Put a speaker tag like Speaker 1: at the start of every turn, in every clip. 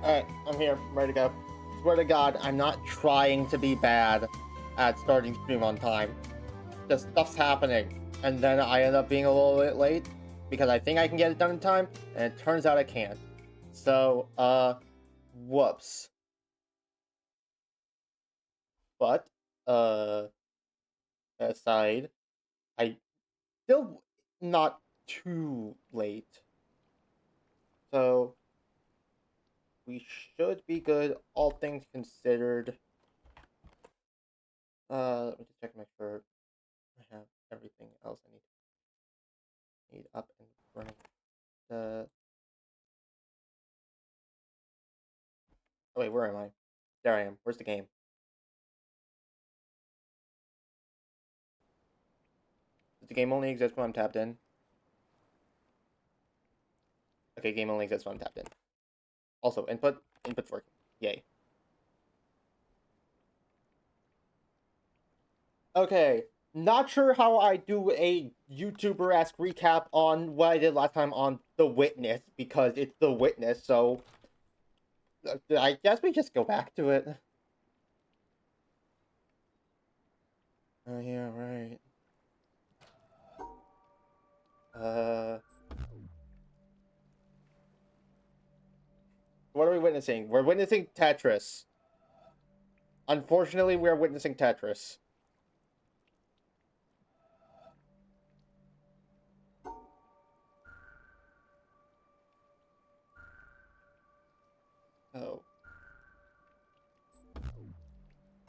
Speaker 1: Alright, I'm here. I'm ready to go. Swear to God, I'm not trying to be bad at starting stream on time. Just stuff's happening. And then I end up being a little bit late because I think I can get it done in time, and it turns out I can't. So, whoops. But, aside, I still not too late. So, we should be good, all things considered. Let me just check make sure I have everything else I need up and running. Oh wait, where am I? There I am. Where's the game? Does the game only exist when I'm tapped in? Okay, game only exists when I'm tapped in. Also, input's working. Yay. Okay, not sure how I do a YouTuber-esque recap on what I did last time on The Witness, because it's The Witness, so I guess we just go back to it. Oh yeah, right. What are we witnessing? We're witnessing Tetris. Unfortunately, we are witnessing Tetris. Oh.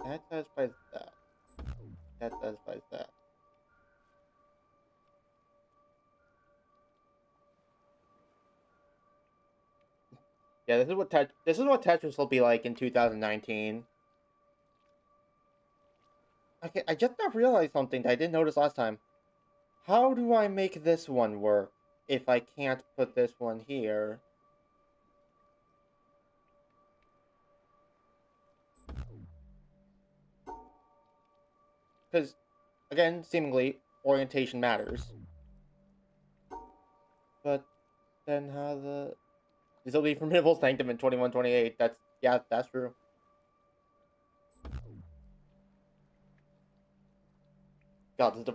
Speaker 1: That satisfies that. That satisfies that. Yeah, this is what Tetris will be like in 2019. Okay, I just now realized something that I didn't notice last time. How do I make this one work if I can't put this one here? Because, again, seemingly, orientation matters. But then how the... This will be Formidable Sanctum in 2128. Yeah, that's true. God, this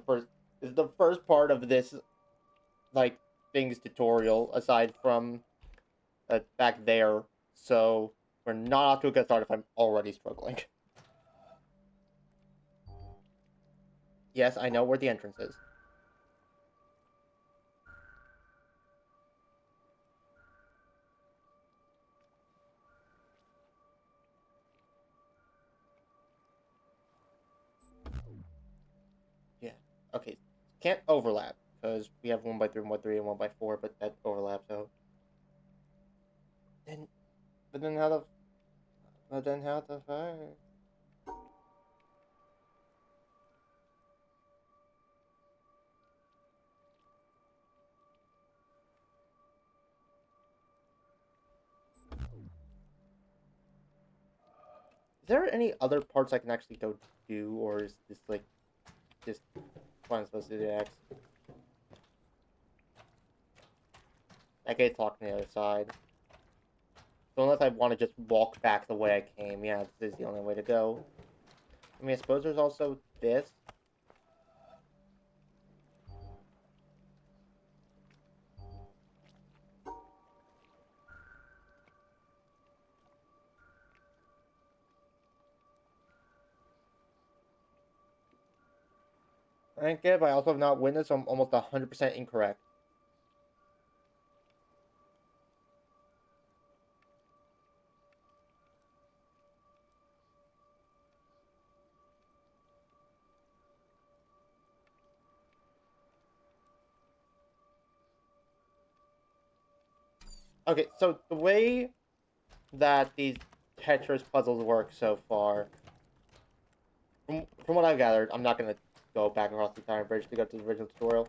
Speaker 1: is the first part of this, like, things tutorial, aside from back there. So, we're not off to a good start if I'm already struggling. Yes, I know where the entrance is. Yeah. Okay. Can't overlap because we have 1x3, 1x3, and 1x4, but that overlaps. So then, but then how the, but then how the fuck? Is there any other parts I can actually go do, or is this like just what I'm supposed to do next? I get talking to the other side. So unless I want to just walk back the way I came, yeah, this is the only way to go. I mean, I suppose there's also this. I get it, but I also have not witnessed, so I'm almost 100% incorrect. Okay, so the way that these Tetris puzzles work so far, from what I've gathered, I'm not going to go back across the entire bridge to go to the original tutorial.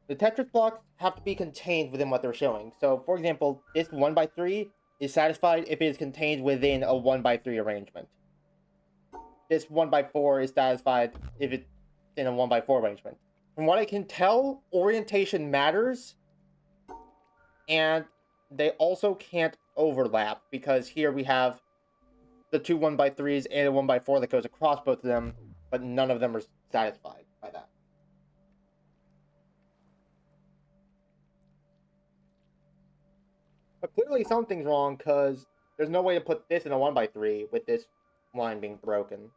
Speaker 1: The Tetris blocks have to be contained within what they're showing. So, for example, this 1x3 is satisfied if it is contained within a 1x3 arrangement. This 1x4 is satisfied if it's in a 1x4 arrangement. From what I can tell, orientation matters, and they also can't overlap, because here we have the two 1x3s and a 1x4 that goes across both of them, but none of them are satisfied by that. But clearly something's wrong, because there's no way to put this in a 1x3 with this line being broken.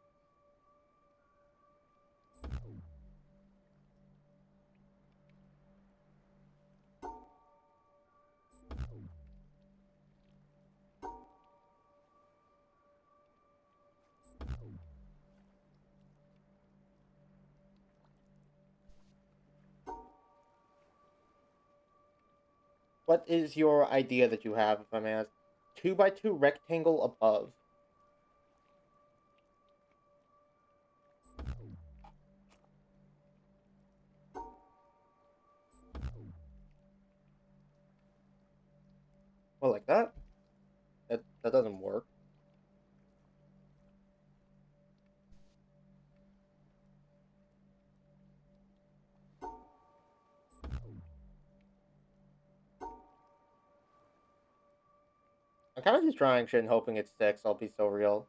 Speaker 1: What is your idea that you have, if I may ask? 2x2 rectangle above. Well, like that? That doesn't work. I'm kind of just trying shit and hoping it sticks. I'll be so real.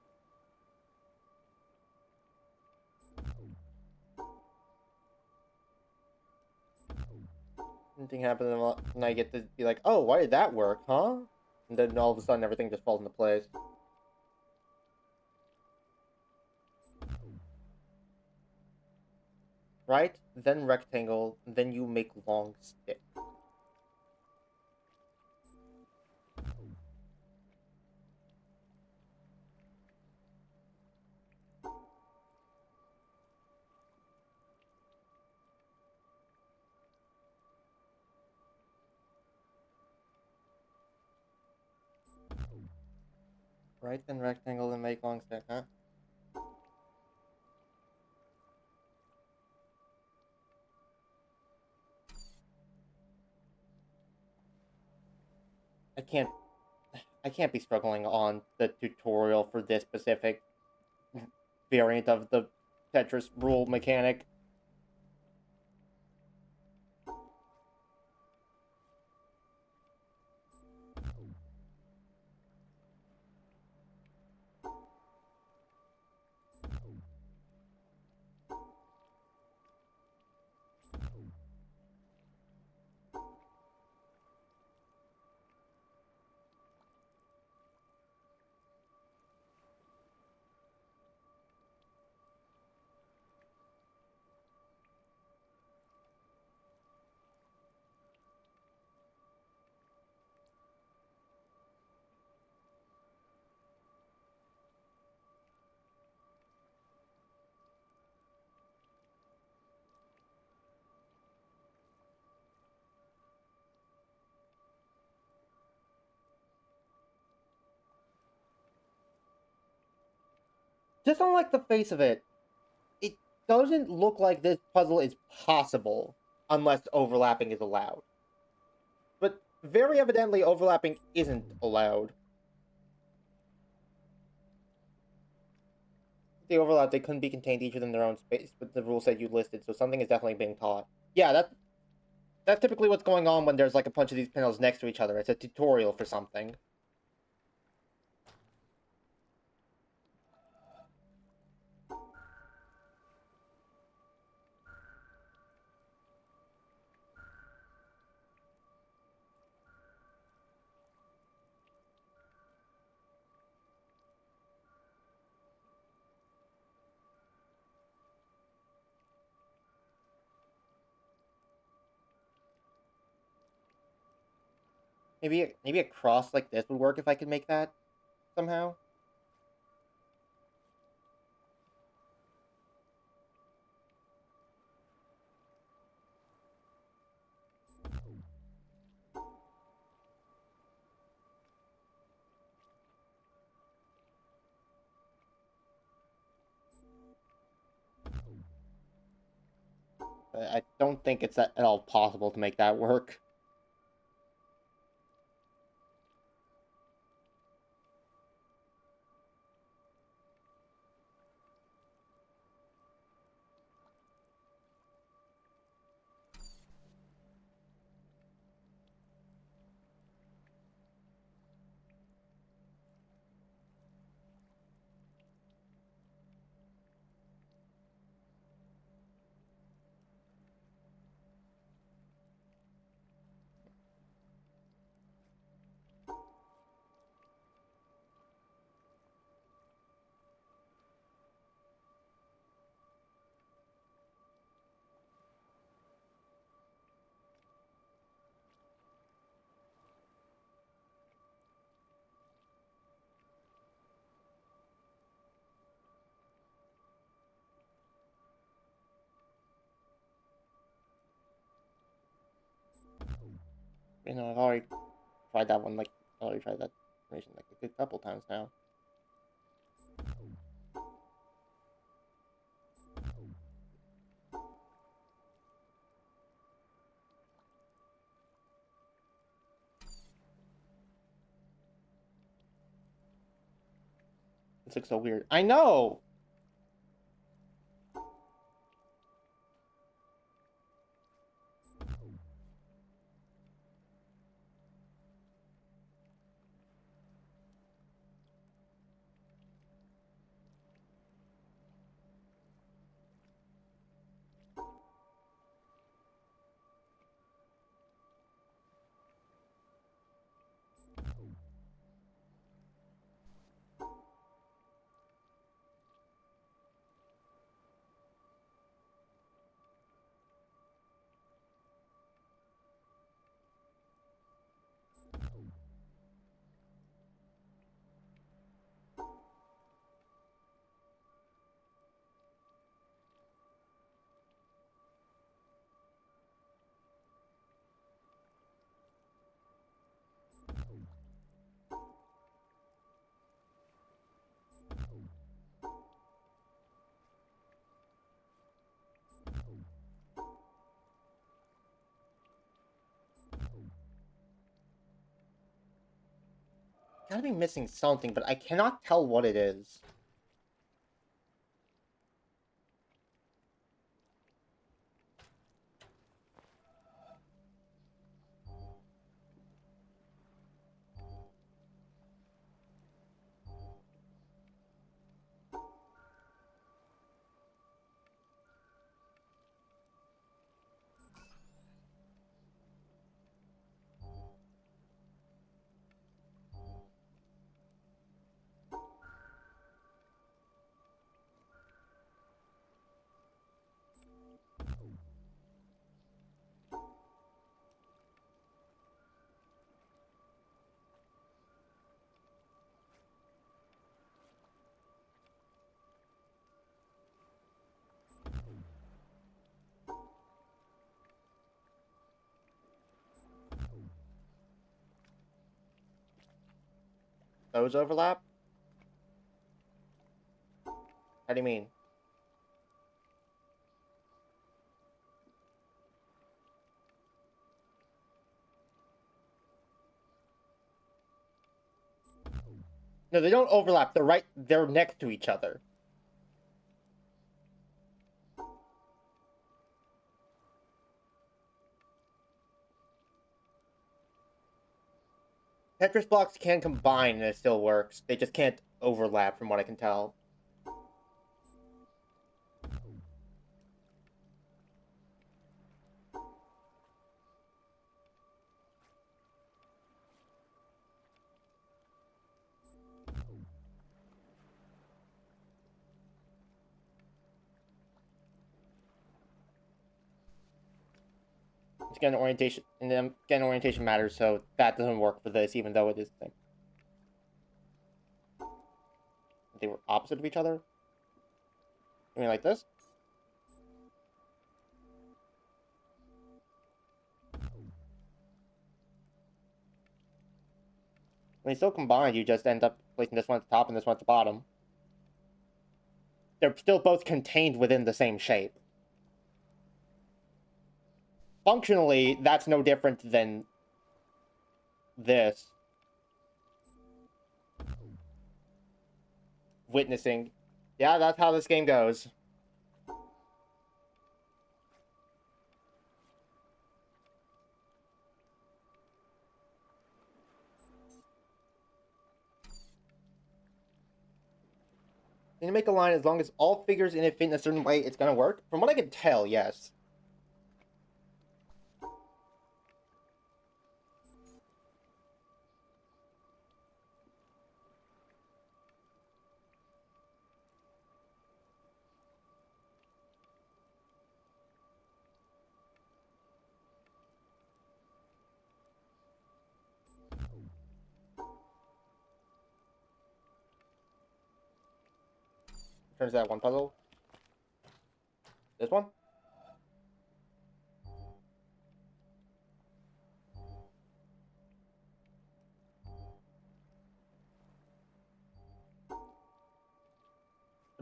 Speaker 1: Anything happens and I get to be like, oh, why did that work, huh? And then all of a sudden everything just falls into place. Right? Then rectangle, then you make long stick. Right, then rectangle, then make long stick, huh? I can't I can't be struggling on the tutorial for this specific variant of the Tetris rule mechanic. Just don't like the face of it. It doesn't look like this puzzle is possible unless overlapping is allowed. But very evidently, overlapping isn't allowed. The overlap, they couldn't be contained each within their own space, but the rule said you listed, so something is definitely being taught. Yeah, that's typically what's going on when there's like a bunch of these panels next to each other. It's a tutorial for something. Maybe a cross like this would work if I could make that somehow. I don't think it's at all possible to make that work. You know, I've already tried that one, like, I already tried that information like a good couple times now. This looks so weird. I know! Gotta be missing something, but I cannot tell what it is. Those overlap? How do you mean? No, they don't overlap. They're next to each other. Tetris blocks can combine and it still works. They just can't overlap from what I can tell. Again, orientation and then again orientation matters, so that doesn't work for this, even though it is the same. They were opposite of each other? I mean like this? When they still combined, you just end up placing this one at the top and this one at the bottom. They're still both contained within the same shape. Functionally, that's no different than this. Witnessing. Yeah, that's how this game goes. You make a line as long as all figures in it fit in a certain way, it's gonna work? From what I can tell, yes. Turns that one puzzle. This one?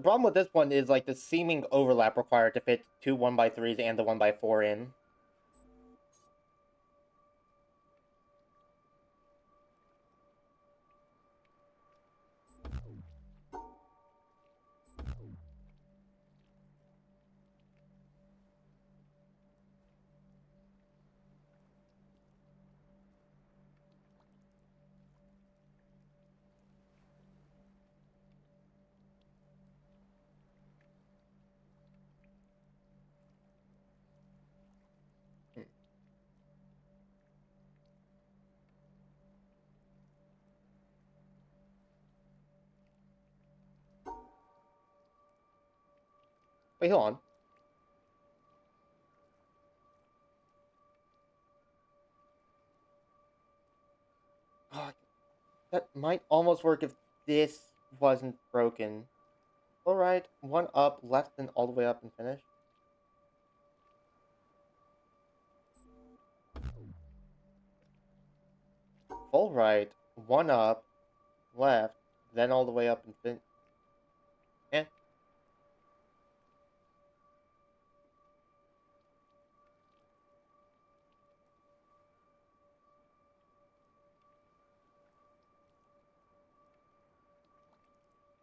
Speaker 1: The problem with this one is like the seeming overlap required to fit two 1x3s and the 1x4 in. Wait, hold on. Oh, that might almost work if this wasn't broken. Alright, one up, left, and all the way up and finish. Alright, one up, left, then all the way up and finish. Eh.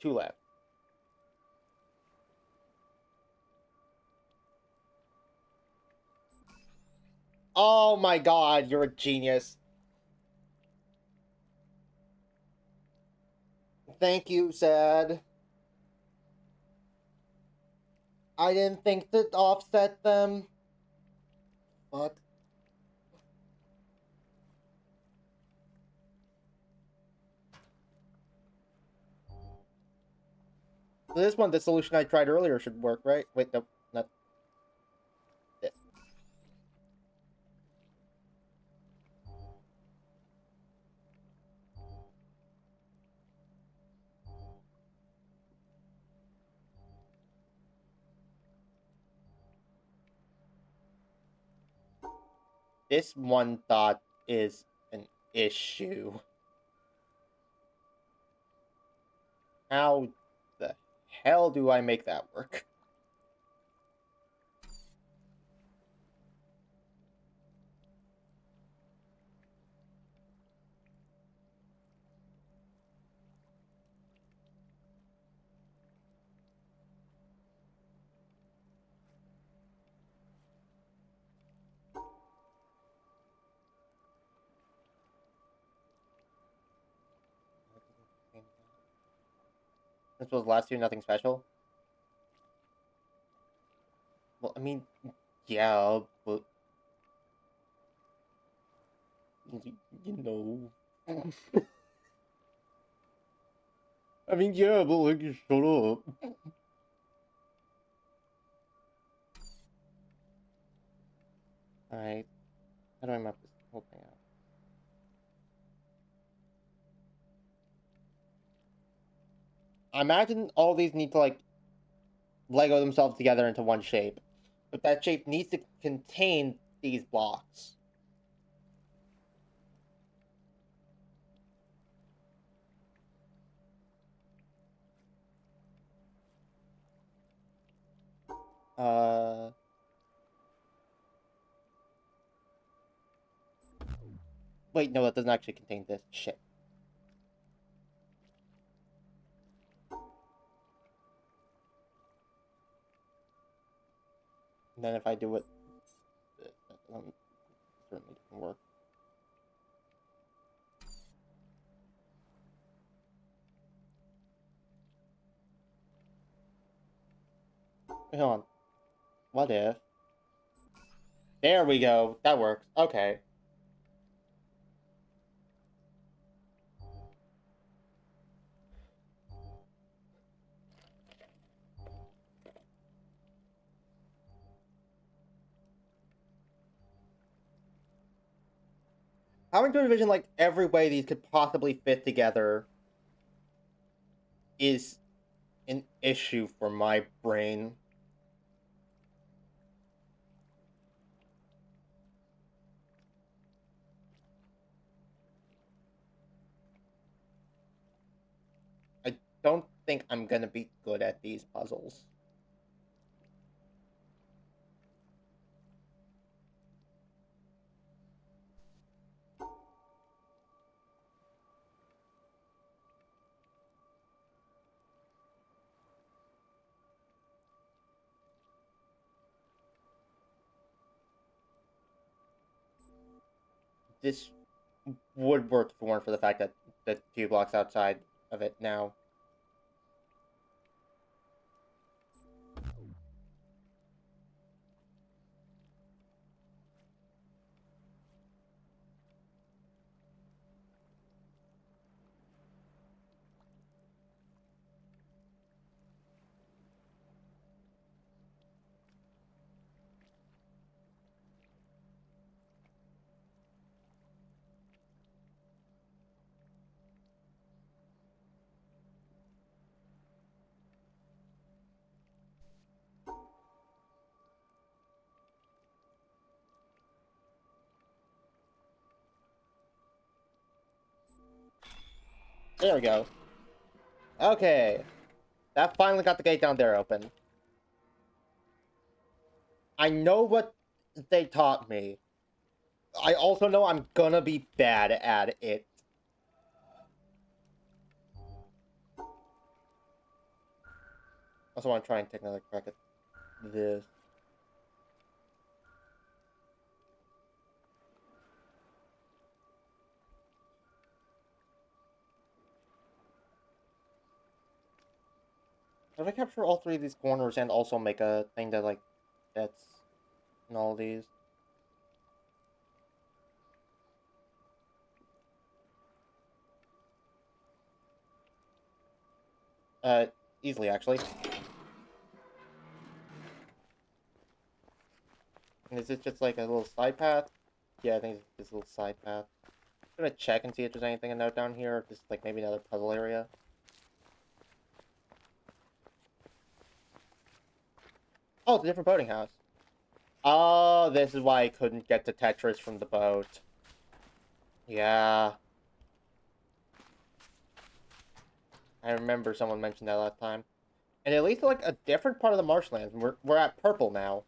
Speaker 1: Two left. Oh my god, you're a genius. Thank you, Sad. I didn't think to offset them. Fuck. This one, the solution I tried earlier should work, right? Wait, no, not this. This one dot is an issue. How the hell do I make that work? This was last year, nothing special. Well, I mean, yeah, but you know. I mean, yeah, but like, you shut up. Alright. How do I map this whole thing out? I imagine all these need to, like, Lego themselves together into one shape. But that shape needs to contain these blocks. Wait, no, that doesn't actually contain this. Shit. And then if I do it, that certainly doesn't work. Wait, hold on. What if? There we go. That works. Okay. Having to envision, like, every way these could possibly fit together is an issue for my brain. I don't think I'm gonna be good at these puzzles. This would work if it weren't for the fact that the 2 blocks outside of it now. There we go. Okay. That finally got the gate down there open. I know what they taught me. I also know I'm gonna be bad at it. Also want to try and take another crack at this. If I capture all 3 of these corners and also make a thing that, like, that's in all these. Easily, actually. And is it just, like, a little side path? Yeah, I think it's just a little side path. I'm gonna check and see if there's anything to note down here, or just, like, maybe another puzzle area. Oh, it's a different boating house. Oh, this is why I couldn't get to Tetris from the boat. Yeah. I remember someone mentioned that last time. And it leads to, like, a different part of the marshlands. We're at purple now.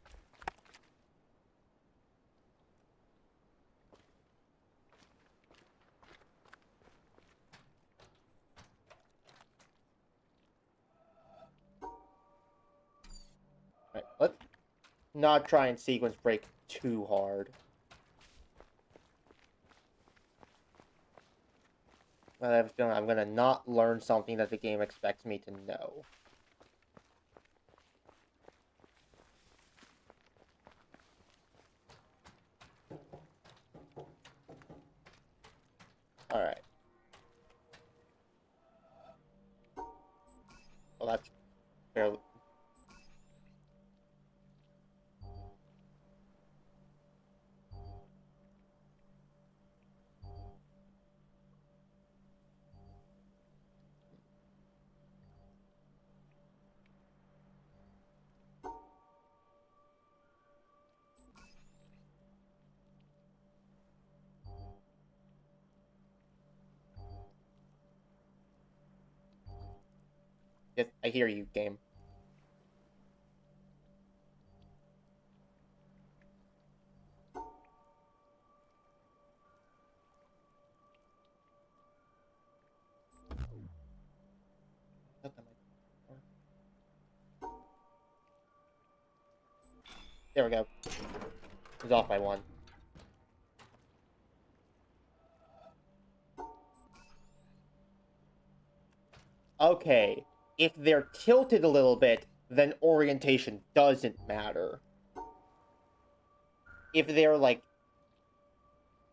Speaker 1: Right, let's not try and sequence break too hard. I have a feeling I'm gonna not learn something that the game expects me to know. Alright. Well, that's fairly... Yes, I hear you, game. There we go. He's off by 1. Okay. If they're tilted a little bit, then orientation doesn't matter. If they're, like,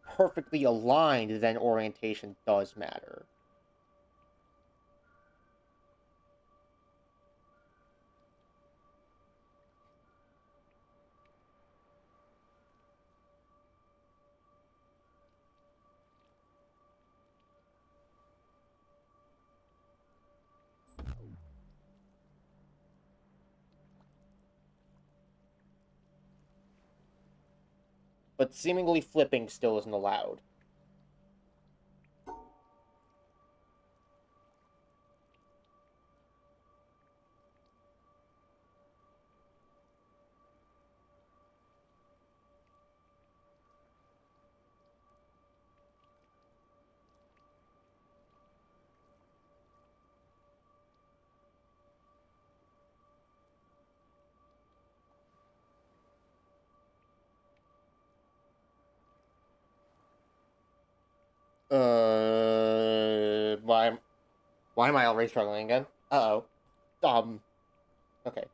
Speaker 1: perfectly aligned, then orientation does matter. But seemingly flipping still isn't allowed. Why am I already struggling again? Uh-oh. Okay.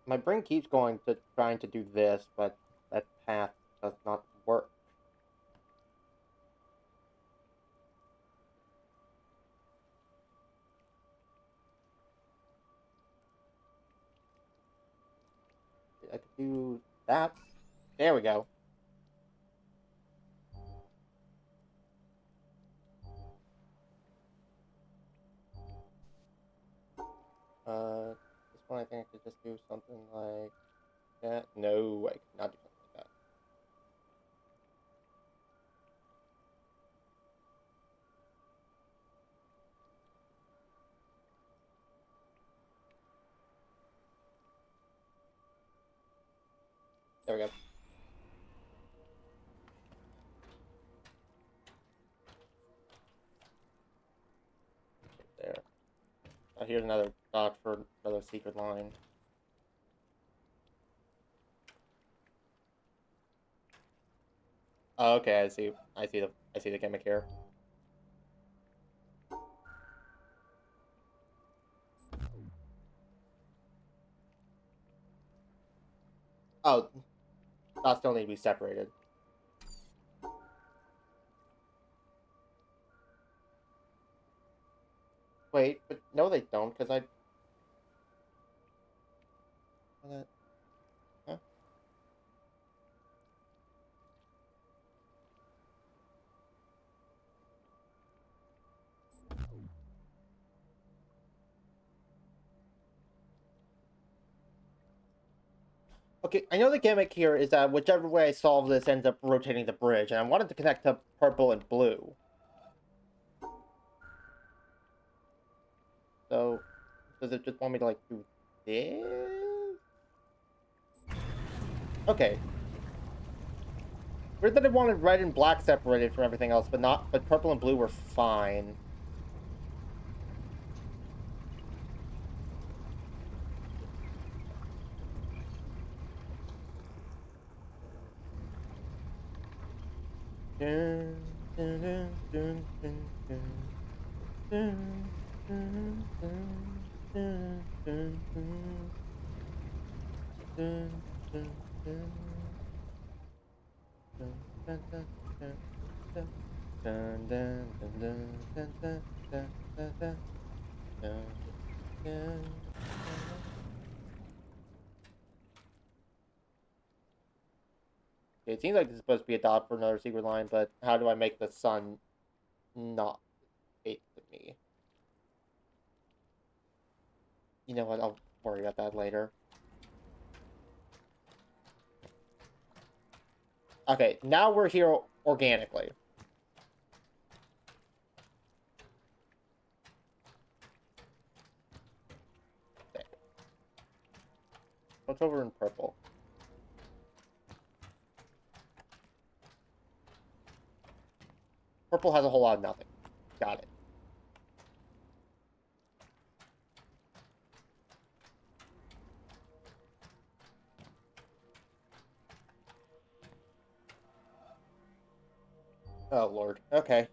Speaker 1: My brain keeps going to trying to do this, but that path does not work. I could do that. There we go. This one I think I could just do something like that. No, I could not do something like that. There we go. There. Here's another dot for another secret line. Oh, okay, I see. I see the gimmick here. Oh, dots still need to be separated. Wait, but no, they don't, because I. Huh? Okay, I know the gimmick here is that whichever way I solve this ends up rotating the bridge, and I wanted to connect to purple and blue. So, does it just want me to, like, do this? Okay. Weird that I wanted red and black separated from everything else, but purple and blue were fine. Dun, dun, dun, dun, dun, dun. Dun, dun, dun, dun, dun, dun. Dun, dun, dun. Dun, dun, dun, dun, dun. Dun, dun, dun, dun, dun, dun, dun, dun, dun, dun, dun. Okay, it seems like this is supposed to be a dot for another secret line, but how do I make the sun not hate me? You know what? I'll worry about that later. Okay, now we're here organically. Okay. What's over in purple? Purple has a whole lot of nothing. Got it. Oh, Lord. Okay.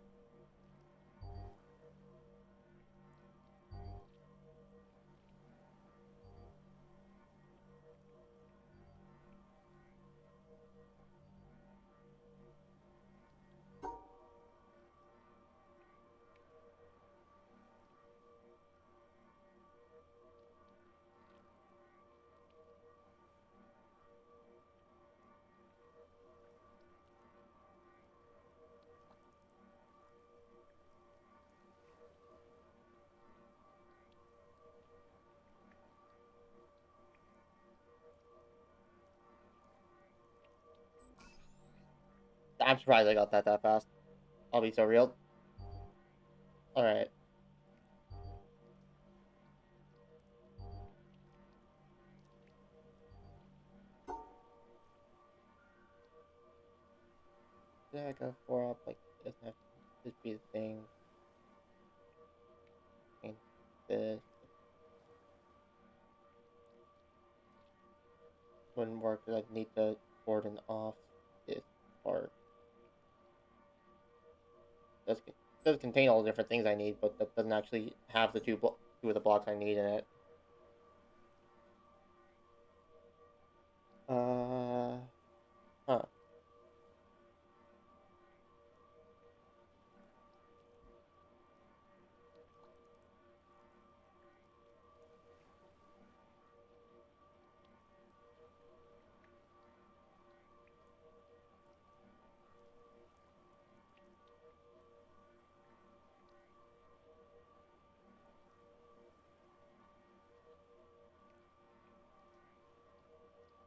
Speaker 1: I'm surprised I got that fast. I'll be so real. Alright. did I go for up? Like, it doesn't have to just be the thing. And this wouldn't work because I'd need to cordon off this part. It does contain all the different things I need, but that doesn't actually have the two of the blocks I need in it. Huh.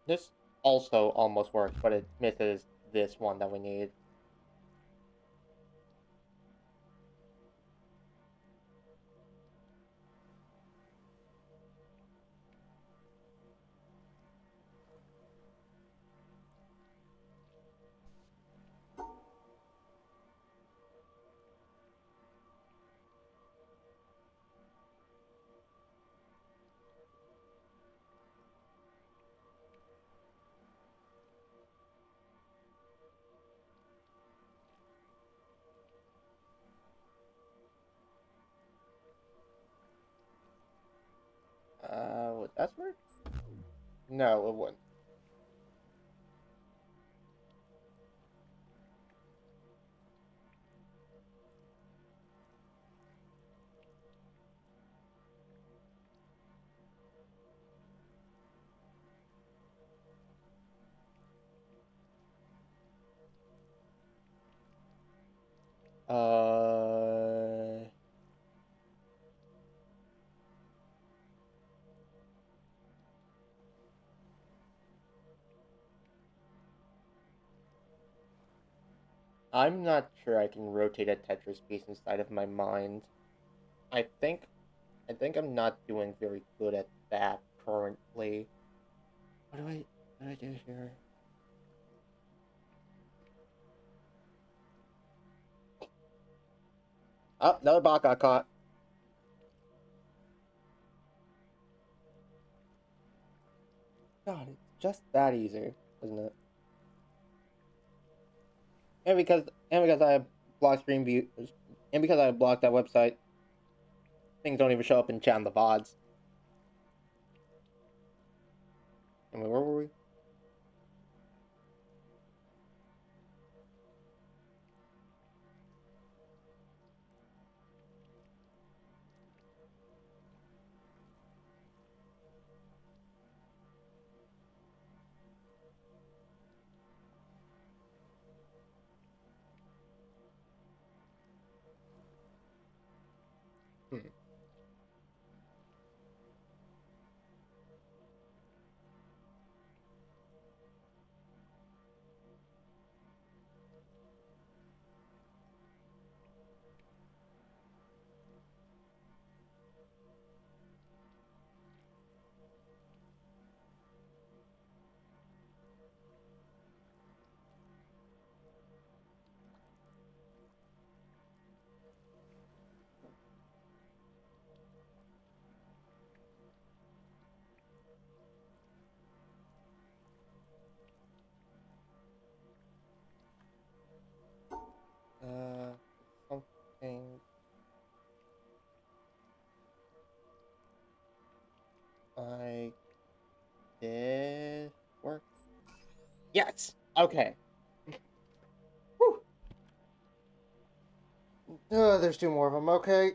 Speaker 1: This also almost works, but it misses this one that we need. Would that work? No, it wouldn't. Uh, I'm not sure I can rotate a Tetris piece inside of my mind. I think I think I'm not doing very good at that currently. What do I do here? Oh, another bot got caught. God, it's just that easy, isn't it? And because I have blocked stream view, and because I blocked that website, things don't even show up in chat in the VODs. I mean, where were we? Hmm. Uh, something I did work. Yes. Okay. Whew. There's two more of them. Okay.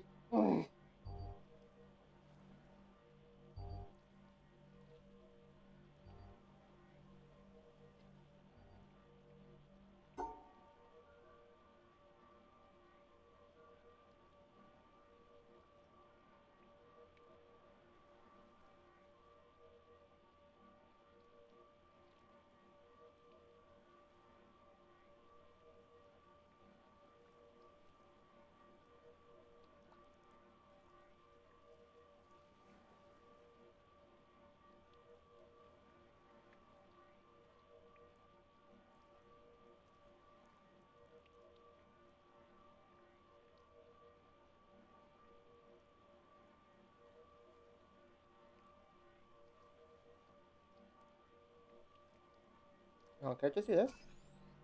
Speaker 1: Oh, can I just do this?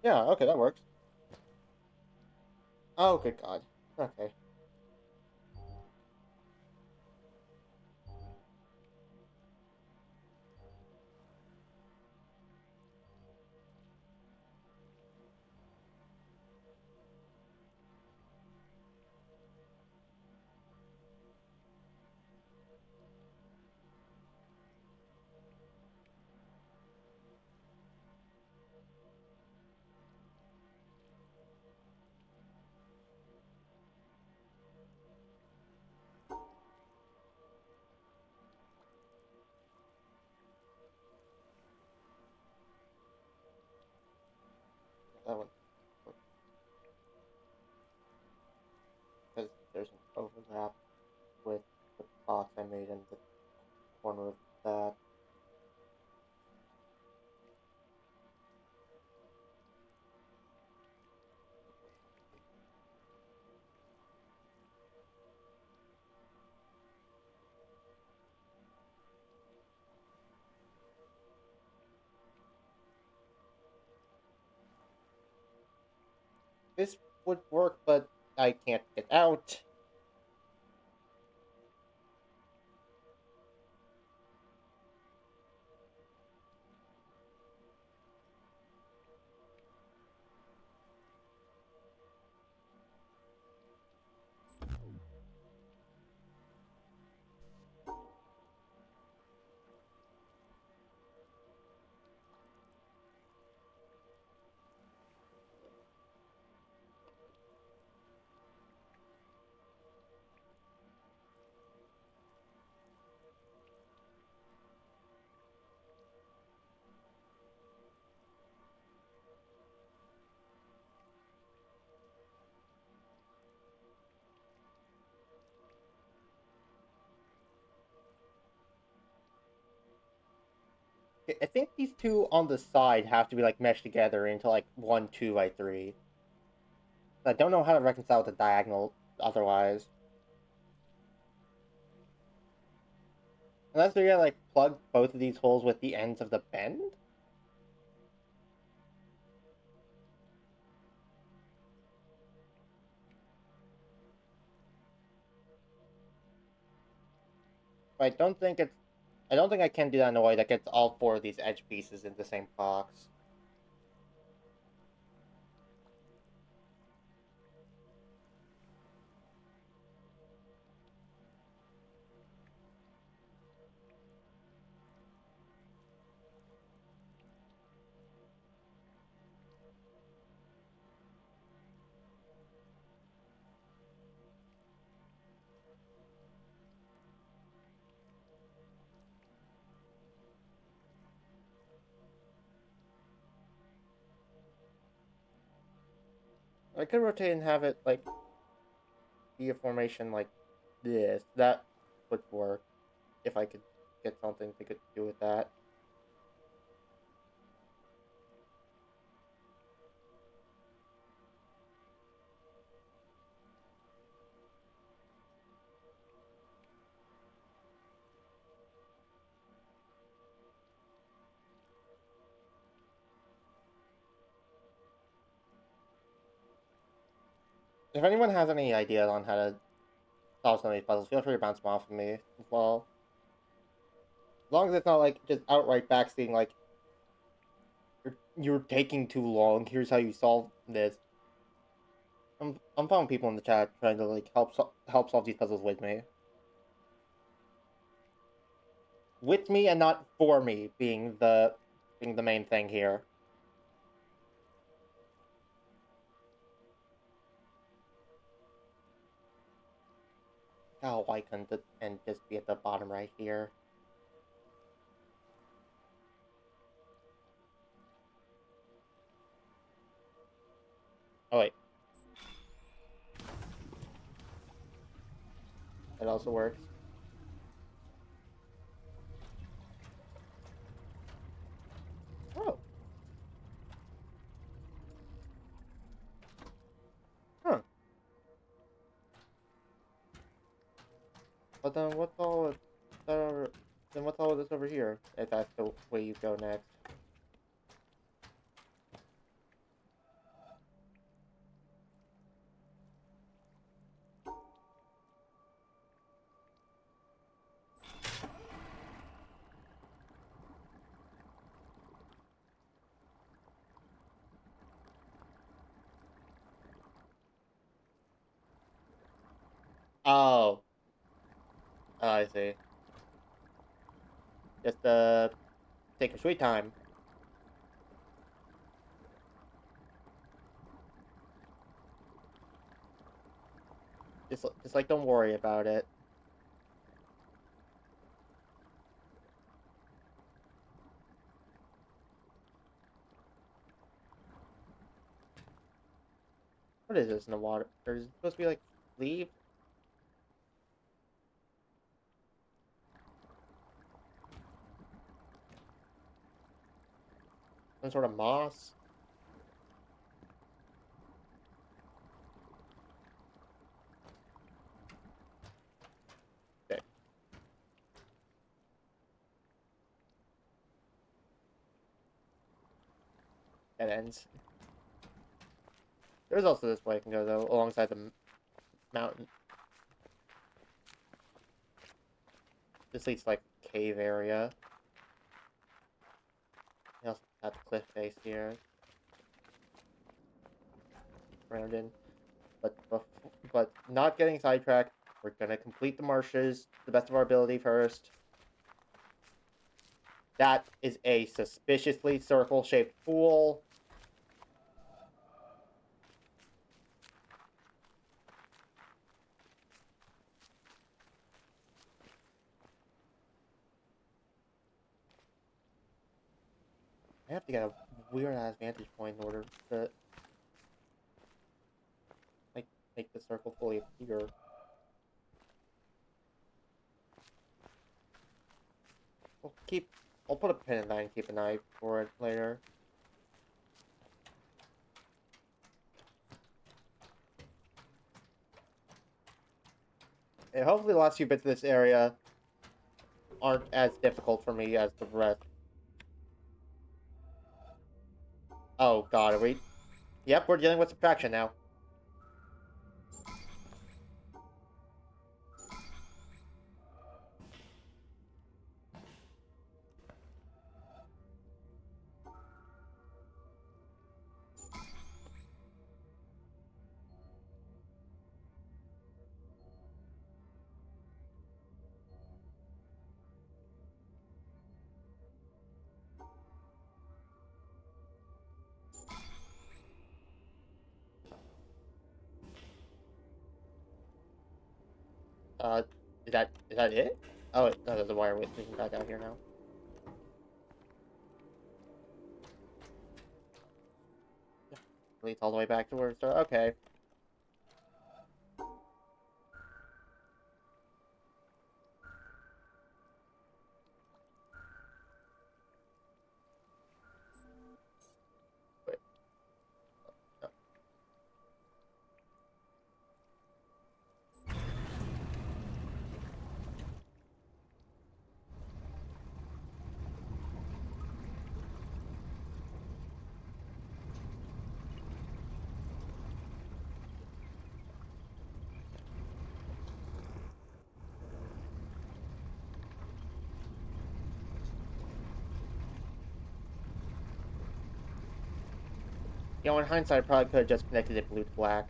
Speaker 1: Yeah, okay, that works. Oh, good God. Okay. That one. Because there's an overlap with the box I made in the corner of that. This would work, but I can't get out. I think these two on the side have to be like meshed together into like 1, 2 by 3. I don't know how to reconcile the diagonal otherwise. Unless we gotta like plug both of these holes with the ends of the bend? But I don't think I can do that in a way that gets all 4 of these edge pieces in the same box. I could rotate and have it like be a formation like this. That would work if I could get something to do with that. If anyone has any ideas on how to solve some of these puzzles, feel free to bounce them off of me as well. As long as it's not like just outright backseating, like you're taking too long. Here's how you solve this. I'm following people in the chat trying to like help solve these puzzles with me and not for me being the main thing here. Oh, why couldn't the end just be at the bottom right here? Oh wait, it also works. Oh, huh. But then what's all of that over? Then what's all of this over here? If that's the way you go next. Oh. Oh, I see. Just, take your sweet time. Just like, don't worry about it. What is this in the water? Or is it supposed to be, like, leaf? Some sort of moss? Okay. That ends. There's also this way I can go, though, alongside the mountain. This leads to, like, cave area. You also have the cliff face here. Brandon. But not getting sidetracked. We're gonna complete the marshes to the best of our ability first. That is a suspiciously circle-shaped pool. I have to get a weird-ass vantage point in order to, like, make the circle fully appear. I'll put a pin in that and keep an eye for it later. And hopefully the last few bits of this area aren't as difficult for me as the rest. Oh god, are we... Yep, we're dealing with subtraction now. Uh, is that it? Oh, no, there's a wire leading back out here now. Yeah, leads all the way back to where it started. Okay. Wait. No. You know, in hindsight, I probably could have just connected it blue to black.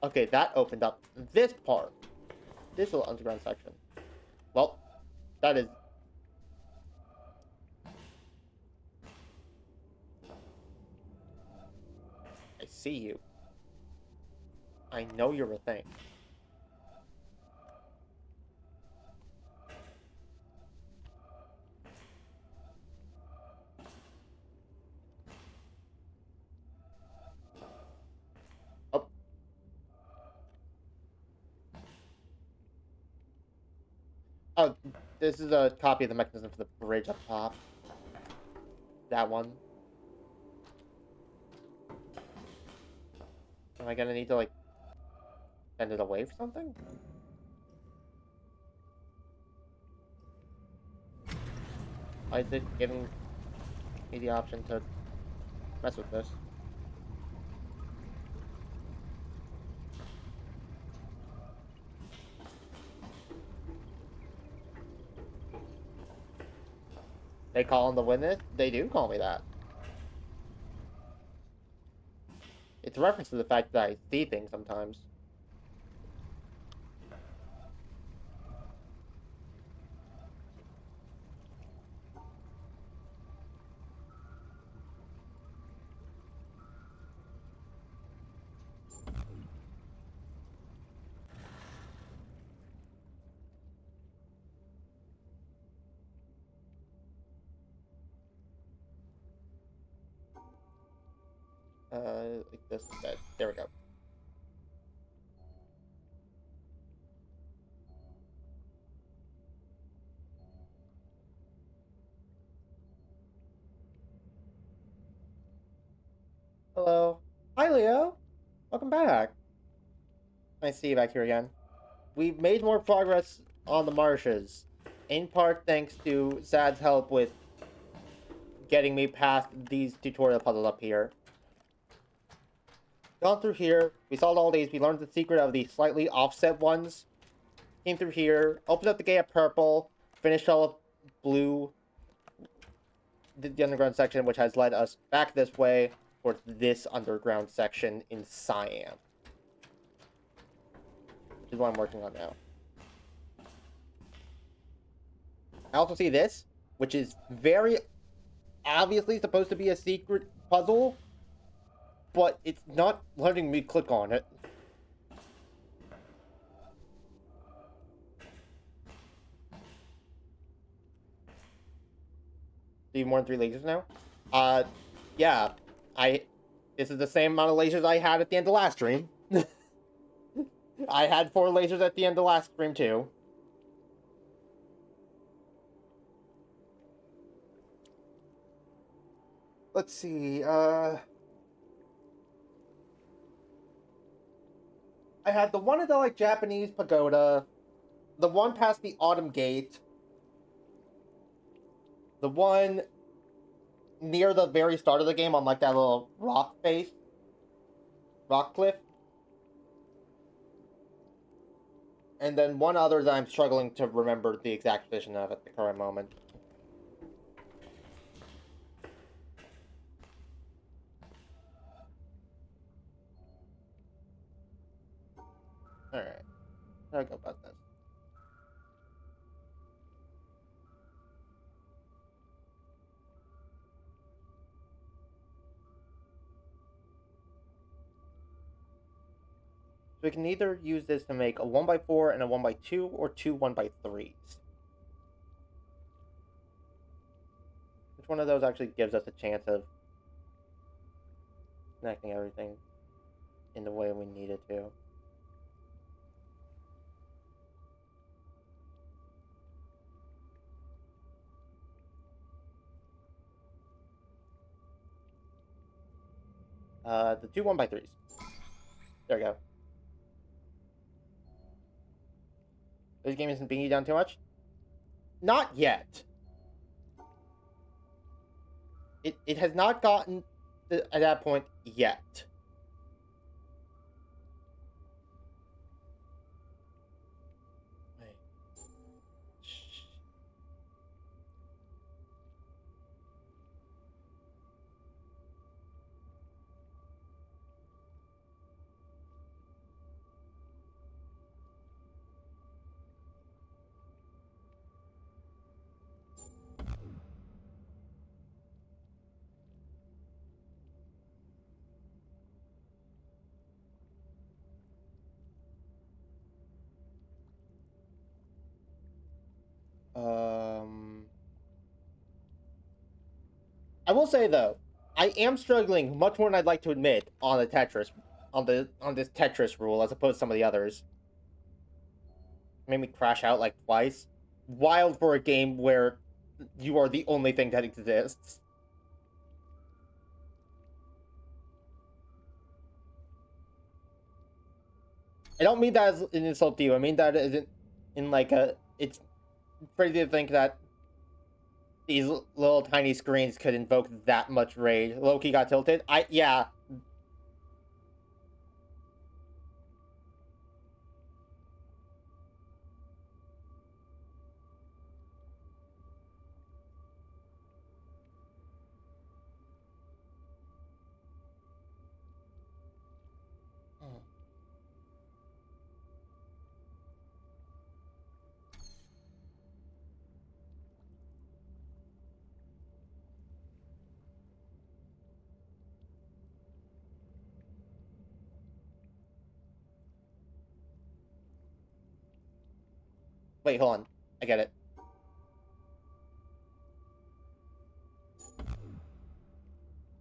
Speaker 1: Okay, that opened up this part. This little underground section. Well, that is... I see you. I know you're a thing. Oh. Oh, this is a copy of the mechanism for the bridge up top. That one. Am I gonna need to, like, send it away for something? Why is it giving me the option to mess with this? They call him the witness? They do call me that. It's a reference to the fact that I see things sometimes. Like this instead. There we go. Hello. Hi, Leo. Welcome back. Nice to see you back here again. We've made more progress on the marshes, in part thanks to Zad's help with getting me past these tutorial puzzles up here. Gone through here, we solved all these, we learned the secret of the slightly offset ones. Came through here, opened up the gate of purple, finished all of blue, the underground section, which has led us back this way towards this underground section in cyan. Which is what I'm working on now. I also see this, which is very obviously supposed to be a secret puzzle, but it's not letting me click on it. Do you have more than 3 lasers now? Yeah. This is the same amount of lasers I had at the end of last stream. I had 4 lasers at the end of last stream, too. Let's see, I had the one at the, like, Japanese pagoda, the one past the Autumn Gate, the one near the very start of the game on, like, that little rock face, rock cliff, and then one other that I'm struggling to remember the exact position of at the current moment. Alright. How do I go about this? So we can either use this to make a 1x4 and a 1x2, or 2 1x3s. Which one of those actually gives us a chance of connecting everything in the way we need it to? The 2 1x3s. There we go. This game isn't beating you down too much? Not yet. It has not gotten at that point yet. I will say though, I am struggling much more than I'd like to admit on the Tetris, on this Tetris rule as opposed to some of the others. Made me crash out like twice. Wild for a game where you are the only thing that exists. I don't mean that as an insult to you. I mean that as in like a. It's crazy to think that these little tiny screens could invoke that much rage. Loki got tilted. Yeah. Wait, hold on. I get it.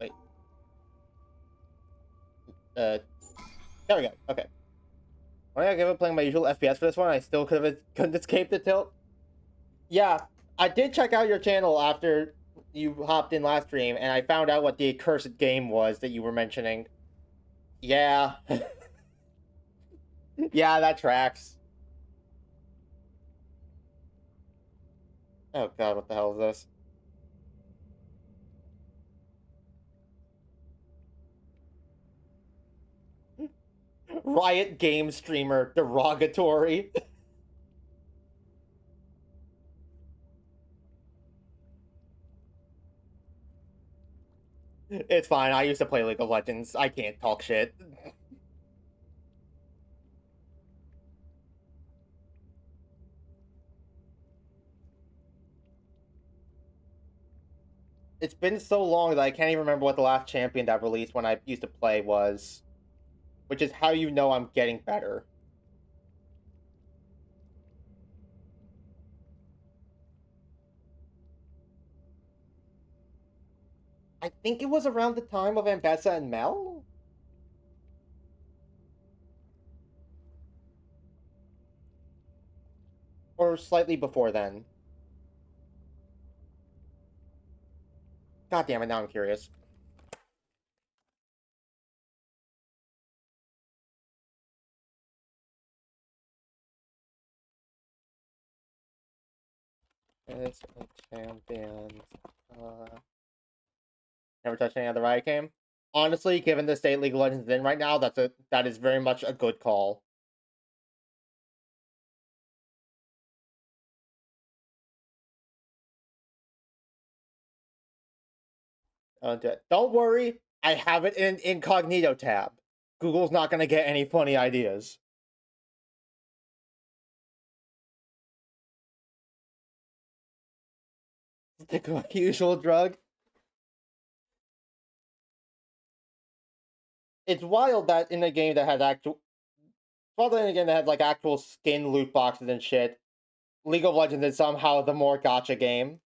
Speaker 1: Wait. There we go. Okay. When I give up playing my usual FPS for this one, I still couldn't escape the tilt. Yeah, I did check out your channel after you hopped in last stream, and I found out what the accursed game was that you were mentioning. Yeah. Yeah, that tracks. Oh god, what the hell is this? Riot game streamer derogatory. It's fine. I used to play League of Legends. I can't talk shit. It's been so long that I can't even remember what the last champion that released when I used to play was, which is how you know I'm getting better. I think it was around the time of Ambessa and Mel? Or slightly before then. God damn it, now I'm curious. It's a champion. Never touched any other Riot game. Honestly, given the state League of Legends is in right now, that is very much a good call. Don't worry, I have it in incognito tab. Google's not gonna get any funny ideas. The usual drug. It's wild that in a game that had actual, well, then again, that had like actual skin loot boxes and shit, League of Legends is somehow the more gacha game.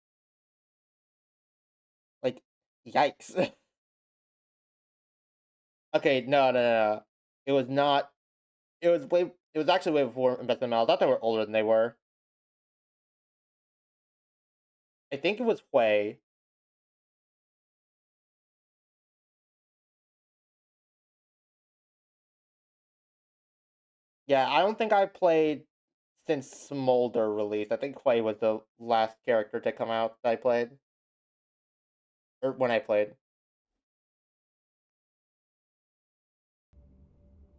Speaker 1: Like, yikes. Okay, no. It was not. It was way. It was actually way before Investment Mel. I thought they were older than they were. I think it was Hui. Yeah, I don't think I played since Smolder released. I think Hui was the last character to come out that I played, or when I played.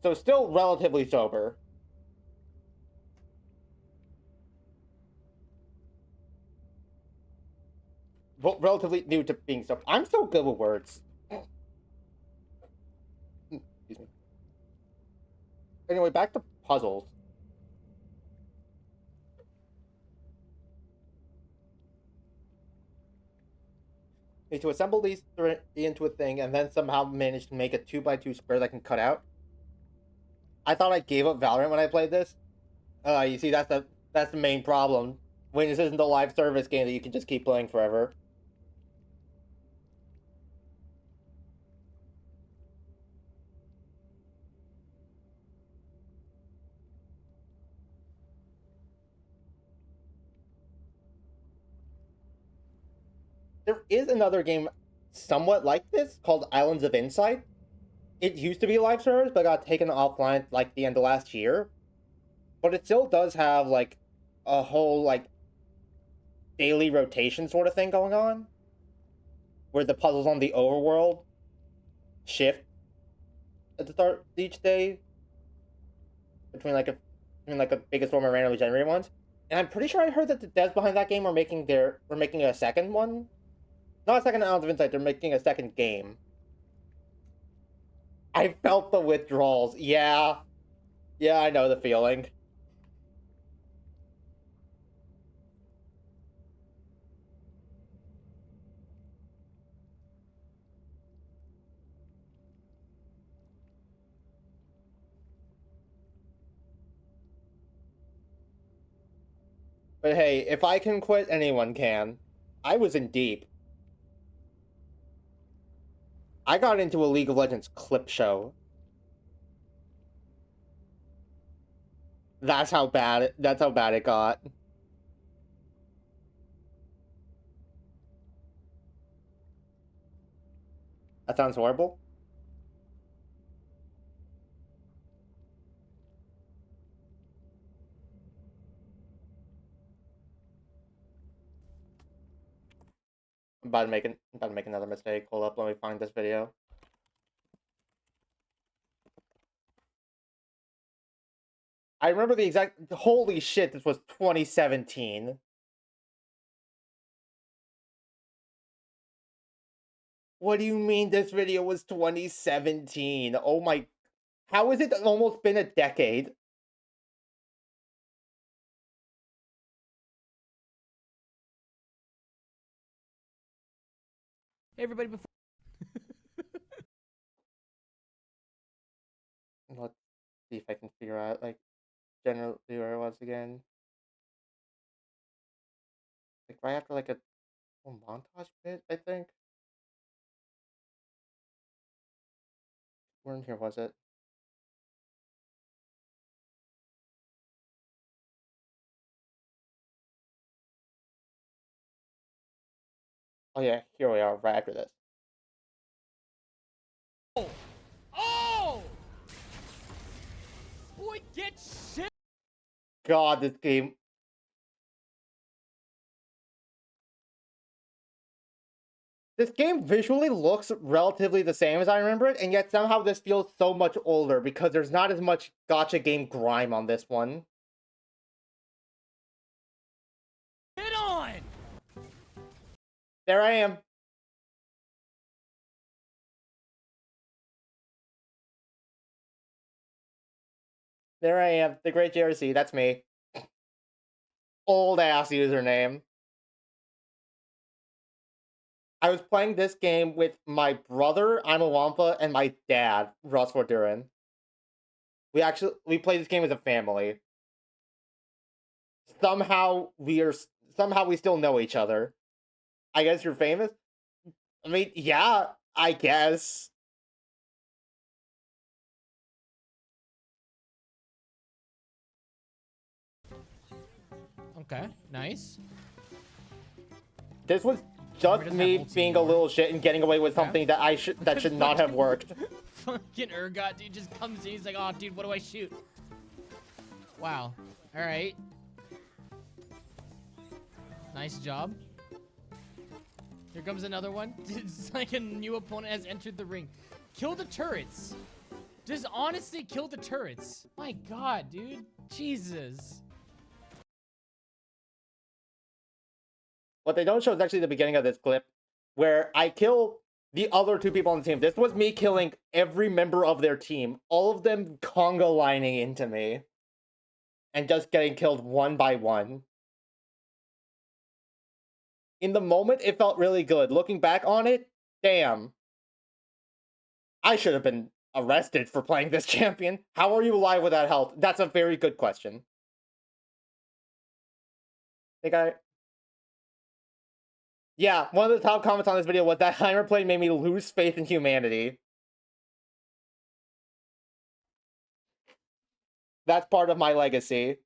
Speaker 1: So still relatively sober. Relatively new to being sober. I'm so good with words. Excuse me. Anyway, back to puzzles. Need to assemble these into a thing, and then somehow manage to make a 2x2 square that I can cut out. I thought I gave up Valorant when I played this. You see, that's the main problem. When this isn't a live service game that you can just keep playing forever. There is another game somewhat like this called Islands of Insight. It used to be live service, but got taken offline like the end of last year. But it still does have like a whole like daily rotation sort of thing going on, where the puzzles on the overworld shift at the start of each day between like a biggest one and randomly generated ones. And I'm pretty sure I heard that the devs behind that game were making a second one. Not a second Islands of Insight, they're making a second game. I felt the withdrawals. Yeah. Yeah, I know the feeling. But hey, if I can quit, anyone can. I was in deep. I got into a League of Legends clip show. That's how bad it got. That sounds horrible. I'm about to make another mistake. Hold up, let me find this video. I remember the exact. Holy shit! This was 2017. What do you mean this video was 2017? Oh my. How has it almost been a decade?
Speaker 2: Hey everybody, before
Speaker 1: Let's see if I can figure out, like, generally where it was again. Like, right after, like, a montage bit, I think. Where in here was it? Oh yeah, here we are, right after this.
Speaker 2: oh, boy, get shit.
Speaker 1: God, this game. This game visually looks relatively the same as I remember it, and yet somehow this feels so much older because there's not as much gacha game grime on this one.
Speaker 2: Get on.
Speaker 1: There I am. There I am, the Great JRC, that's me. Old ass username. I was playing this game with my brother, I'm a Wampa, and my dad, Russ Fordurin. We play this game as a family. Somehow we still know each other. I guess you're famous? I mean, yeah, I guess.
Speaker 2: Okay, nice.
Speaker 1: This was just me being a little shit and getting away with something that should not have worked.
Speaker 2: Fucking Urgot, dude, just comes in. He's like, oh, dude, what do I shoot? Wow. All right. Nice job. Here comes another one. It's like a new opponent has entered the ring. Kill the turrets. Just honestly kill the turrets. My God, dude. Jesus.
Speaker 1: What they don't show is actually the beginning of this clip, where I kill the other two people on the team. This was me killing every member of their team, all of them conga lining into me, and just getting killed one by one. In the moment, it felt really good. Looking back on it, damn. I should have been arrested for playing this champion. How are you alive without health? That's a very good question. Think I... Yeah, one of the top comments on this video was that Heimer play made me lose faith in humanity. That's part of my legacy.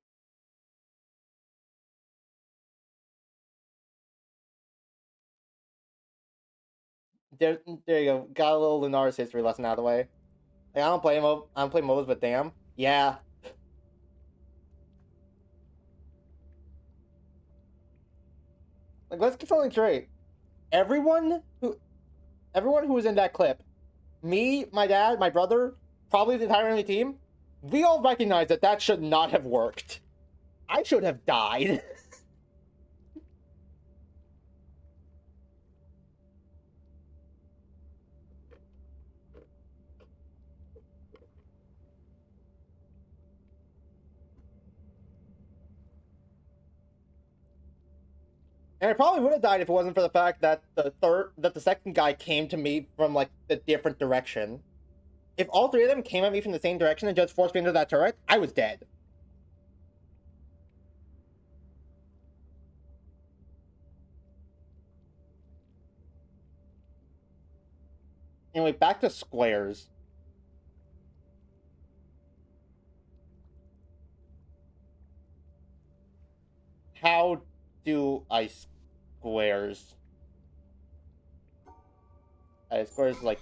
Speaker 1: There you go. Got a little Lunaris history lesson out of the way. Like, I don't play MOBAs, but damn. Yeah. Like, let's get something straight. Everyone who was in that clip, me, my dad, my brother, probably the entire enemy team, we all recognize that that should not have worked. I should have died. And I probably would have died if it wasn't for the fact that the second guy came to me from like the different direction. If all three of them came at me from the same direction and just forced me into that turret, I was dead. Anyway, back to squares. How do I squares? Squares like...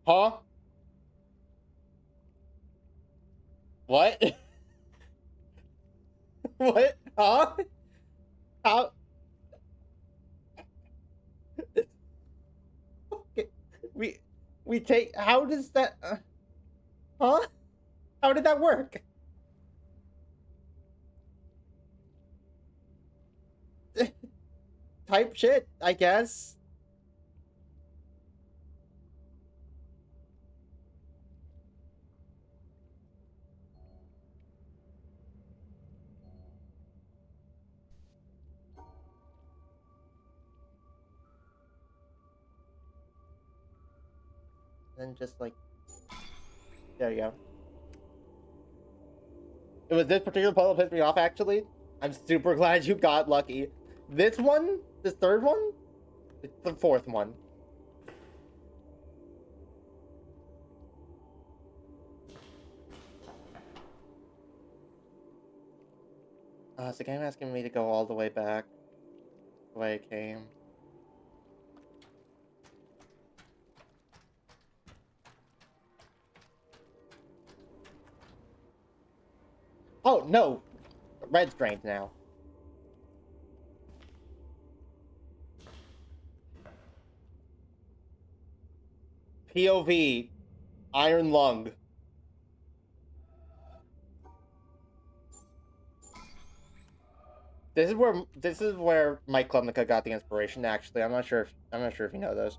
Speaker 1: Huh? What? What? Huh? How? Okay. We take... How does that... Huh? How did that work? Type shit, I guess. Then just like... There you go. It was this particular puzzle that pissed me off, actually. I'm super glad you got lucky. This one? This third one? It's the fourth one. It's the game asking me to go all the way back. The way it came. Oh, no! Red's drained now. POV. Iron Lung. This is where Mike Klubnica got the inspiration, actually. I'm not sure if you know those.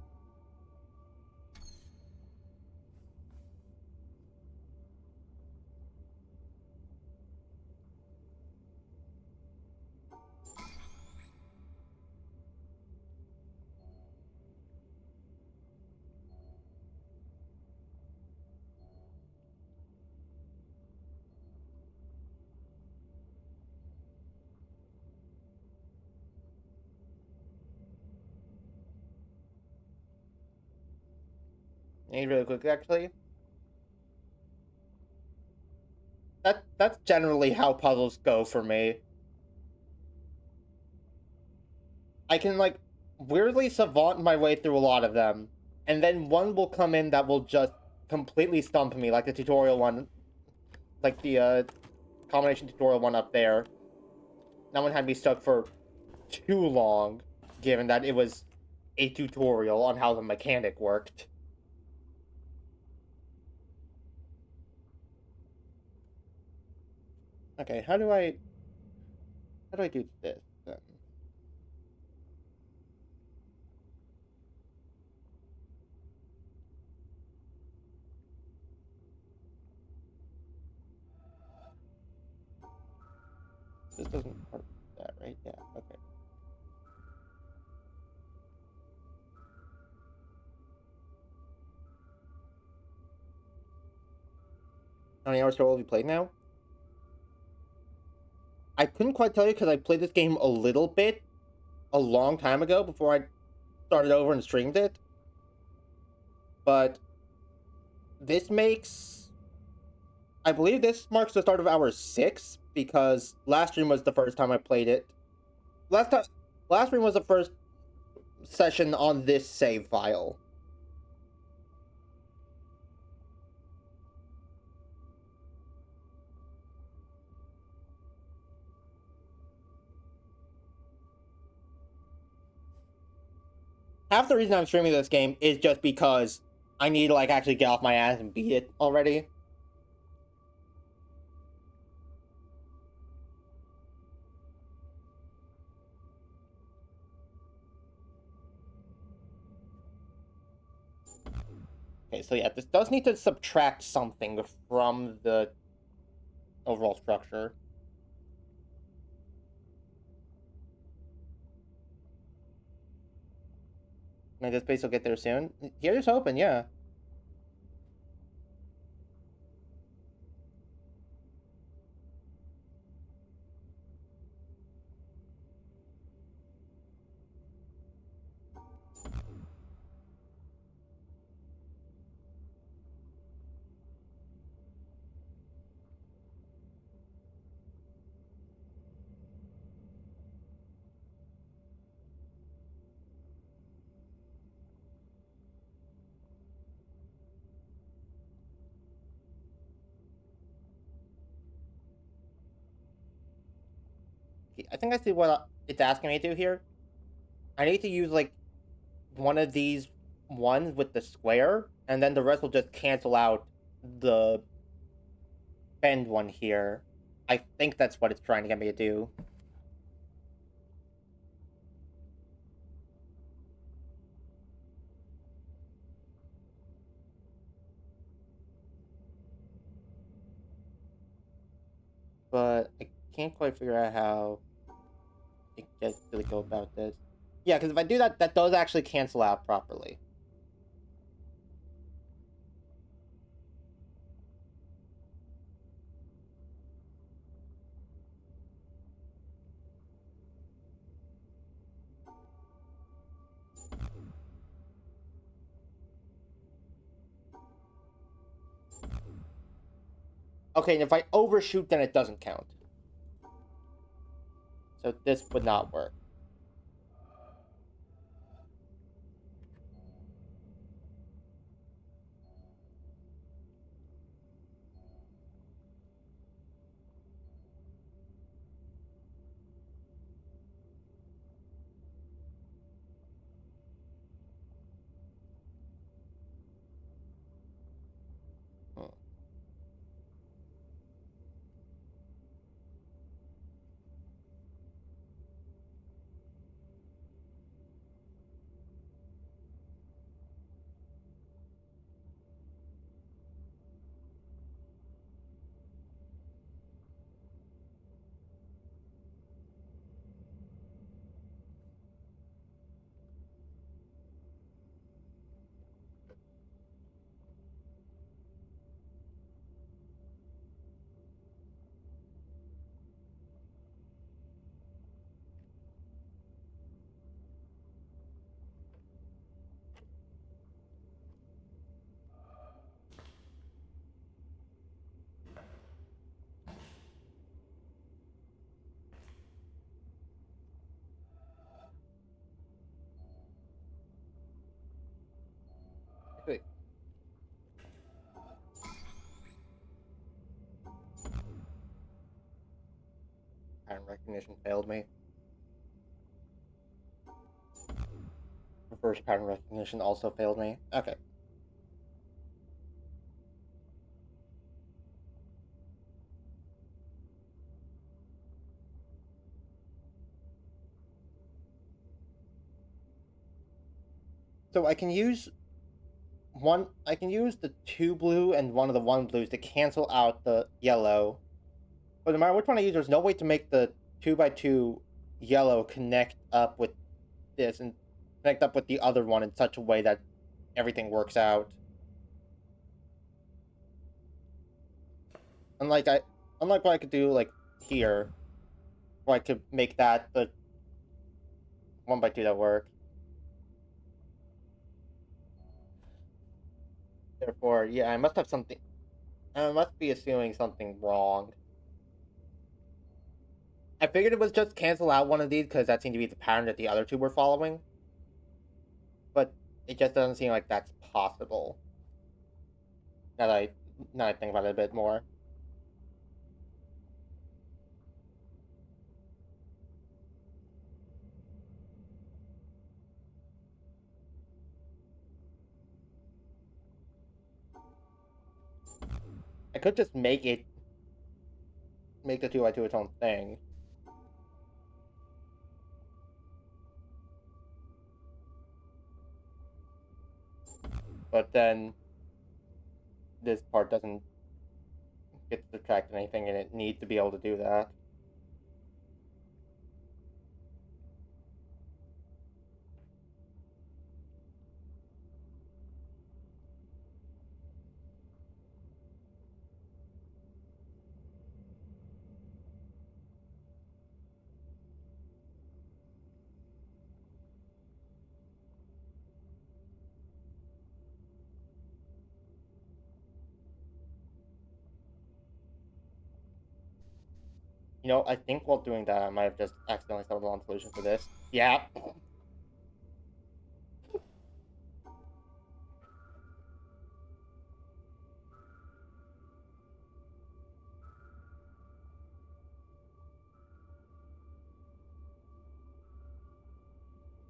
Speaker 1: And really quick, actually. That's generally how puzzles go for me. I can, like, weirdly savant my way through a lot of them, and then one will come in that will just completely stump me, like the tutorial one, like the combination tutorial one up there. That one had me stuck for too long, given that it was a tutorial on how the mechanic worked. Okay, how do I do this then? This doesn't work that, right? Yeah, okay. How many hours total have you played now? I couldn't quite tell you because I played this game a little bit a long time ago before I started over and streamed it. But this makes... I believe this marks the start of hour 6 because last stream was the first time I played it. Last stream was the first session on this save file. half the reason I'm streaming this game is just because I need to, like, actually get off my ass and beat it already. Okay, so yeah, this does need to subtract something from the overall structure. Maybe this base will get there soon. Here's hoping, yeah. I think I see what it's asking me to do here. I need to use, like, one of these ones with the square, and then the rest will just cancel out the bend one here. I think that's what it's trying to get me to do. But I can't quite figure out how to really go about this. Yeah, because if I do that, that does actually cancel out properly. Okay, and if I overshoot, then it doesn't count. So this would not work. Hmm. Wait, pattern recognition failed me. Reverse pattern recognition also failed me. Okay. So I can use the 2 blue and one of the 1 blues to cancel out the yellow. But no matter which one I use, there's no way to make the 2x2 yellow connect up with this and connect up with the other one in such a way that everything works out. Unlike what I could do, like, here, where I could make that the 1x2 that work. Therefore, yeah, I must be assuming something wrong. I figured it was just cancel out one of these because that seemed to be the pattern that the other two were following. But it just doesn't seem like that's possible. Now that I think about it a bit more. I could just make the 2x2 its own thing. But then this part doesn't get to subtract anything, and it needs to be able to do that. You know, I think while doing that, I might have just accidentally settled on a solution for this. Yeah.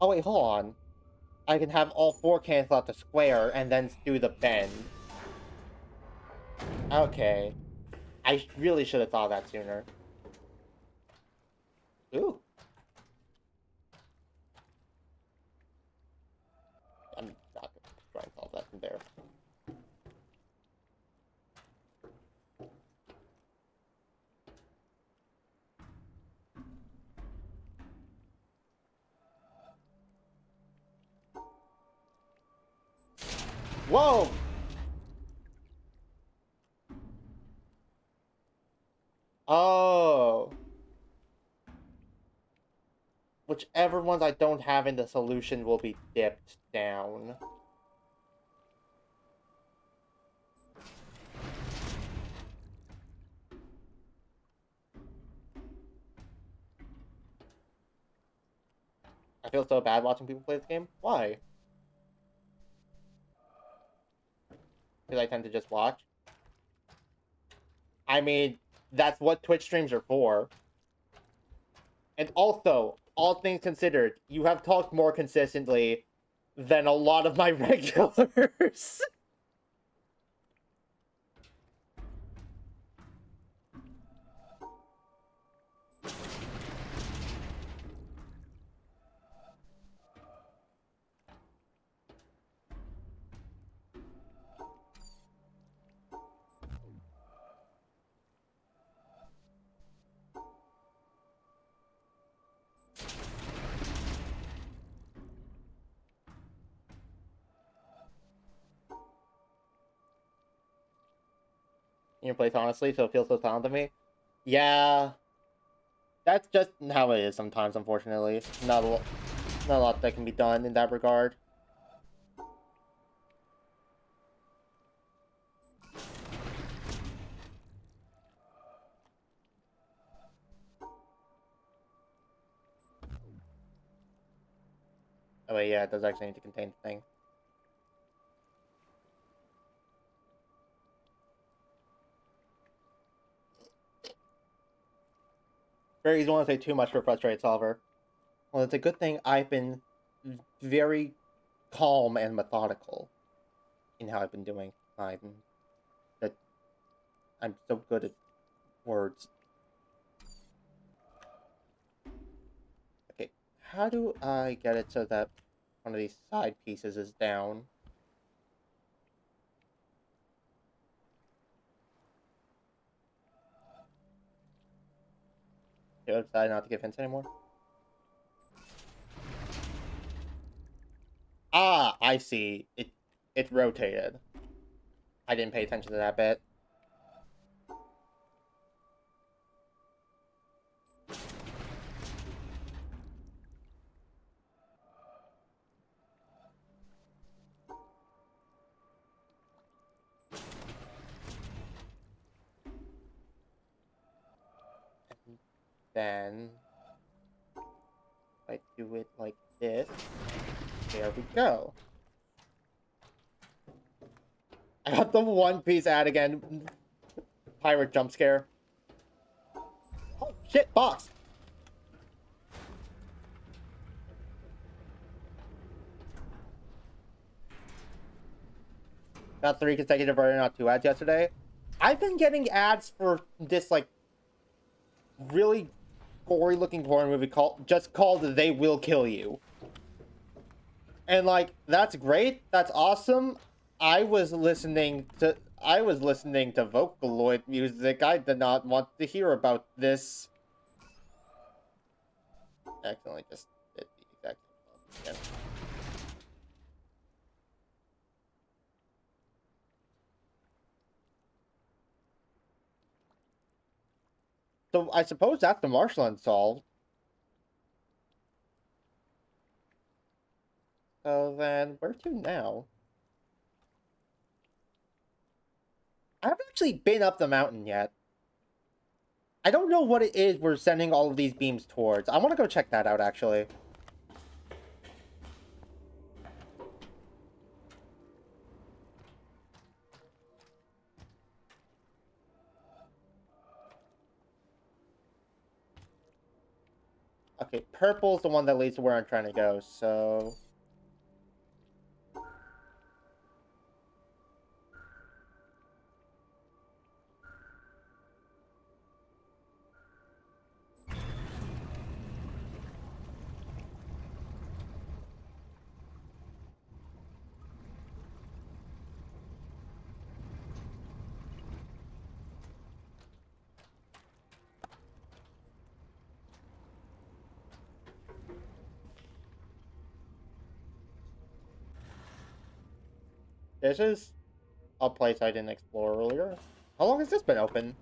Speaker 1: Oh wait, hold on. I can have all 4 cancel out the square and then do the bend. Okay. I really should have thought of that sooner. Ooh. I'm not going to try and solve that from there. Whoa! Oh. Whichever ones I don't have in the solution will be dipped down. I feel so bad watching people play this game. Why? Because I tend to just watch. I mean, that's what Twitch streams are for. And also, all things considered, you have talked more consistently than a lot of my regulars. Your place, honestly, so it feels so silent to me. Yeah, that's just how it is sometimes, unfortunately. Not a lot that can be done in that regard. Oh wait, yeah, it does actually need to contain the thing. Very easy want to say too much for a frustrated solver. Well, it's a good thing I've been very calm and methodical in how I've been doing mine. That I'm so good at words. Okay, how do I get it so that one of these side pieces is down? Did I decide not to give hints anymore? Ah, I see. It rotated. I didn't pay attention to that bit. Then I do it like this. There we go. I got the One Piece ad again. Pirate jump scare. Oh shit, box! Got 3 consecutive or not 2 ads yesterday. I've been getting ads for this, like, really gory-looking horror movie called They Will Kill You. And, like, that's great. That's awesome. I was listening to Vocaloid music. I did not want to hear about this. I accidentally just did the exact same again. So I suppose that's the marshland solved. So then, where to now? I haven't actually been up the mountain yet. I don't know what it is we're sending all of these beams towards. I want to go check that out, actually. Okay, purple's the one that leads to where I'm trying to go, so... This is a place I didn't explore earlier. How long has this been open?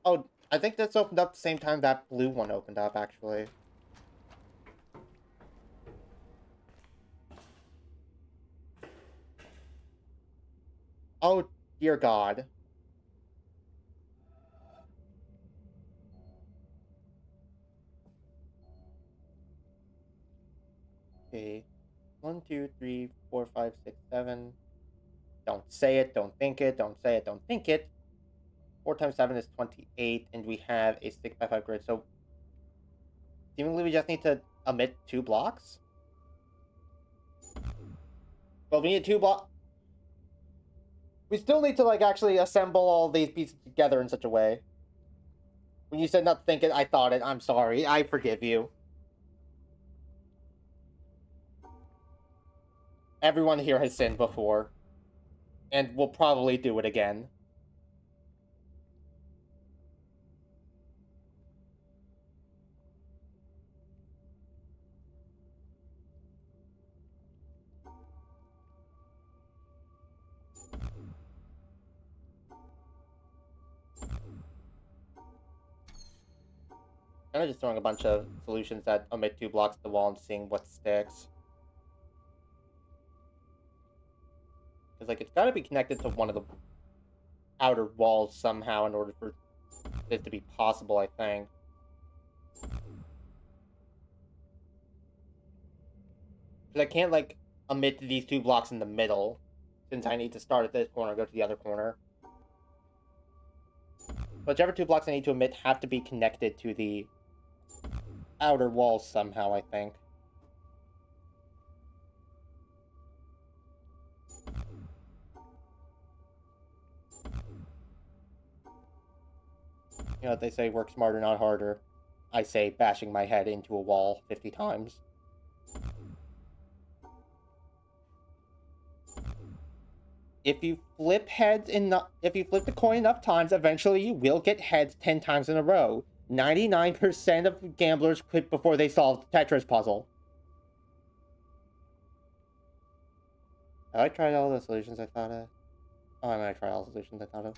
Speaker 1: Oh, I think this opened up the same time that blue one opened up, actually. Oh, dear God. Okay. 1, 2, 3, 4, 5, 6, 7. Don't say it, don't think it, don't say it, don't think it. 4 times 7 is 28, and we have a 6x5 grid, so... seemingly we just need to omit 2 blocks? Well, we need 2 blocks... We still need to, like, actually assemble all these pieces together in such a way. When you said not think it, I thought it. I'm sorry. I forgive you. Everyone here has sinned before. And will probably do it again. I'm just throwing a bunch of solutions that omit 2 blocks to the wall and seeing what sticks. Because, like, it's gotta be connected to one of the outer walls somehow in order for this to be possible, I think. Because I can't, like, omit these 2 blocks in the middle, since I need to start at this corner and go to the other corner. Whichever 2 blocks I need to omit have to be connected to the outer walls somehow, I think. You know what they say, work smarter, not harder. I say, bashing my head into a wall 50 times. If you flip the coin enough times, eventually you will get heads 10 times in a row. 99% of gamblers quit before they solve the Tetris puzzle. Have I tried all the solutions I thought of? Oh, I'm gonna try all the solutions I thought of.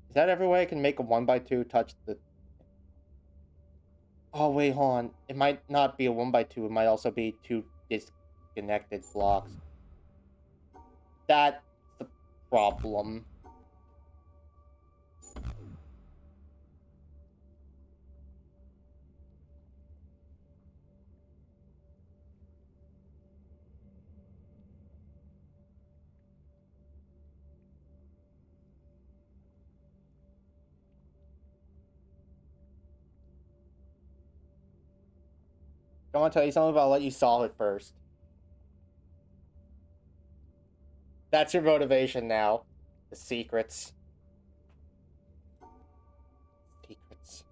Speaker 1: Is that every way I can make a 1x2 touch the... Oh, wait, hold on. It might not be a 1x2. It might also be 2 disconnected blocks. That's the problem. I want to tell you something, but I'll let you solve it first. That's your motivation now. The secrets. Secrets.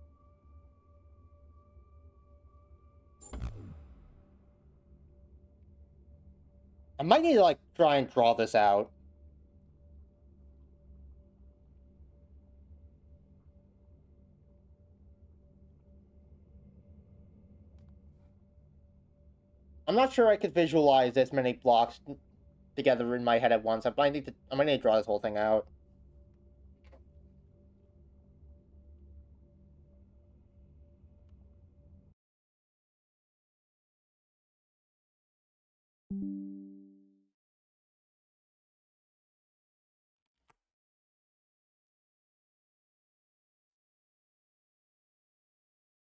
Speaker 1: I might need to, like, try and draw this out. I'm not sure I could visualize this many blocks together in my head at once. I might need to draw this whole thing out.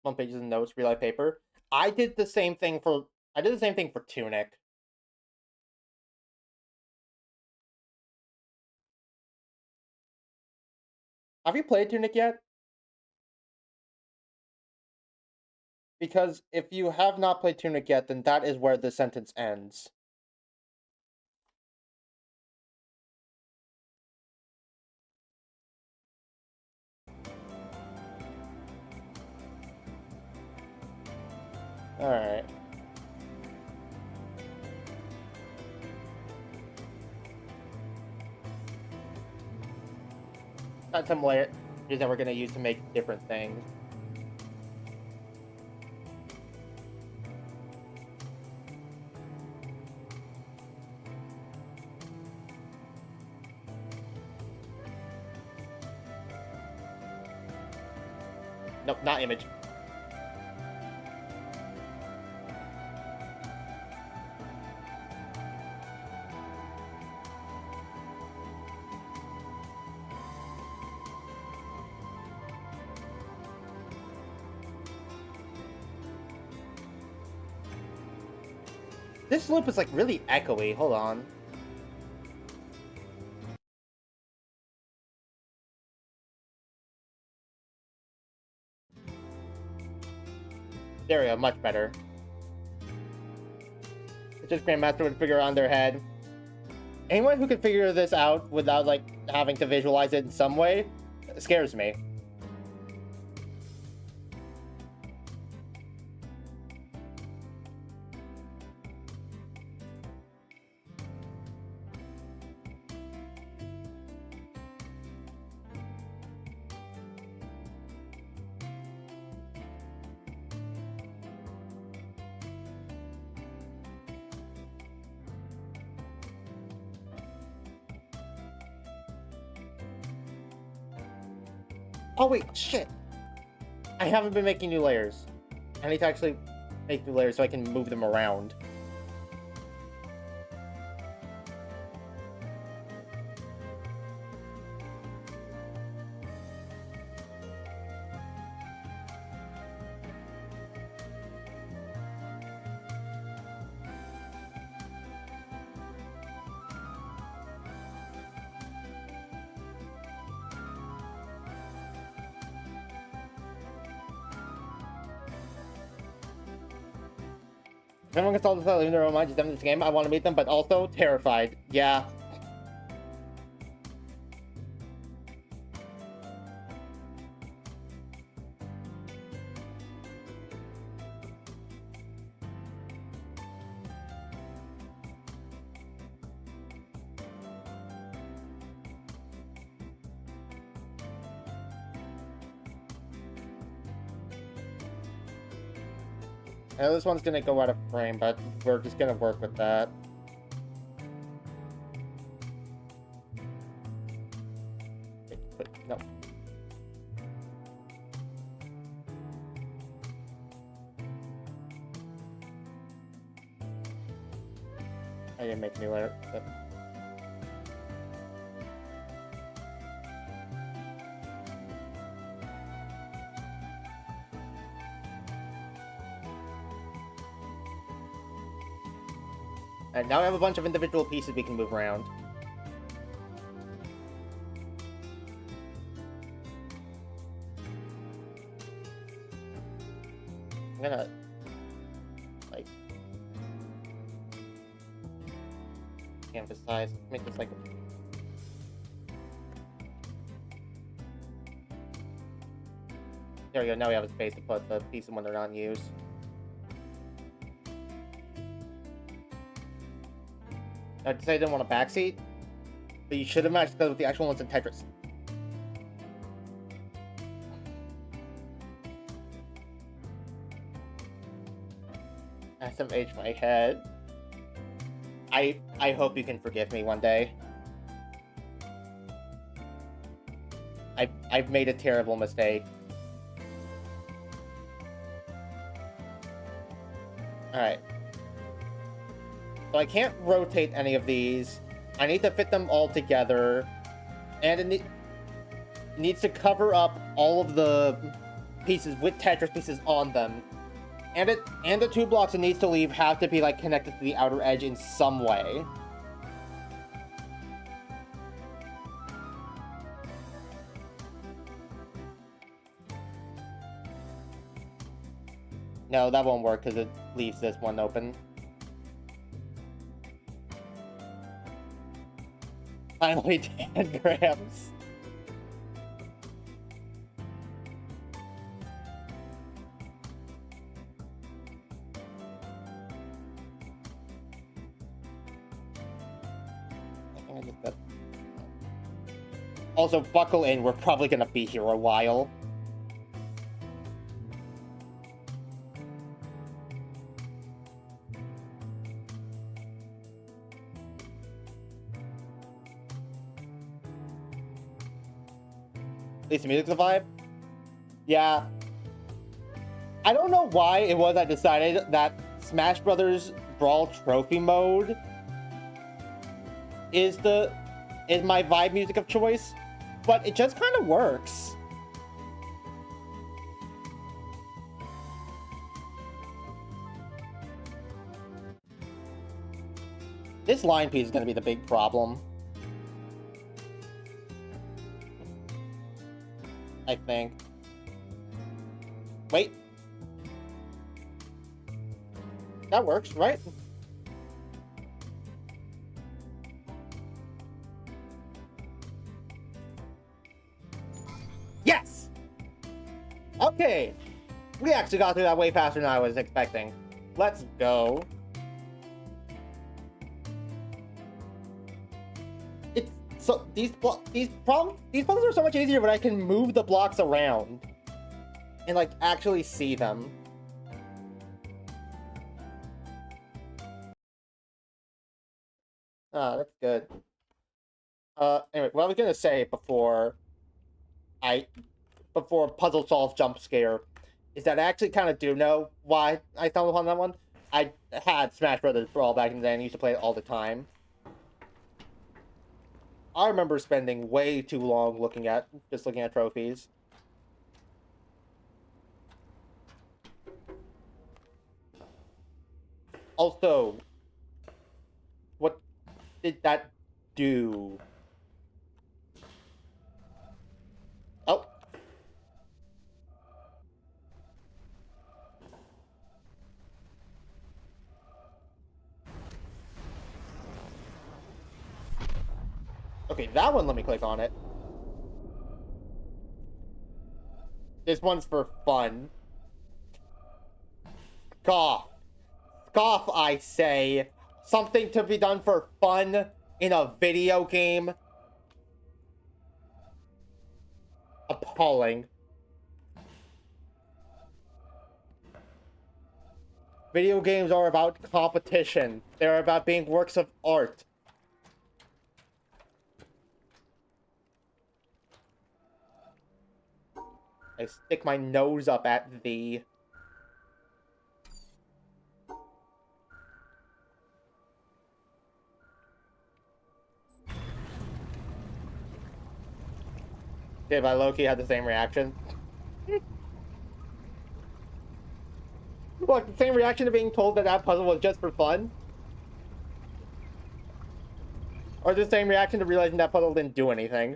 Speaker 1: One pages of notes, real life paper. I did the same thing for Tunic. Have you played Tunic yet? Because if you have not played Tunic yet, then that is where the sentence ends. Alright. Got some layers that we're gonna use to make different things. Nope, not image. This loop is like really echoey. Hold on. There we go, much better. It's just Grandmaster would figure it on their head. Anyone who can figure this out without like having to visualize it in some way scares me. Oh wait, shit! I haven't been making new layers. I need to actually make new layers so I can move them around. If anyone can solve this out, leave their own mind, just them in this game. I want to meet them, but also terrified. Yeah. I know this one's gonna go out of frame, but we're just gonna work with that. Wait, no. I didn't make a new layer. But... And now we have a bunch of individual pieces we can move around. I'm gonna canvas size. Let's make this like... There we go, now we have a space to put the pieces when they're not in use. I'd say I didn't want a backseat, but you should have matched those with the actual ones in Tetris. SMH my head. I hope you can forgive me one day. I've made a terrible mistake. Alright. So I can't rotate any of these. I need to fit them all together. And it needs to cover up all of the pieces with Tetris pieces on them. And the 2 blocks it needs to leave have to be like connected to the outer edge in some way. No, that won't work because it leaves this one open. Finally, 10 grams. Also, buckle in, we're probably gonna be here a while. At least the music's a vibe. Yeah. I don't know why it was I decided that Smash Brothers Brawl Trophy Mode is my vibe music of choice, but it just kind of works. This line piece is going to be the big problem. I think. Wait. That works, right? Yes! Okay. We actually got through that way faster than I was expecting. Let's go. So these puzzles are so much easier when I can move the blocks around and like actually see them. Ah, that's good. Anyway, what I was gonna say before puzzle solve jump scare is that I actually kind of do know why I stumbled upon that one. I had Smash Brothers Brawl back in the day and used to play it all the time. I remember spending way too long looking at trophies. Also, what did that do? Oh. Okay, that one, let me click on it. This one's for fun. Scoff. Scoff, I say. Something to be done for fun in a video game. Appalling. Video games are about competition. They're about being works of art. I stick my nose up at thee. Did I low-key have the same reaction? Look, the same reaction to being told that that puzzle was just for fun? Or the same reaction to realizing that puzzle didn't do anything?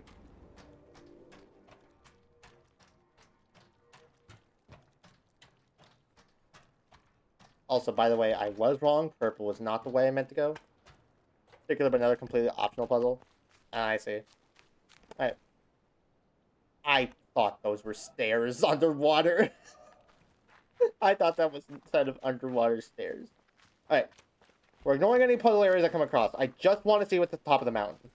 Speaker 1: Also, by the way, I was wrong. Purple was not the way I meant to go. particular, but another completely optional puzzle. Ah, I see. Alright. I thought those were stairs underwater. I thought that was instead of underwater stairs. Alright. We're ignoring any puzzle areas I come across. I just want to see what's at the top of the mountain.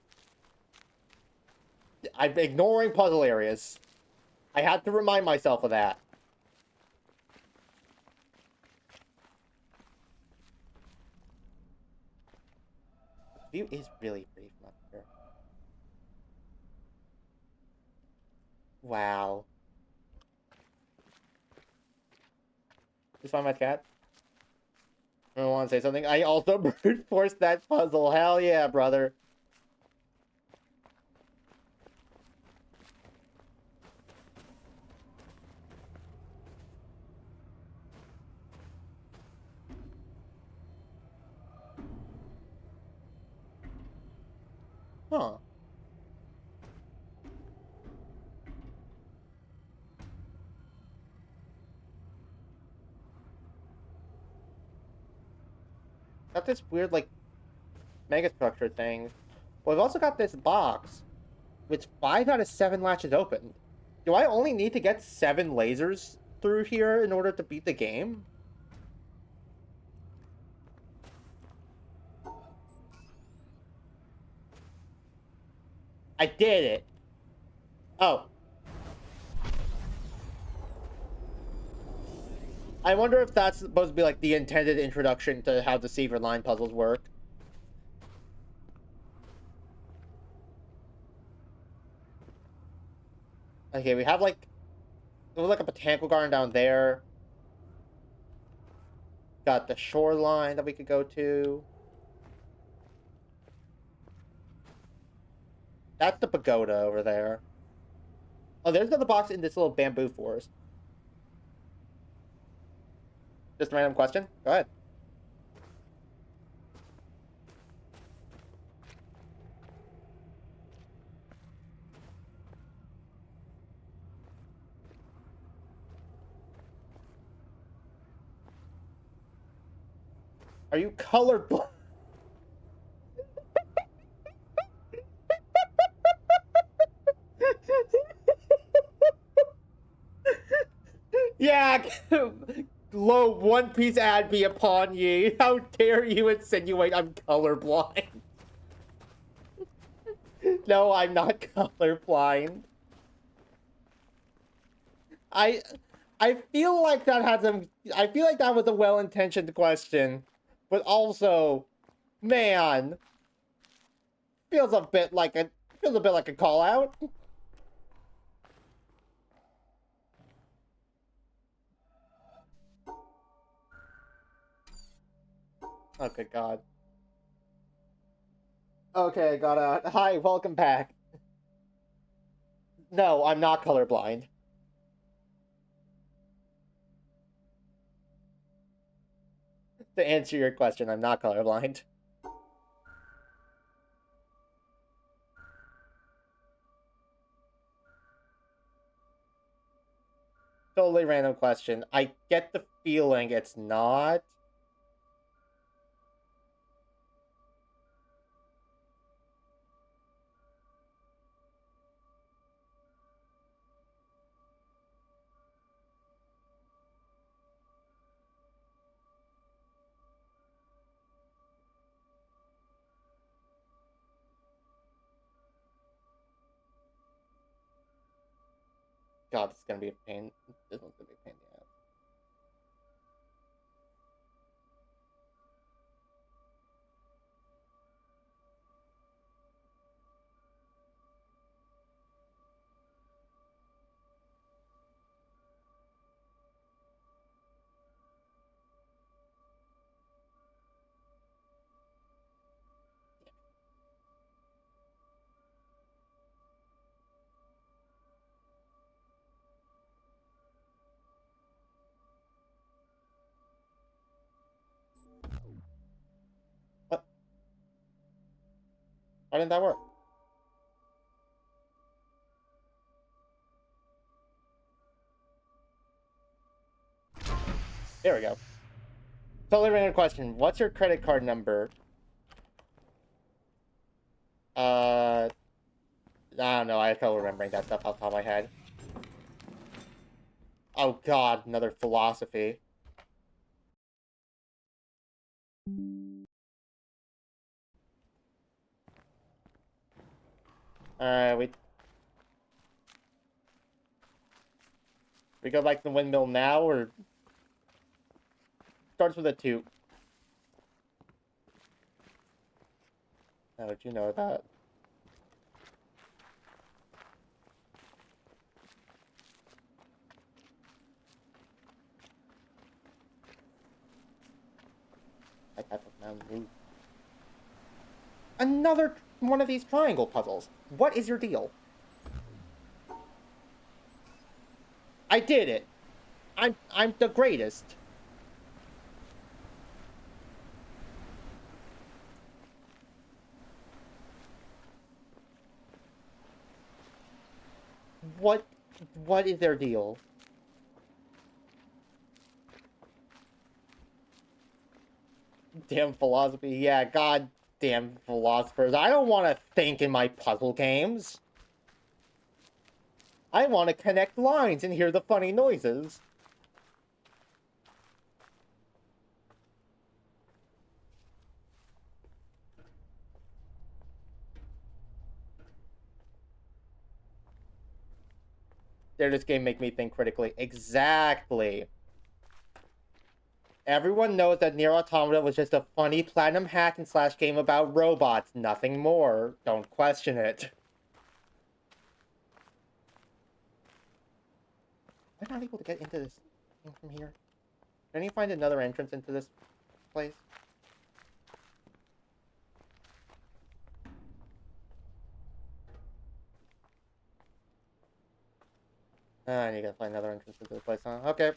Speaker 1: I'm ignoring puzzle areas. I had to remind myself of that. The view is really pretty from up here. Wow. Just find my cat. I don't want to say something. I also brute forced that puzzle. Hell yeah, brother. Huh. Got this weird, like, mega structure thing. Well, we've also got this box, which 5 out of 7 latches open. Do I only need to get 7 lasers through here in order to beat the game? I did it. Oh. I wonder if that's supposed to be like the intended introduction to how the Seaver line puzzles work. Okay, we have like a botanical garden down there. Got the shoreline that we could go to. That's the pagoda over there. Oh, there's another box in this little bamboo forest. Just a random question? Go ahead. Are you colorblind? Yeah, lo, One Piece ad be upon ye. How dare you insinuate I'm colorblind? No, I'm not colorblind. I feel like that had some. I feel like that was a well-intentioned question, but also, man, feels a bit like a call out. Oh, good God. Okay, got out. Hi, welcome back. No, I'm not colorblind. To answer your question, I'm not colorblind. Totally random question. I get the feeling it's not. God, this is gonna be a pain. This one's gonna be a pain in the ass. What? Why didn't that work? There we go. Totally random question. What's your credit card number? I don't know. I have trouble remembering that stuff off the top of my head. Oh god, another philosophy. Alright, we go back to the windmill now, or starts with a 2. How did you know that? That type of mountain move. Another one of these triangle puzzles. What is your deal? I did it. I'm the greatest. What is their deal? Damn philosophy. Yeah, god damn philosophers. I don't want to think in my puzzle games. I want to connect lines and hear the funny noises. Dare this game make me think critically. Exactly. Everyone knows that Nier Automata was just a funny platinum hack and slash game about robots. Nothing more. Don't question it. Am I not able to get into this thing from here? Can you find another entrance into this place? I need to find another entrance into this place, huh? Okay.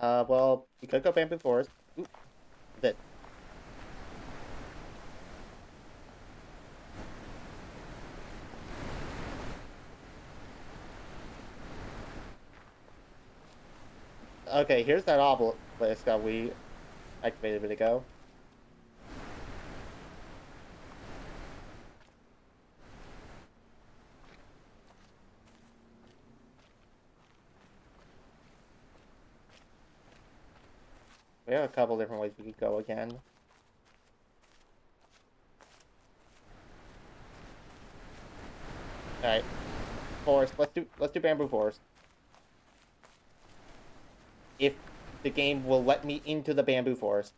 Speaker 1: Well, you could go Bamboo Forest. Ooh, that. Okay, here's that obelisk that we activated a bit ago. We have a couple different ways we could go again. Alright. Forest. Let's do Bamboo Forest. If the game will let me into the Bamboo Forest.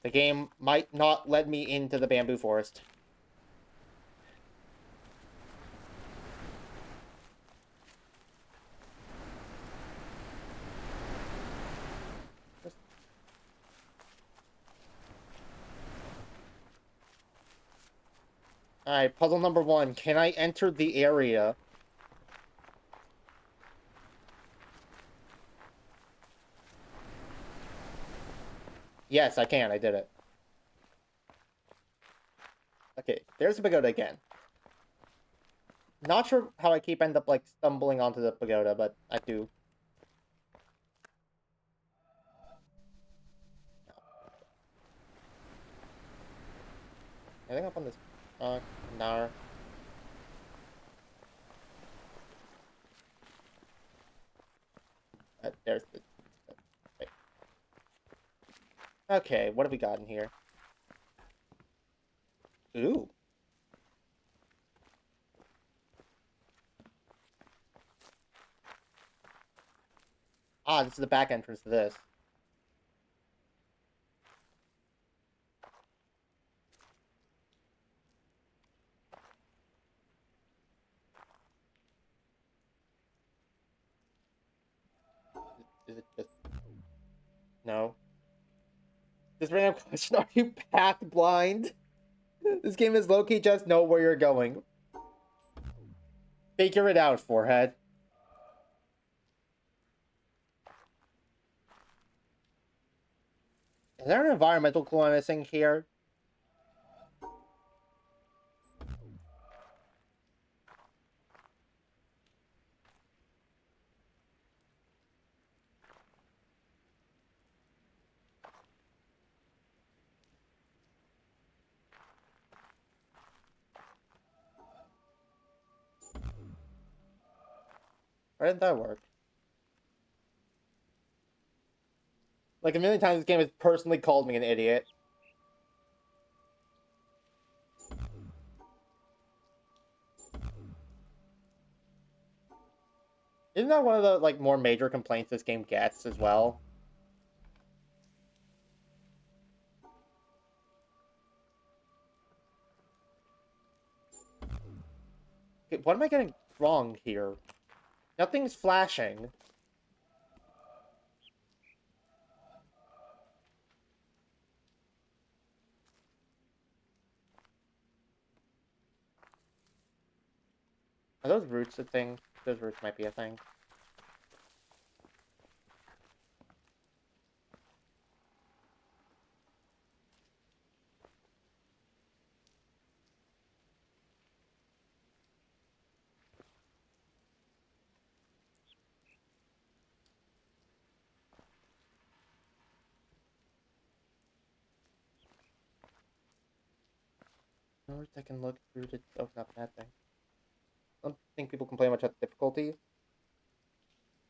Speaker 1: The game might not let me into the Bamboo Forest. Alright, puzzle number 1. Can I enter the area? Yes, I can. I did it. Okay, there's the pagoda again. Not sure how I keep end up, like, stumbling onto the pagoda, but I do. Anything up on this? No. There's the... Wait. Okay, what have we got in here? Ooh. Ah, this is the back entrance to this. Is it just... No. This random question, are you path blind? This game is low-key just know where you're going. Figure it out, forehead. Is there an environmental clue I'm missing here? Why didn't that work? Like a million times this game has personally called me an idiot. Isn't that one of the like more major complaints this game gets as well? Okay, what am I getting wrong here? Nothing's flashing. Are those roots a thing? Those roots might be a thing. Roots I can look through to open up that thing. I don't think people complain much about difficulty.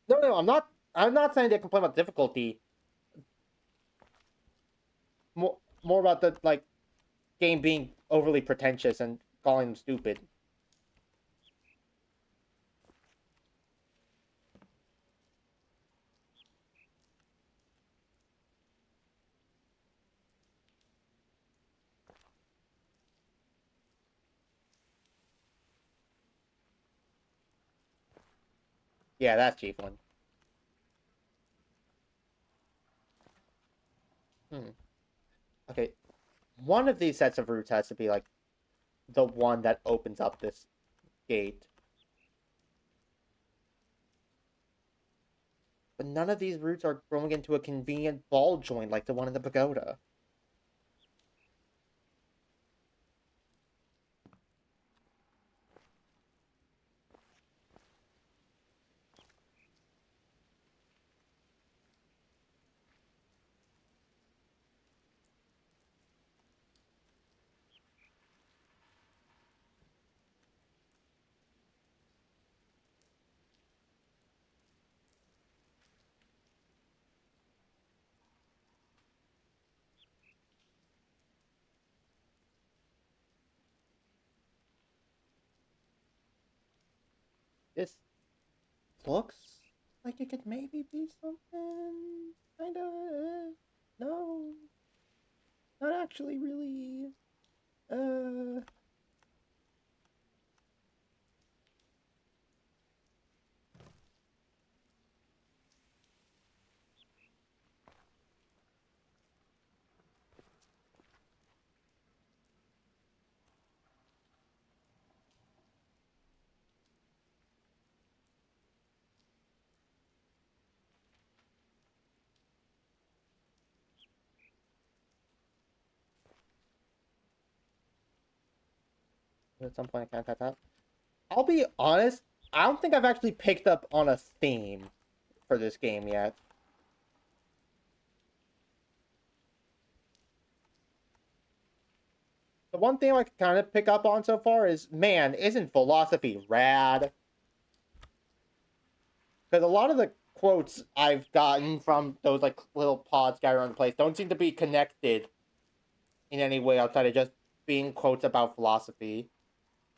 Speaker 1: No, I'm not. I'm not saying they complain about difficulty. More about the like game being overly pretentious and calling them stupid. Yeah, that's cheap one. Okay, one of these sets of roots has to be like the one that opens up this gate. But none of these roots are growing into a convenient ball joint like the one in the pagoda. This looks like it could maybe be something kinda no. Not actually really. Uh at some point I can't type that. I'll be honest, I don't think I've actually picked up on a theme for this game yet. The one thing I can kind of pick up on so far is, man, isn't philosophy rad? Because a lot of the quotes I've gotten from those like little pods scattered around the place don't seem to be connected in any way outside of just being quotes about philosophy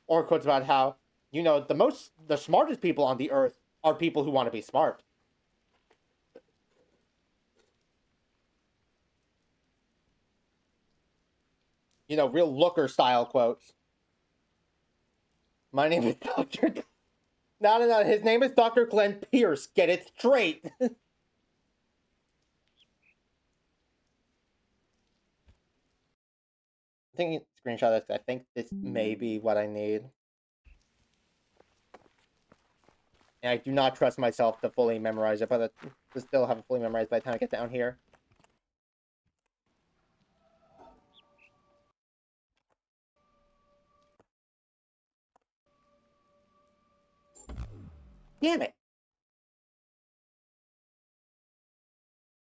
Speaker 1: or quotes about how the smartest people on the earth are people who want to be smart. Real looker style quotes. My name is Dr. No. His name is Dr. Glenn Pierce. Get it straight. I think screenshot this. I think this may be what I need. And I do not trust myself to fully memorize it, but to still have it fully memorized by the time I get down here. Damn it!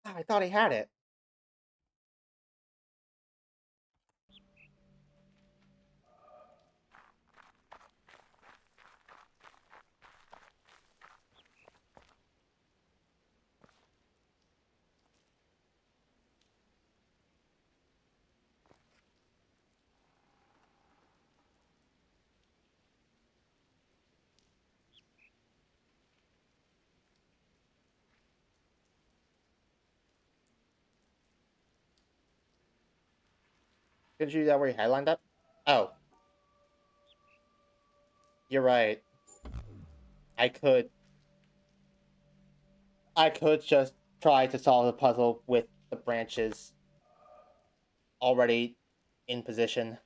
Speaker 1: I thought I had it. Couldn't you do that where you headlined up? Oh. You're right. I could just try to solve the puzzle with the branches already in position.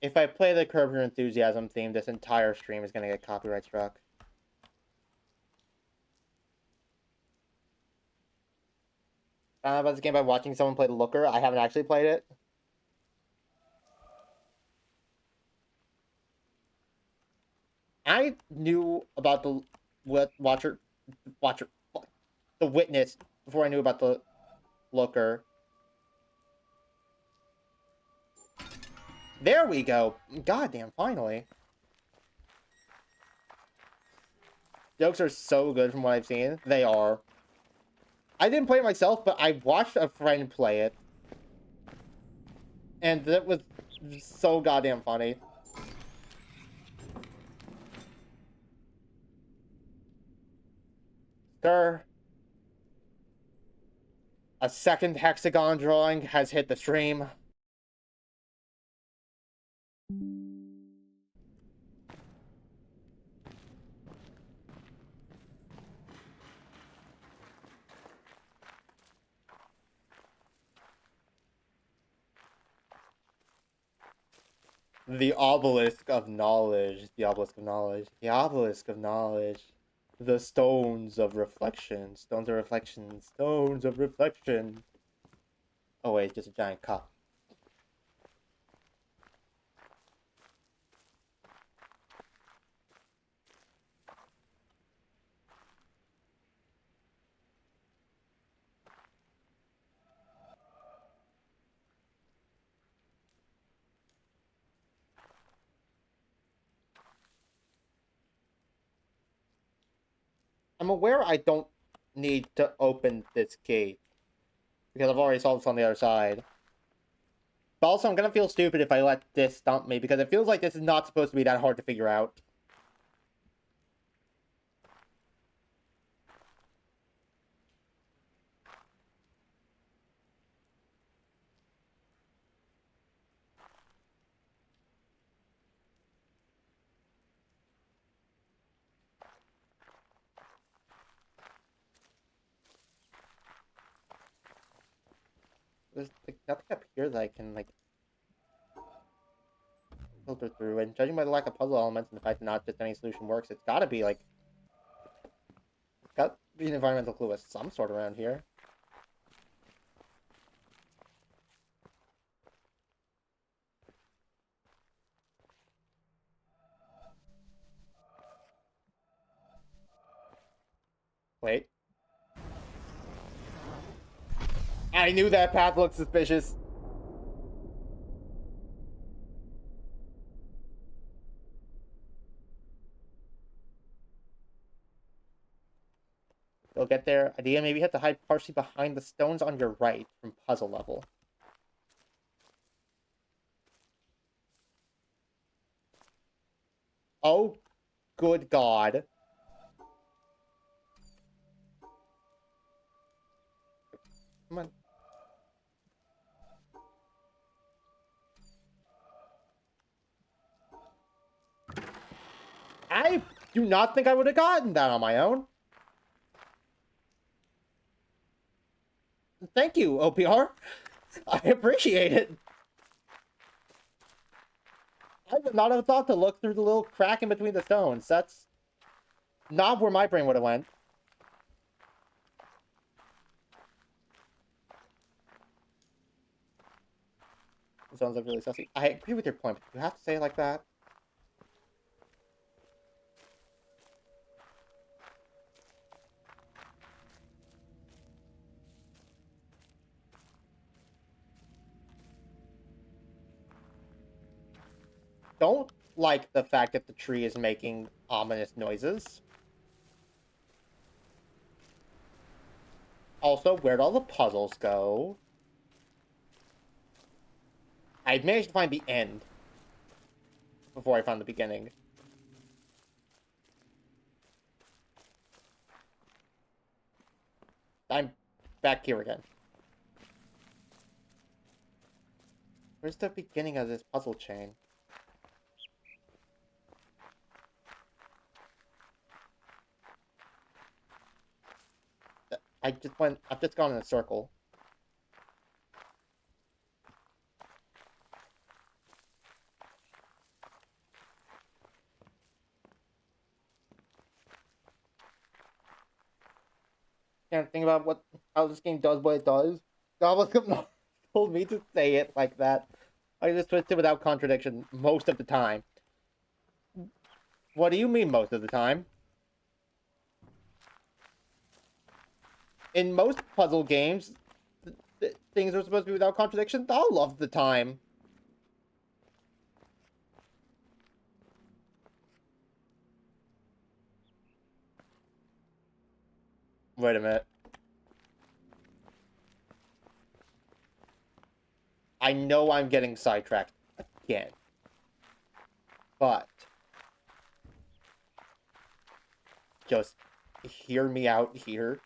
Speaker 1: If I play the Curb Your Enthusiasm theme, this entire stream is gonna get copyright struck. I found out about this game by watching someone play the Looker. I haven't actually played it. I knew about the Watcher, the Witness before I knew about the Looker. There we go. Goddamn, finally. Jokes are so good from what I've seen. They are. I didn't play it myself, but I watched a friend play it. And that was so goddamn funny. Sir, a second hexagon drawing has hit the stream. The obelisk of knowledge. The obelisk of knowledge. The obelisk of knowledge. The stones of reflection. Stones of reflection. Stones of reflection. Oh wait, it's just a giant cup. I'm aware I don't need to open this gate, because I've already solved this on the other side. But also, I'm gonna feel stupid if I let this stump me, because it feels like this is not supposed to be that hard to figure out. There's like nothing up here that I can like filter through, and judging by the lack of puzzle elements and the fact that not just any solution works, it's gotta be like got to be an environmental clue of some sort around here. Wait. I knew that path looked suspicious. You'll get there. Idea, maybe you have to hide partially behind the stones on your right from puzzle level. Oh, good God. Come on. I do not think I would have gotten that on my own. Thank you, OPR. I appreciate it. I would not have thought to look through the little crack in between the stones. That's not where my brain would have went. It sounds like really sussy. I agree with your point, but you have to say it like that. Don't like the fact that the tree is making ominous noises. Also, where'd all the puzzles go? I managed to find the end before I found the beginning. I'm back here again. Where's the beginning of this puzzle chain? I've just gone in a circle. Can't think about how this game does what it does. Goblin told me to say it like that. I just switched it without contradiction most of the time. What do you mean most of the time? In most puzzle games, things are supposed to be without contradiction all of the time. Wait a minute. I know I'm getting sidetracked again. But just hear me out here.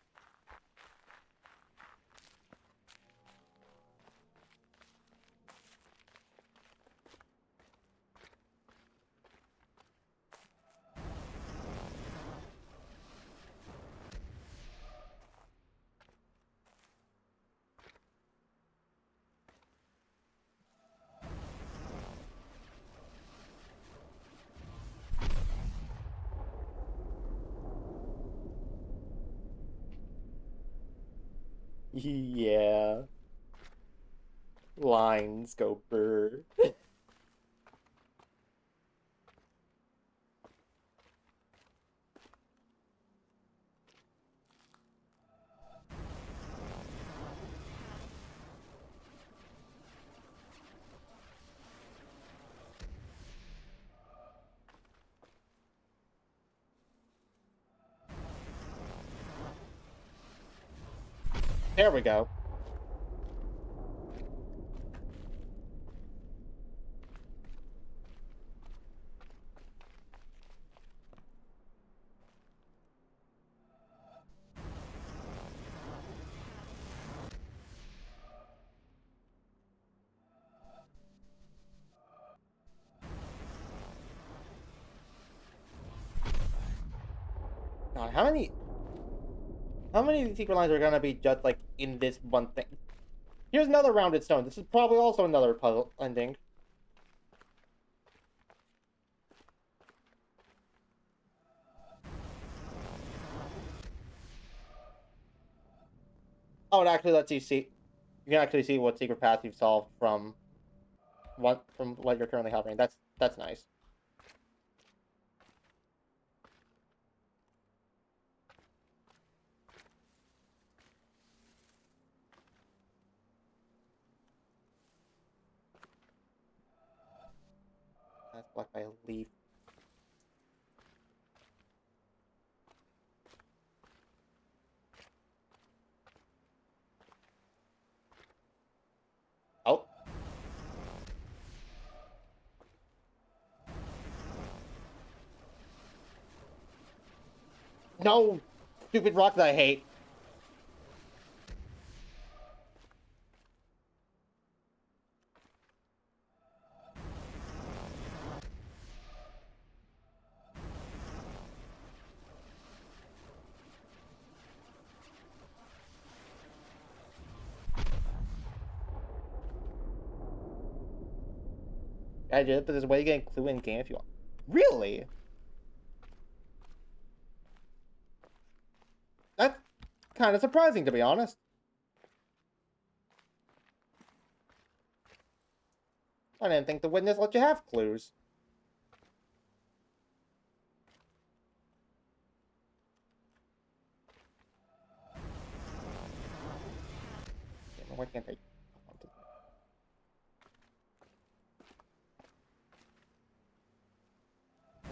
Speaker 1: Yeah. Line scoper. There we go. God, how many secret lines are gonna be just like in this one thing? Here's another rounded stone. This is probably also another puzzle ending. Oh, it actually lets you see. You can actually see what secret path you've solved from what you're currently hovering. That's nice. That's blocked by a leaf. Oh. No! Stupid rock that I hate. I did, but there's a way to get a clue in game if you want. Really? That's kind of surprising, to be honest. I didn't think the witness let you have clues. Why can't I?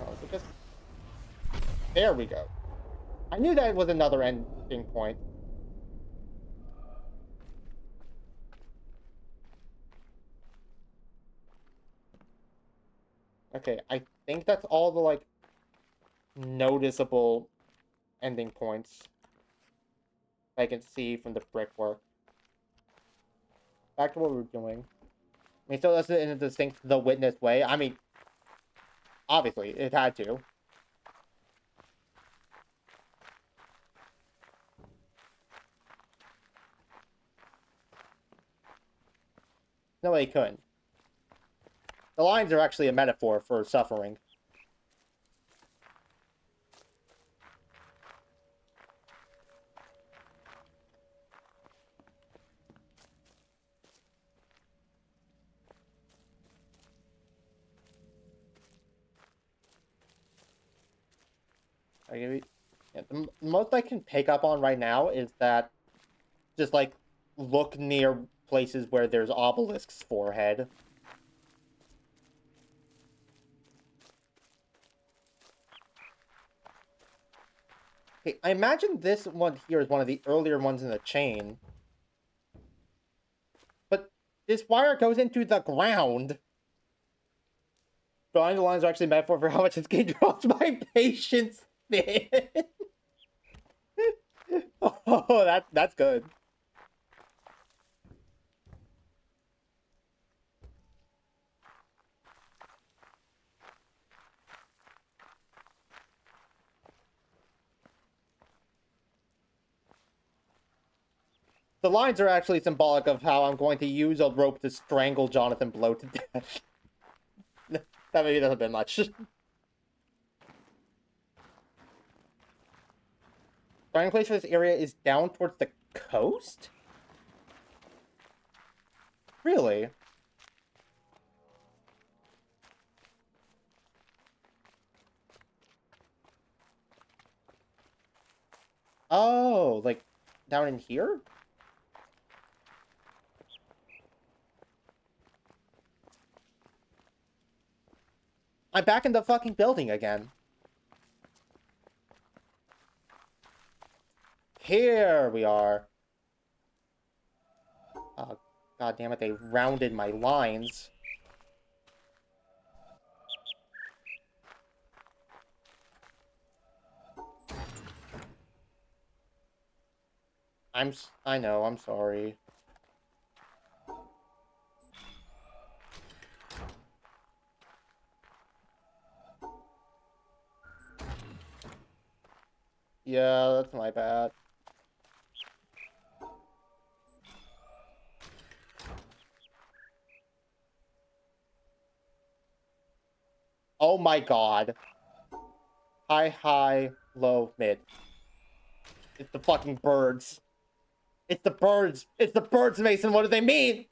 Speaker 1: Oh, is it just... There we go. I knew that was another ending point. Okay, I think that's all the, like, noticeable ending points I can see from the brickwork. Back to what we were doing. I mean, so that's in a distinct The Witness way. I mean, obviously, it had to. No way he couldn't. The lines are actually a metaphor for suffering. Yeah, the most I can pick up on right now is that just like look near places where there's Obelisk's forehead. Okay, I imagine this one here is one of the earlier ones in the chain. But this wire goes into the ground. Drawing the lines are actually metaphor for how much this game draws my patience thin. Oh, that's good. The lines are actually symbolic of how I'm going to use a rope to strangle Jonathan Blow to death. That maybe doesn't been much. Starting place for this area is down towards the coast? Really? Oh, like down in here? I'm back in the fucking building again. Here we are. Oh, god damn it, they rounded my lines. I know, I'm sorry. Yeah, that's my bad. Oh my god. High, high, low, mid. It's the fucking birds. It's the birds. It's the birds, Mason. What do they mean?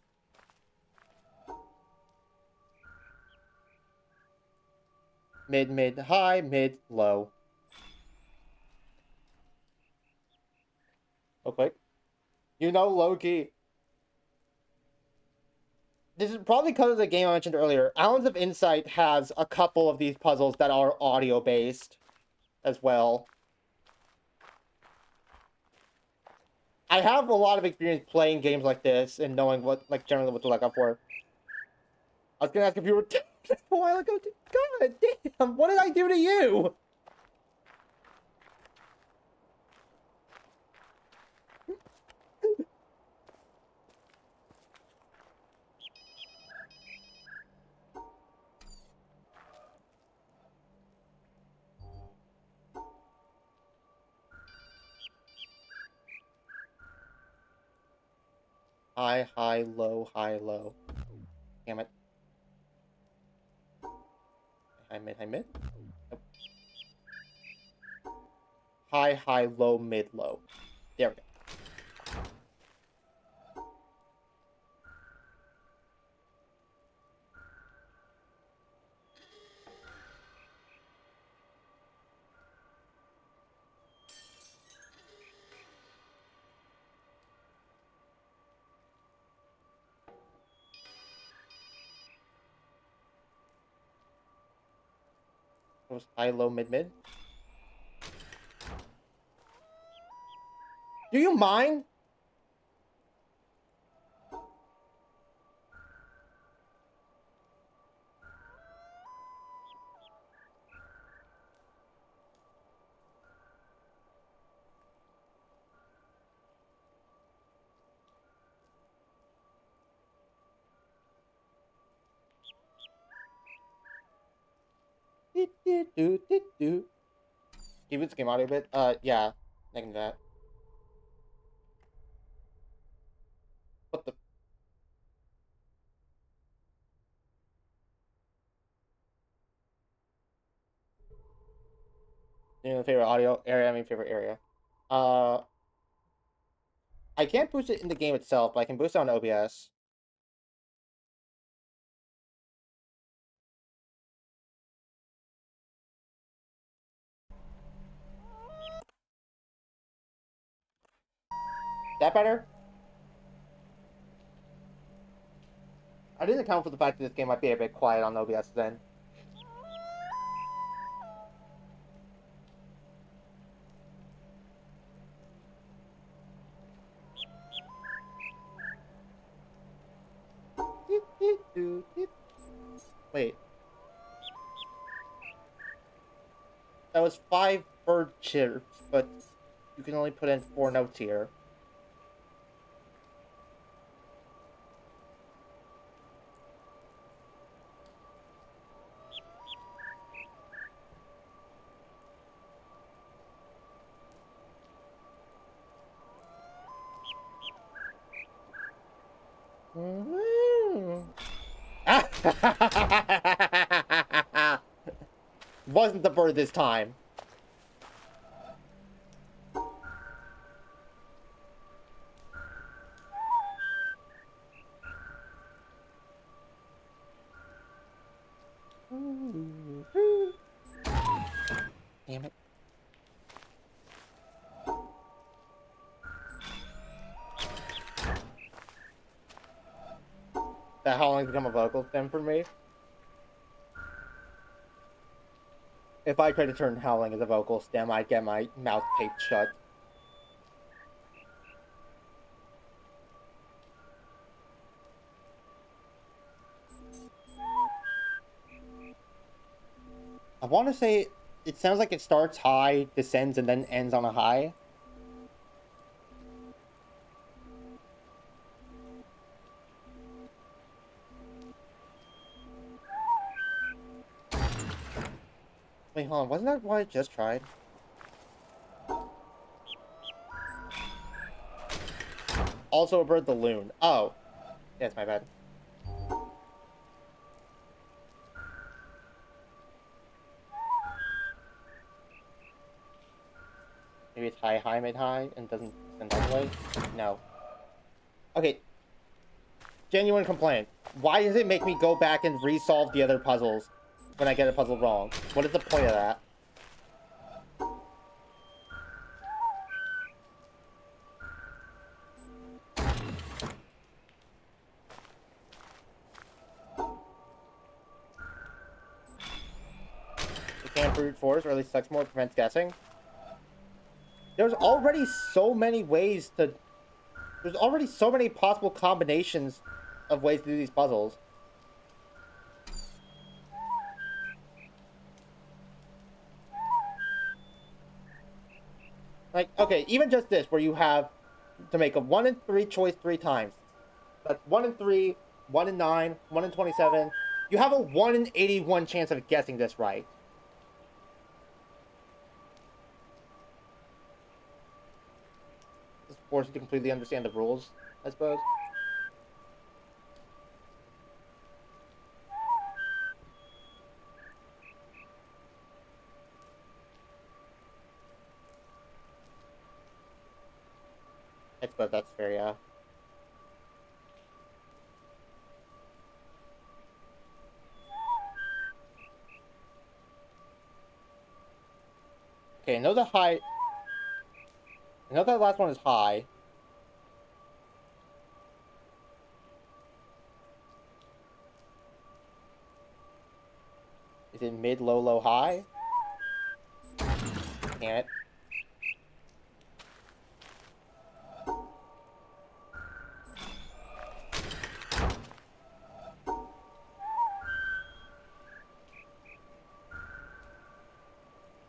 Speaker 1: Mid, mid, high, mid, low. Real quick. You know, Loki. This is probably because of the game I mentioned earlier. Islands of Insight has a couple of these puzzles that are audio-based as well. I have a lot of experience playing games like this and knowing what, like, generally what to look out for. I was gonna ask if you were a while ago. God damn, what did I do to you? High, high, low, high, low. Damn it. High, mid, high, mid. Nope. High, high, low, mid, low. There we go. It was high, low, mid, mid. Do you mind? Keep its game audio a bit. Yeah, I can do that. What the? You know, favorite audio area. I mean, favorite area. Uh, I can't boost it in the game itself, but I can boost it on OBS. That better? I didn't account for the fact that this game might be a bit quiet on OBS then. Wait. That was 5 bird chirps, but you can only put in 4 notes here. Wasn't the bird this time. Damn it. That howling's become a vocal stem for me. If I tried to turn howling as a vocal stem, I'd get my mouth taped shut. I want to say it sounds like it starts high, descends, and then ends on a high. Wait, hold on. Wasn't that what I just tried? Also a bird, the loon. Oh. Yeah, it's my bad. Maybe it's high, high, mid, high, and doesn't descend all the way? No. Okay. Genuine complaint. Why does it make me go back and resolve the other puzzles when I get a puzzle wrong? What is the point of that? You can't brute force, or at least sucks more, prevents guessing. There's already so many ways to... There's already so many possible combinations of ways to do these puzzles. Like, okay, even just this, where you have to make a 1 in 3 choice 3 times. That's 1 in 3, 1 in 9, 1 in 27. You have a 1 in 81 chance of guessing this right. This forces you to completely understand the rules, I suppose. I suppose that's fair, yeah. Okay, I know the high... I know that last one is high. Is it mid, low, low, high? Damn it.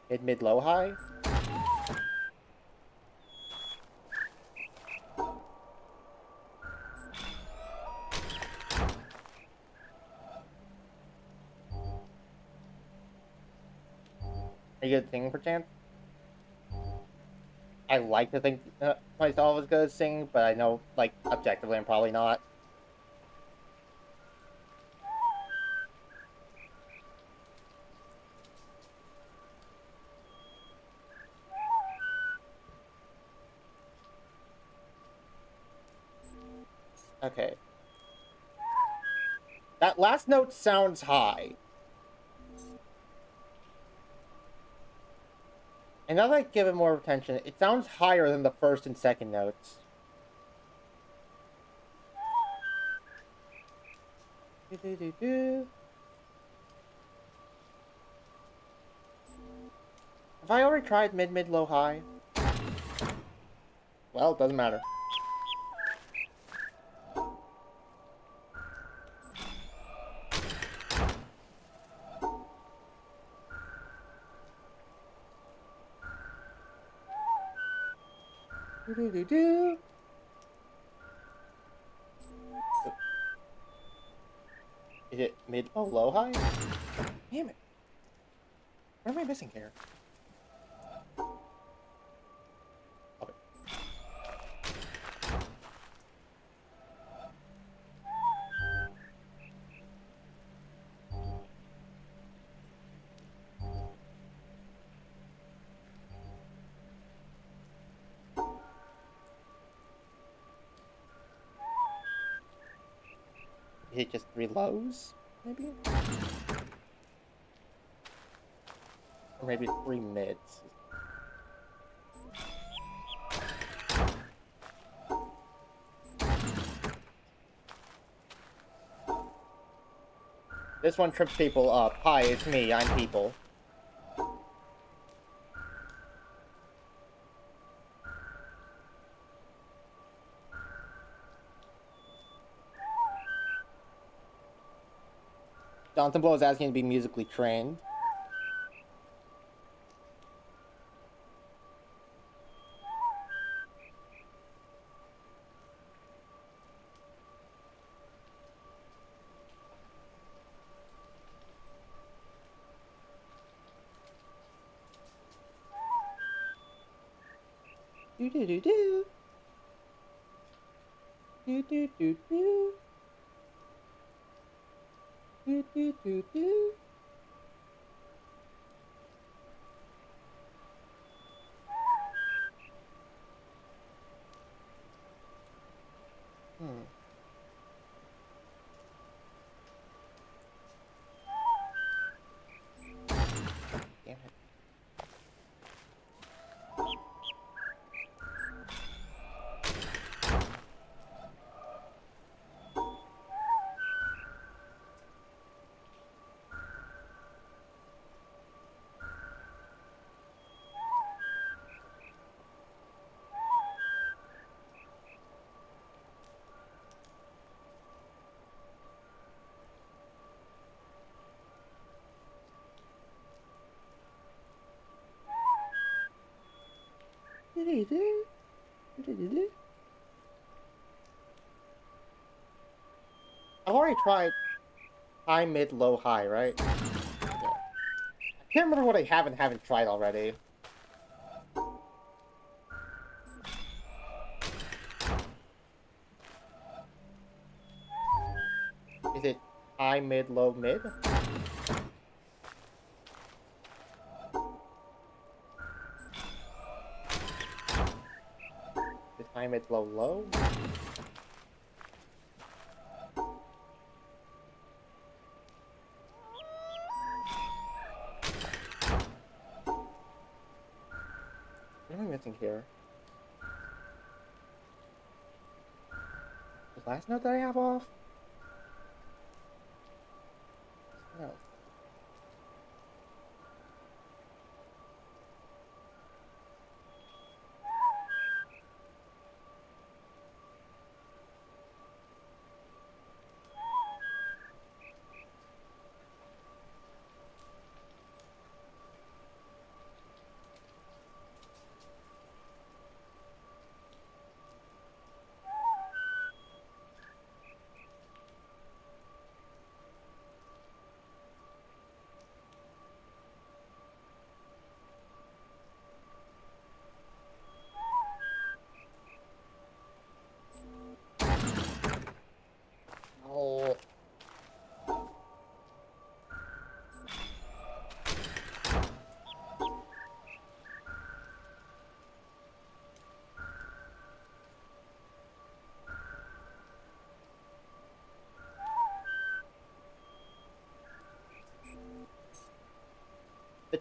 Speaker 1: Mid, mid, low, high? Are you good at singing, perchance? I like to think myself as good at singing, but I know, like, objectively, I'm probably not. Okay. That last note sounds high. And now that I give it more attention, it sounds higher than the first and second notes. Do-do-do-do. Have I already tried mid, mid, low, high? Well, it doesn't matter. Do-do-do-do. Is it mid, low, low, high? Damn it. What am I missing here? Okay. Is it just 3 lows? Maybe? Or maybe 3 mids. This one trips people up. Hi, it's me. I'm people. Jonathan Blow is asking to be musically trained. Do do do do. Do do do do. Do do do do. Hmm. Damn it. Do do do. Do do do. I've already tried high, mid, low, high, right? Yeah. I can't remember what I haven't tried already. Is it high, mid, low, mid? Is it high, mid, low, low? What am I missing here? The last note that I have off? No.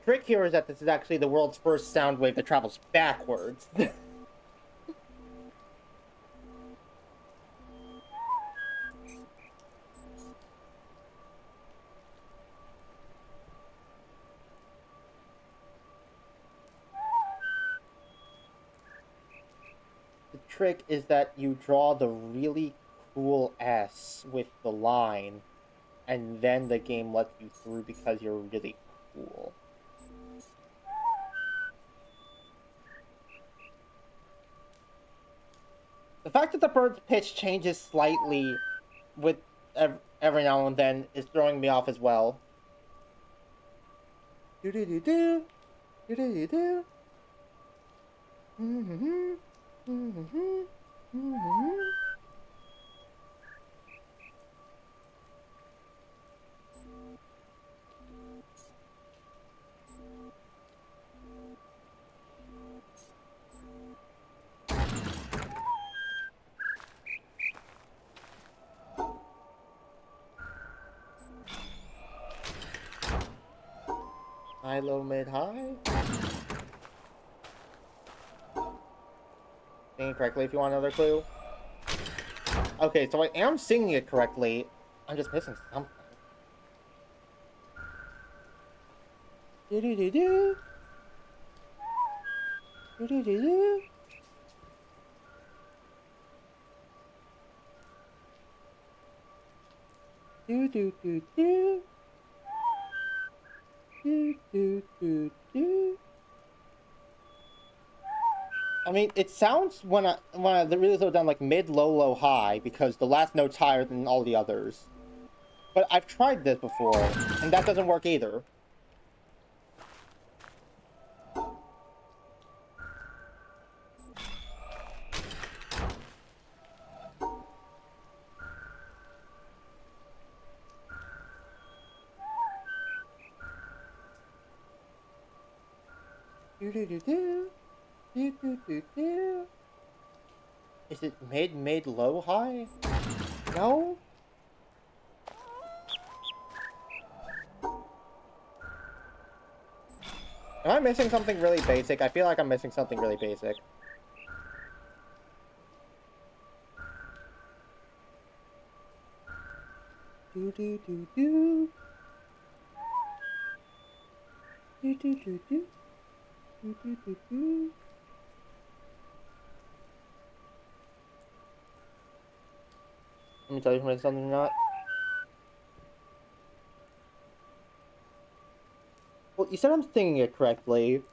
Speaker 1: trick here is that this is actually the world's first sound wave that travels backwards. The trick is that you draw the really cool S with the line, and then the game lets you through because you're really cool. The fact that the bird's pitch changes slightly with every now and then is throwing me off as well. Do do do do do do do. High, low, mid, high. Singing correctly if you want another clue. Okay, so I am singing it correctly. I'm just missing something. Do do do do. Do do do do. Do do do do. Do do do do. I mean, it sounds when I really slow down like mid, low, low, high because the last note's higher than all the others. But I've tried this before, and that doesn't work either. Do do do do. Do do do do. Is it mid, mid, low, high? No? Am I missing something really basic? I feel like I'm missing something really basic. Do do do do. Do do do do. Do do do do. Let me tell you if I'm missing something or not. Well, you said I'm singing it correctly.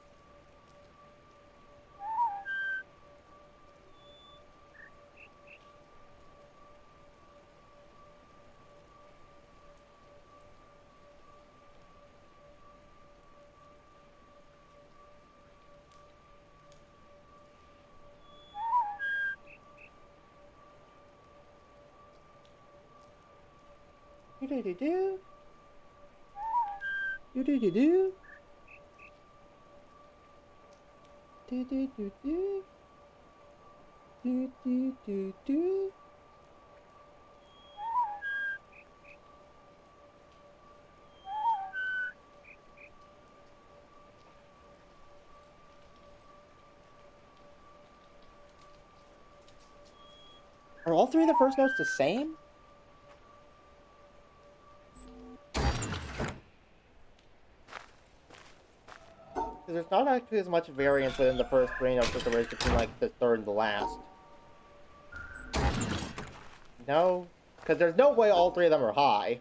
Speaker 1: Do do do do. Do do do do. Do do do do. Do do do do. Are all three of the first notes the same? There's not actually as much variance within the first three notes as there is between like the third and the last. No, because there's no way all three of them are high.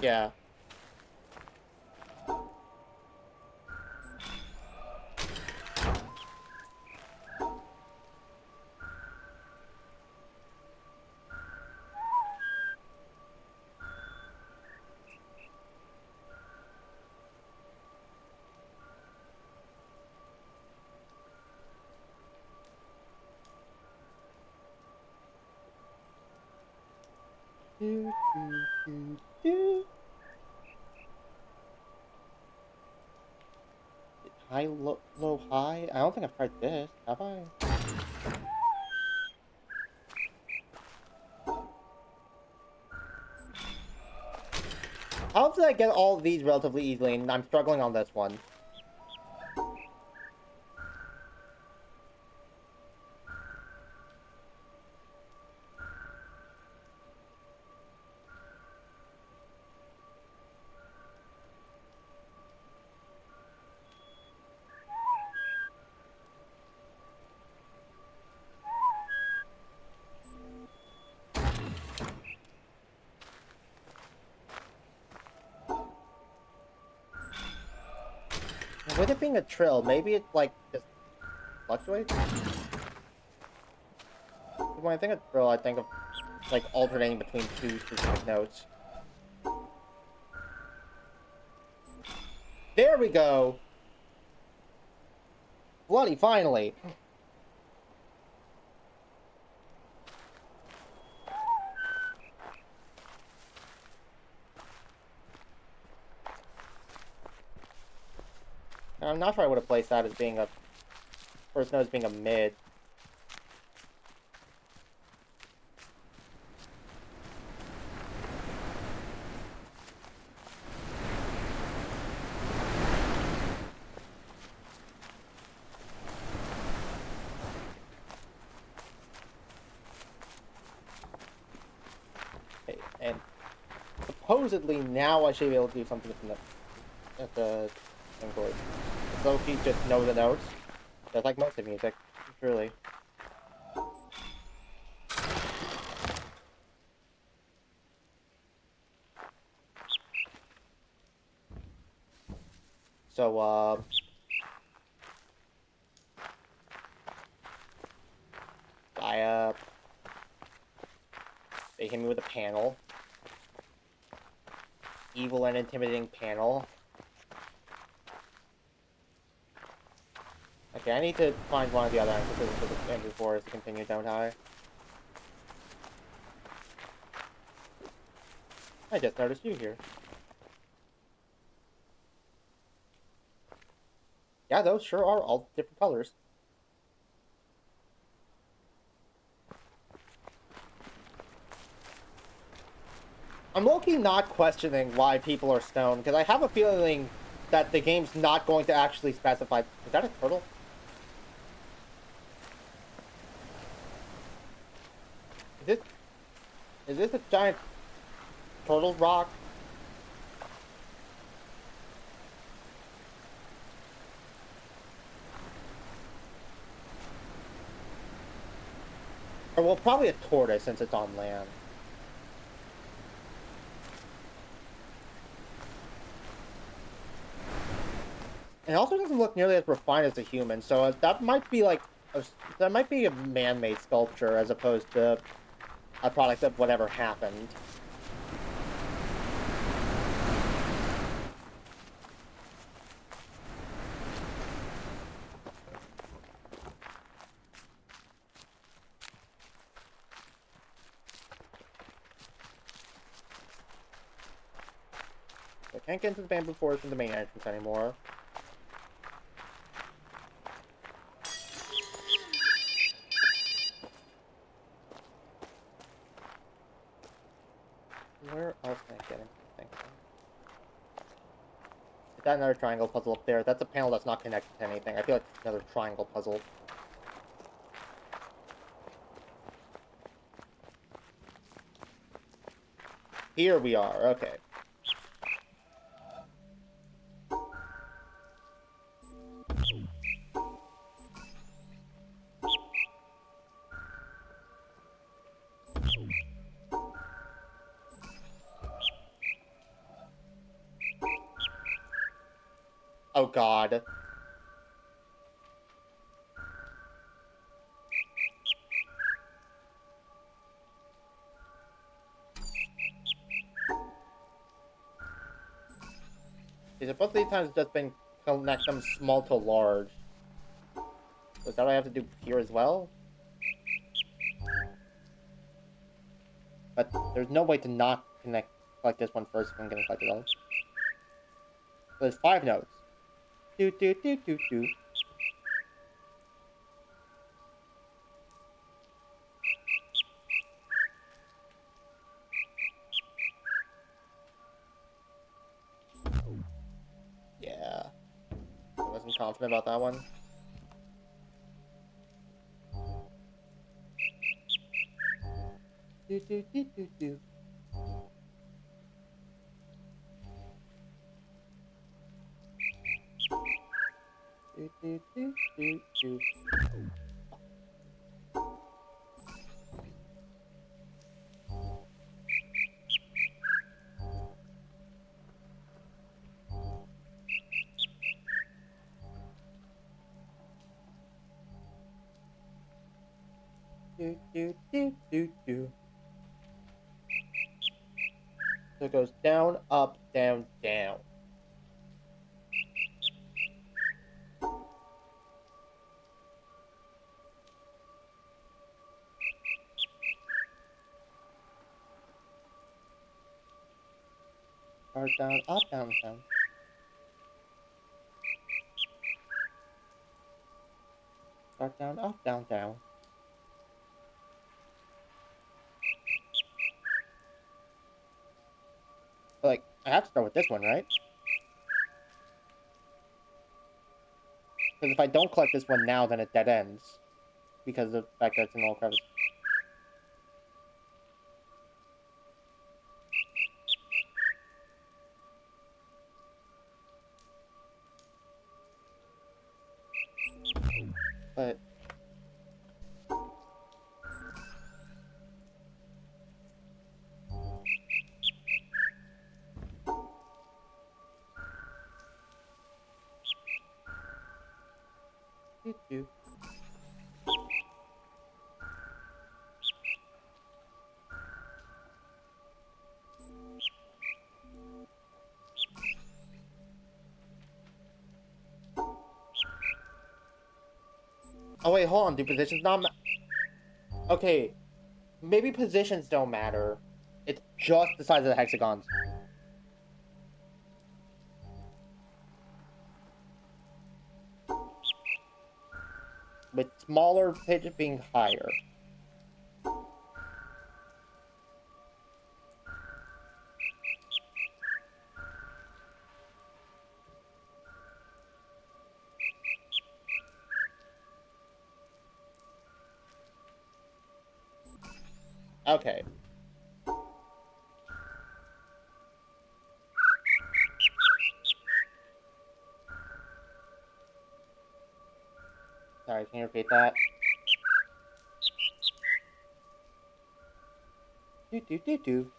Speaker 1: Yeah. Do, do, do, do. High, low, low, high? I don't think I've tried this, have I? How did I get all of these relatively easily, and I'm struggling on this one? With it being a trill, maybe it, like, just fluctuates? When I think of trill, I think of, like, alternating between two specific notes. There we go! Bloody finally! I'm not sure I would have placed that as being a first note as being a mid. Okay, and supposedly now I should be able to do something at the chord. So he just know the notes. Just like most of music, truly. So, they hit me with a panel. Evil and intimidating panel. Okay, I need to find one of the other emphases for the end before to continue, don't I? I just noticed you here. Yeah, those sure are all different colors. I'm low-key not questioning why people are stoned, because I have a feeling that the game's not going to actually specify... Is that a turtle? Is this a giant turtle rock? Or, well, probably a tortoise, since it's on land. And it also doesn't look nearly as refined as a human, so that might be like that might be a man-made sculpture as opposed to a product of whatever happened. I can't get into the bamboo forest from the main entrance anymore. Where else can I get into the thing? Is that another triangle puzzle up there? That's a panel that's not connected to anything. I feel like it's another triangle puzzle. Here we are, okay. Oh god. Is it both these times just been connect them small to large? Is that what I have to do here as well? But there's no way to not collect this one first if I'm gonna collect it all. So there's 5 notes. Do do do do do. 100% confident about that one. Do, do, do, do, do. Do, do, do, do, do. Do, do, do, do, do. So it goes down, up, down, down. Start down, up, down, down. Start down, up, down, down. But, like, I have to start with this one, right? Because if I don't collect this one now, then it dead ends. Because of the fact that it's an old crevice. But... do, do. Oh wait, hold on, do positions not okay, maybe positions don't matter. It's just the size of the hexagons. With smaller pitch being higher. Okay. Sorry, can you repeat that? Do do do do.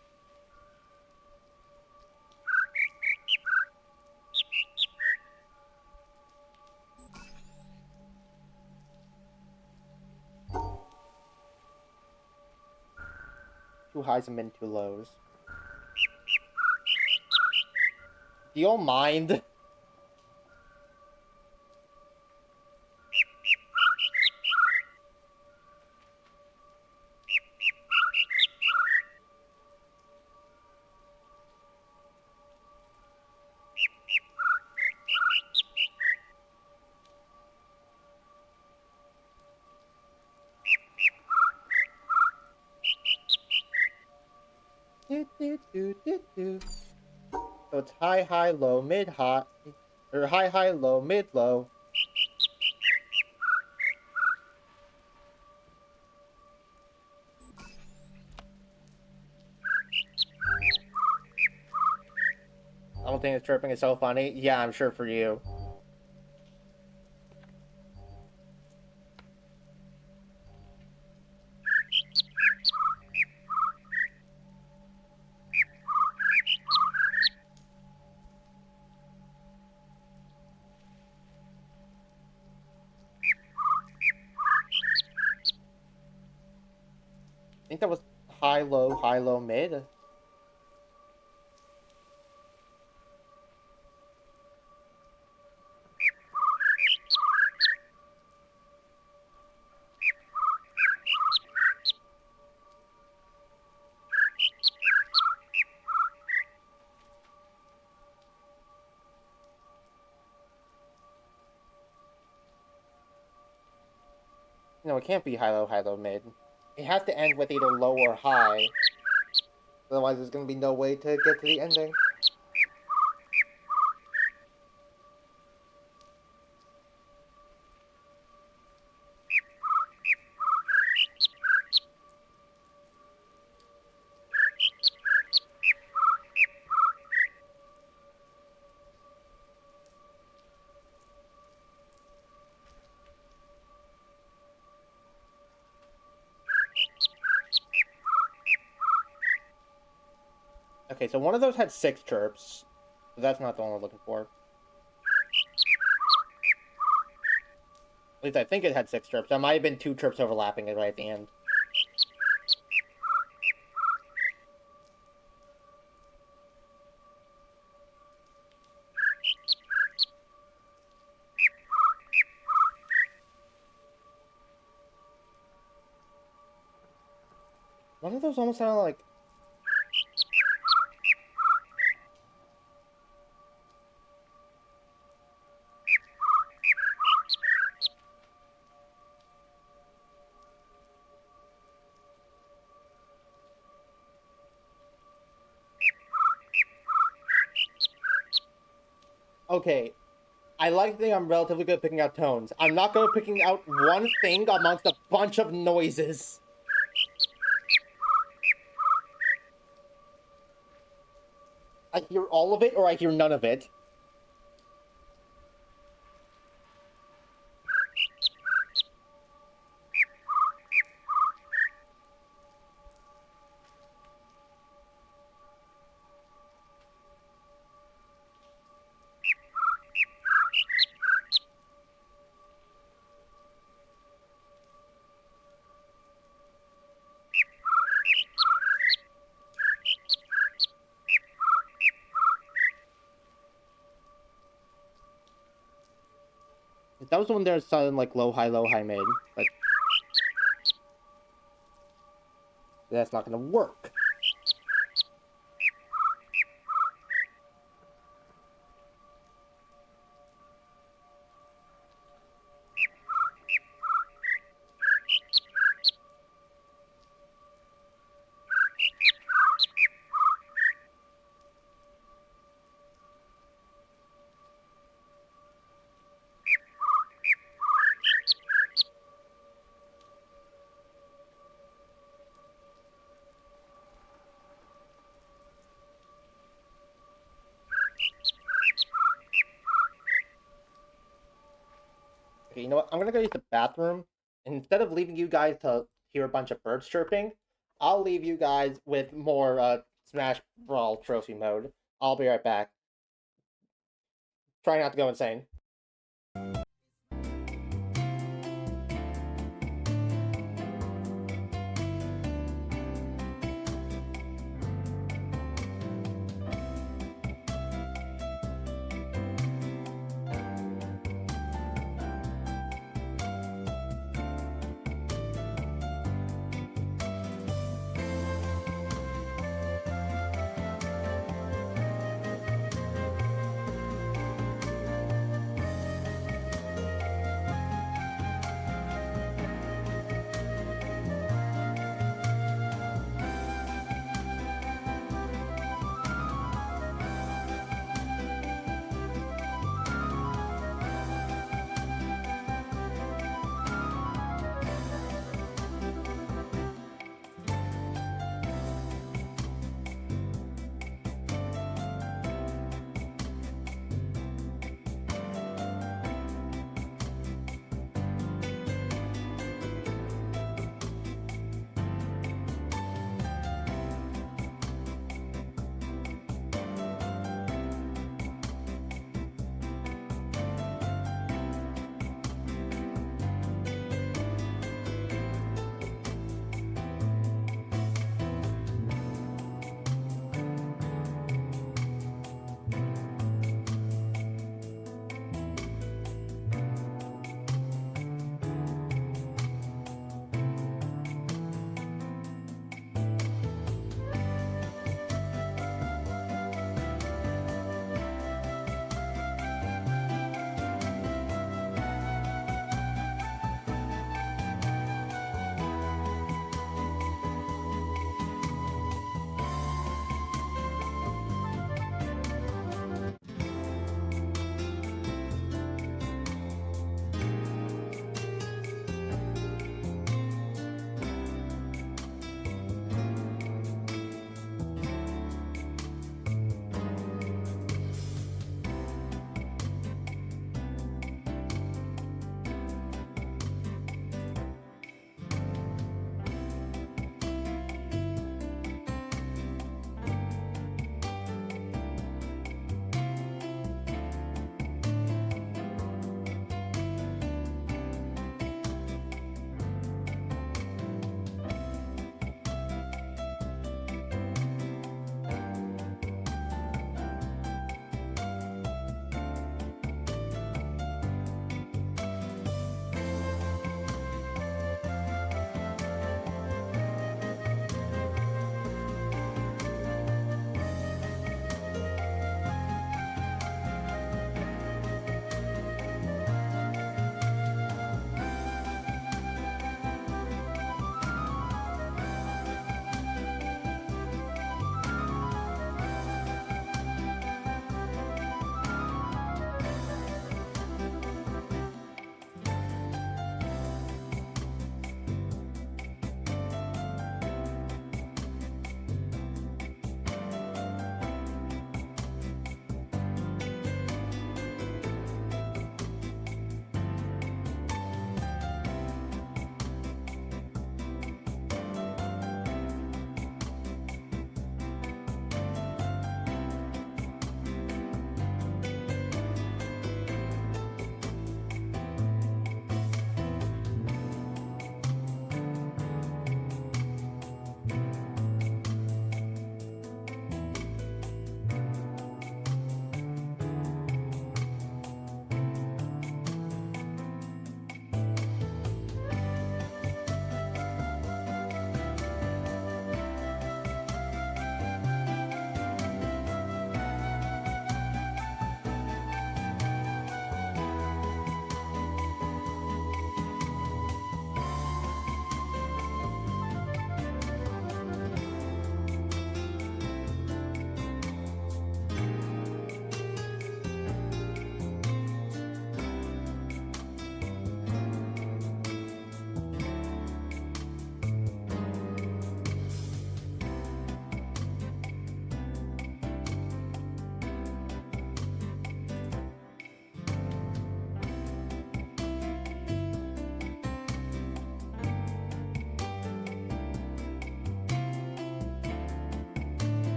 Speaker 1: Two highs and two lows. Do you mind? Do do do do do. So it's high, high, low, mid, high, or high, high, low, mid, low. I don't think it's chirping is so funny. Yeah, I'm sure for you. I think that was high, low, mid. No, it can't be high, low, mid. It has to end with either low or high. Otherwise, there's going to be no way to get to the ending. Okay, so one of those had 6 chirps. That's not the one we're looking for. At least I think it had 6 chirps. There might have been 2 chirps overlapping it right at the end. One of those almost sounded like... Okay, I like to think I'm relatively good at picking out tones. I'm not good at picking out one thing amongst a bunch of noises. I hear all of it, or I hear none of it. That was the one that sounded like low, high, mid. Like, that's not gonna work. Okay, you know what? I'm gonna go use the bathroom. And instead of leaving you guys to hear a bunch of birds chirping, I'll leave you guys with more Smash Brawl trophy mode. I'll be right back. Try not to go insane.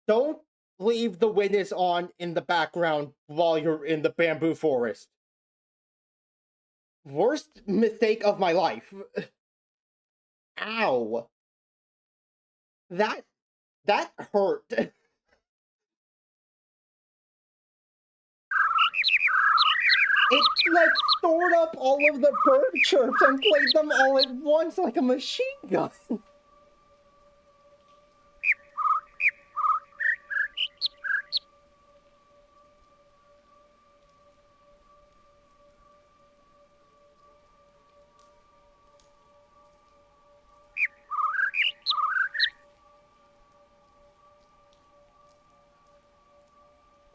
Speaker 1: Don't leave the witness on in the background while you're in the bamboo forest. Worst mistake of my life. Ow. That hurt. It like stored up all of the bird chirps and played them all at once like a machine gun.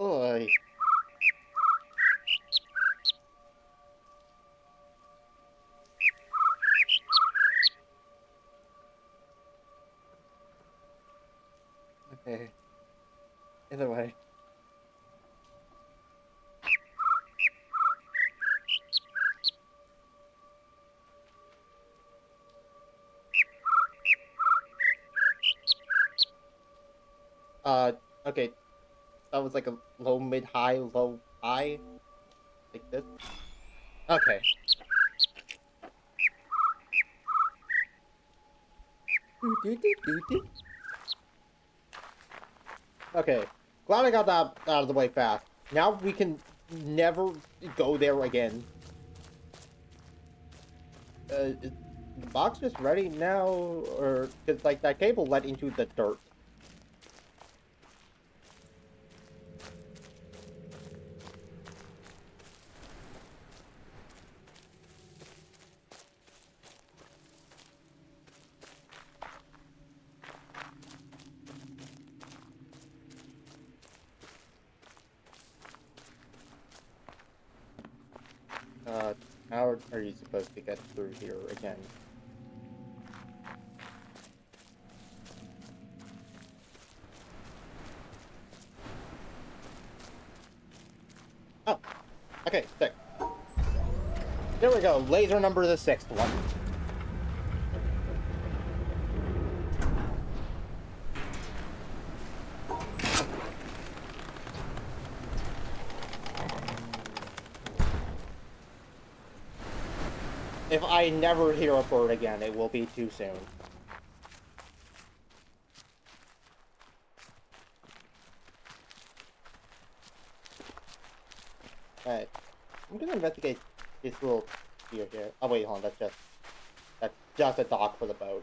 Speaker 1: Oy. Okay. Either way. Okay. That was like a low, mid, high, low, high. Like this. Okay. Okay. Glad I got that out of the way fast. Now we can never go there again. Is the box just ready now? Or, because, like, that cable led into the dirt. How are you supposed to get through here again? Oh, okay, sick. There we go, laser number the 6th one. If I never hear a bird again, it will be too soon. Alright. I'm gonna investigate this little pier here. Oh wait, hold on, that's just a dock for the boat.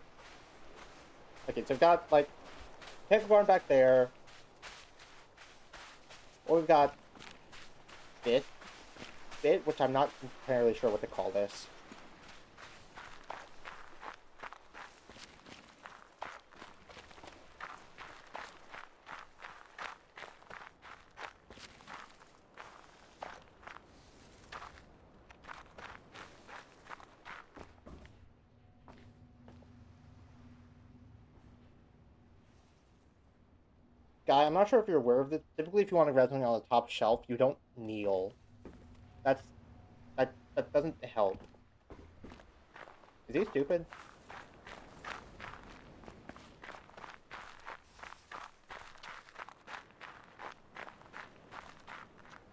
Speaker 1: Okay, so we've got like pig barn back there. Or we've got bit, which I'm not entirely sure what to call this. Guy, I'm not sure if you're aware of this. Typically, if you want to grab something on the top shelf, you don't kneel. That doesn't help. Is he stupid?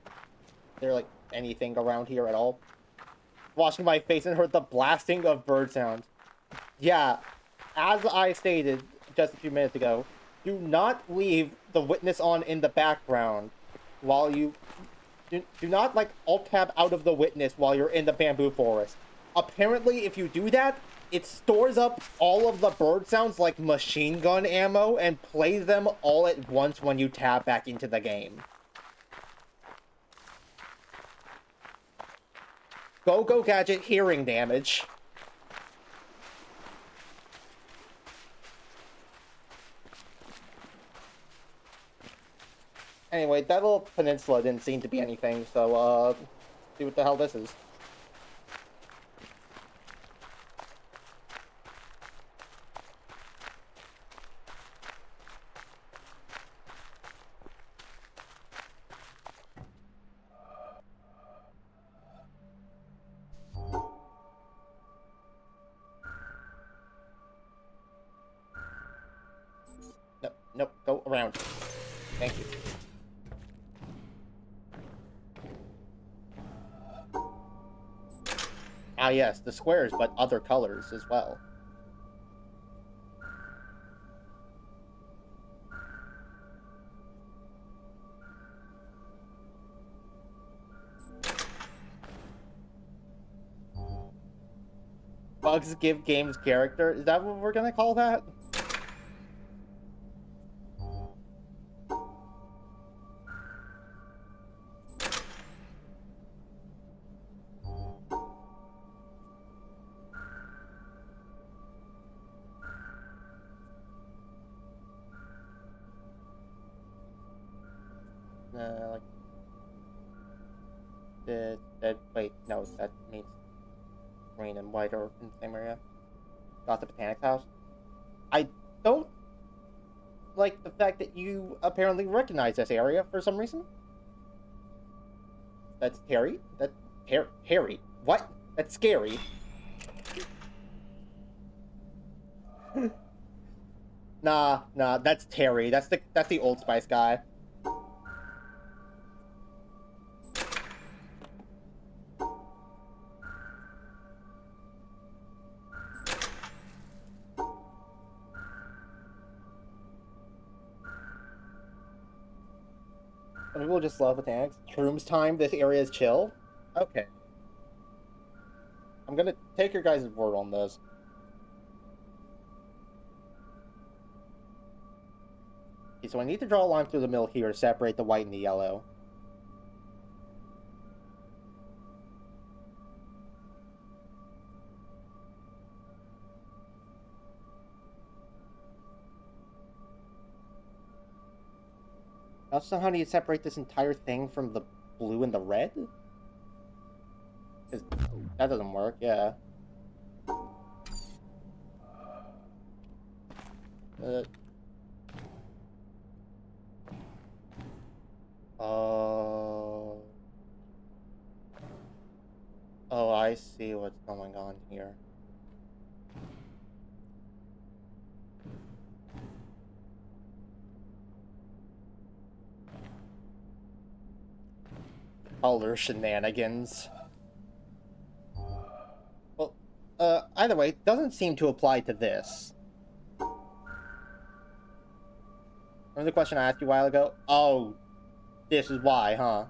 Speaker 1: Is there like anything around here at all? Washing my face and heard the blasting of bird sounds. Yeah, as I stated just a few minutes ago, do not leave the witness on in the background while you... Do not, like, alt-tab out of the witness while you're in the bamboo forest. Apparently, if you do that, it stores up all of the bird sounds like machine gun ammo and plays them all at once when you tab back into the game. Go Gadget hearing damage. Anyway, that little peninsula didn't seem to be anything, so, see what the hell this is. Nope, go around. Thank you. Ah, yes, the squares, but other colors as well. Bugs give games character? Is that what we're gonna call that? Like wait, no, that means green and white are in the same area. Not the Botanic's house. I don't like the fact that you apparently recognize this area for some reason. That's Terry? That's Harry. What? That's scary. Nah, that's Terry. That's the Old Spice guy. Some people just love Botanics. Shrooms time, this area is chill. Okay. I'm gonna take your guys' word on this. Okay, so I need to draw a line through the middle here to separate the white and the yellow. Now somehow need to separate this entire thing from the blue and the red? Because that doesn't work, yeah. Oh. Oh, I see what's going on here. Color shenanigans. Well, either way, it doesn't seem to apply to this. Remember the question I asked you a while ago? Oh, this is why, huh?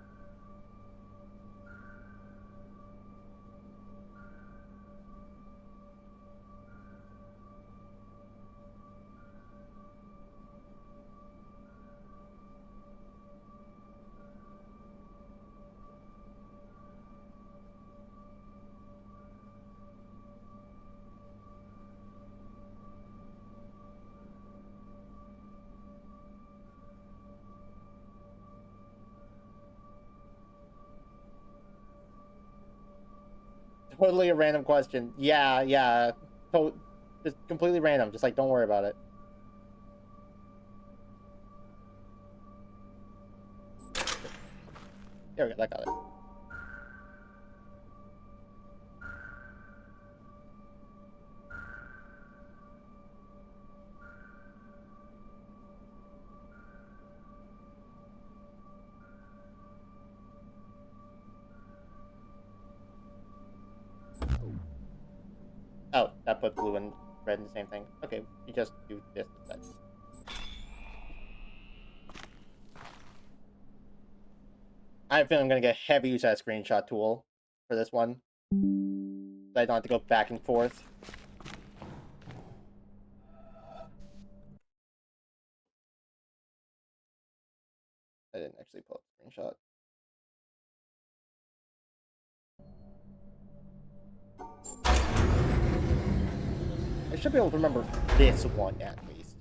Speaker 1: Totally a random question. Yeah. Just completely random. Just like, don't worry about it. There we go. That got it. Oh, that put blue and red in the same thing. Okay, you just do this instead. I have a feeling I'm gonna get heavy use of that screenshot tool for this one. So I don't have to go back and forth. I didn't actually pull up the screenshot. I should be able to remember this one at least.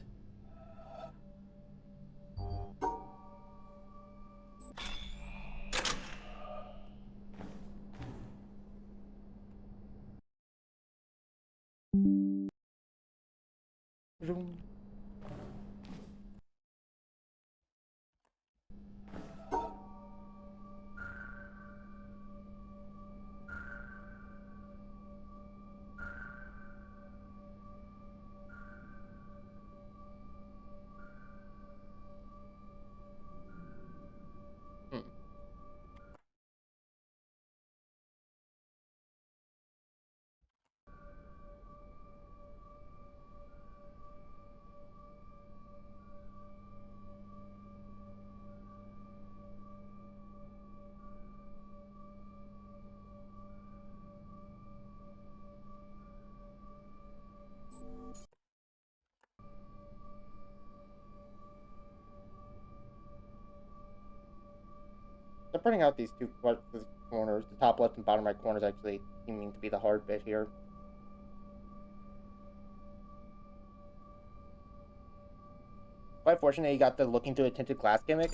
Speaker 1: separating out these two corners, the top left and bottom right corners actually seeming to be the hard bit here. Quite fortunate you got the looking through a tinted glass gimmick.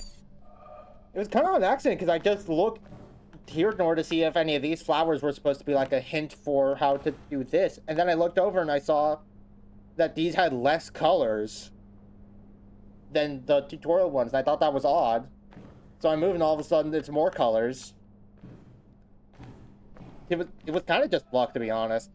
Speaker 1: It was kind of an accident because I just looked here in order to see if any of these flowers were supposed to be like a hint for how to do this. And then I looked over and I saw that these had less colors than the tutorial ones. And I thought that was odd. So I moved and all of a sudden it's more colors. It was kind of just luck, to be honest.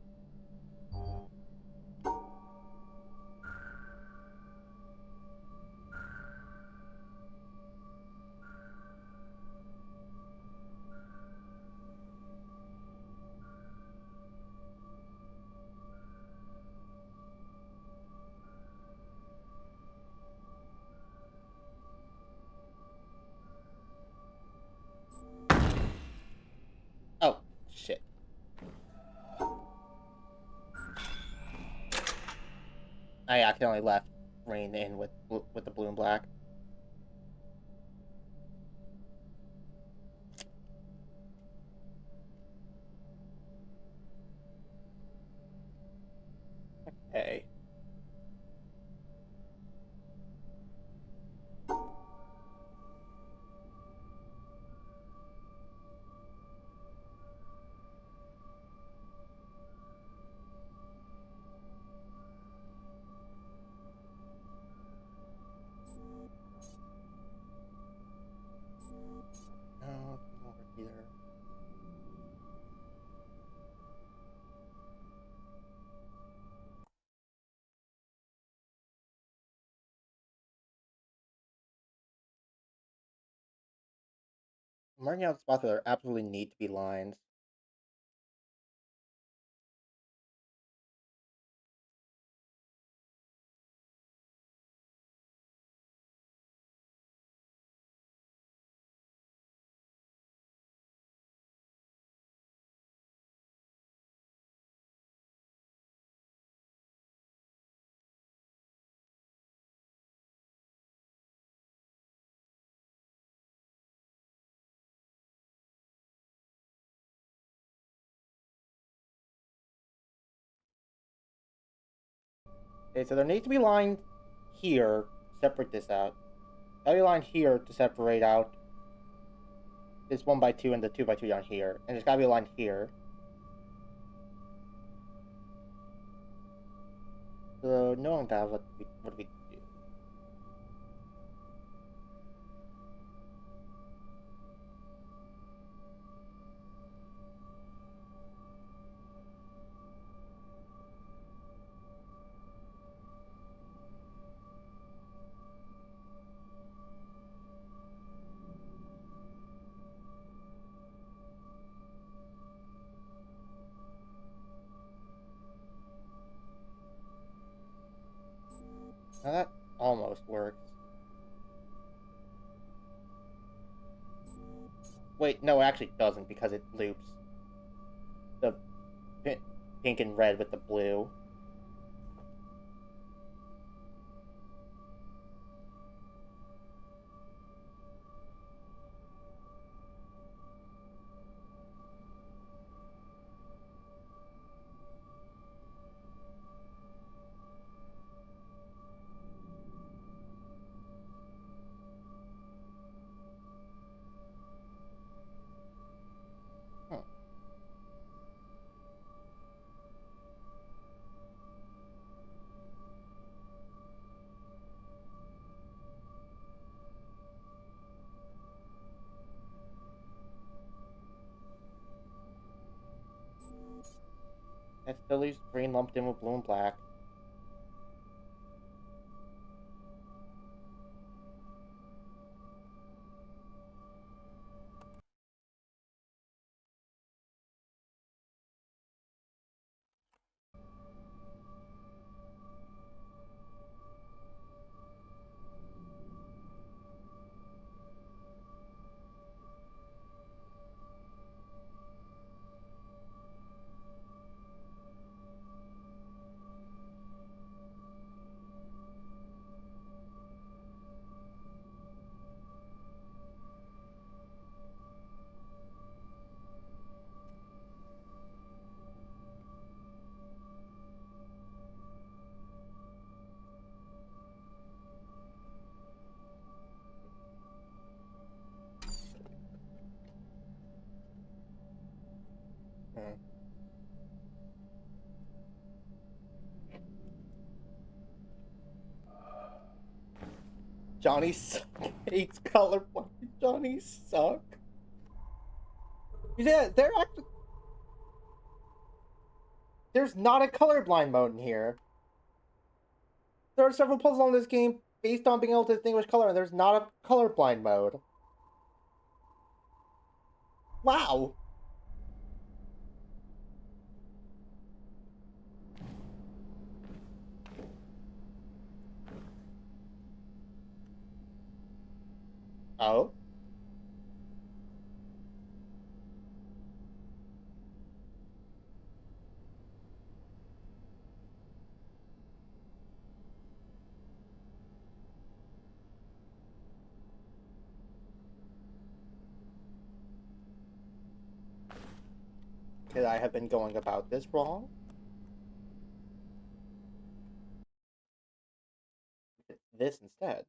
Speaker 1: Oh, shit. I accidentally left Rain in with the blue and black. Okay. No, it doesn't work either. I'm marking out spots that are absolutely need to be lines. Okay, so there needs to be a line here to separate this out. There'll be a line here to separate out this 1x2 and the 2x2 down here. And there's gotta be a line here. So knowing that, what do we do? Now that almost works. Wait, no, it actually doesn't because it loops the pink and red with the blue. Huh. That still leaves green lumped in with blue and black. Johnny hates colorblind. Johnny suck. Yeah, there's not a colorblind mode in here. There are several puzzles on this game based on being able to distinguish color, and there's not a colorblind mode. Wow. Oh. Could I have been going about this wrong? This instead.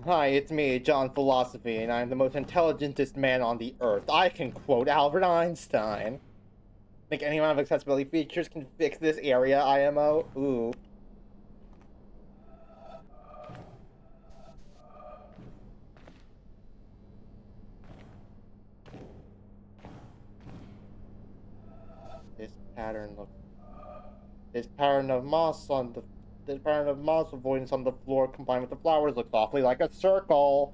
Speaker 1: Hi, it's me, John Philosophy, and I'm the most intelligentest man on the earth. I can quote Albert Einstein. Think any amount of accessibility features can fix this area, IMO? Ooh. This pattern looks... This pattern of moss avoidance on the floor combined with the flowers looks awfully like a circle.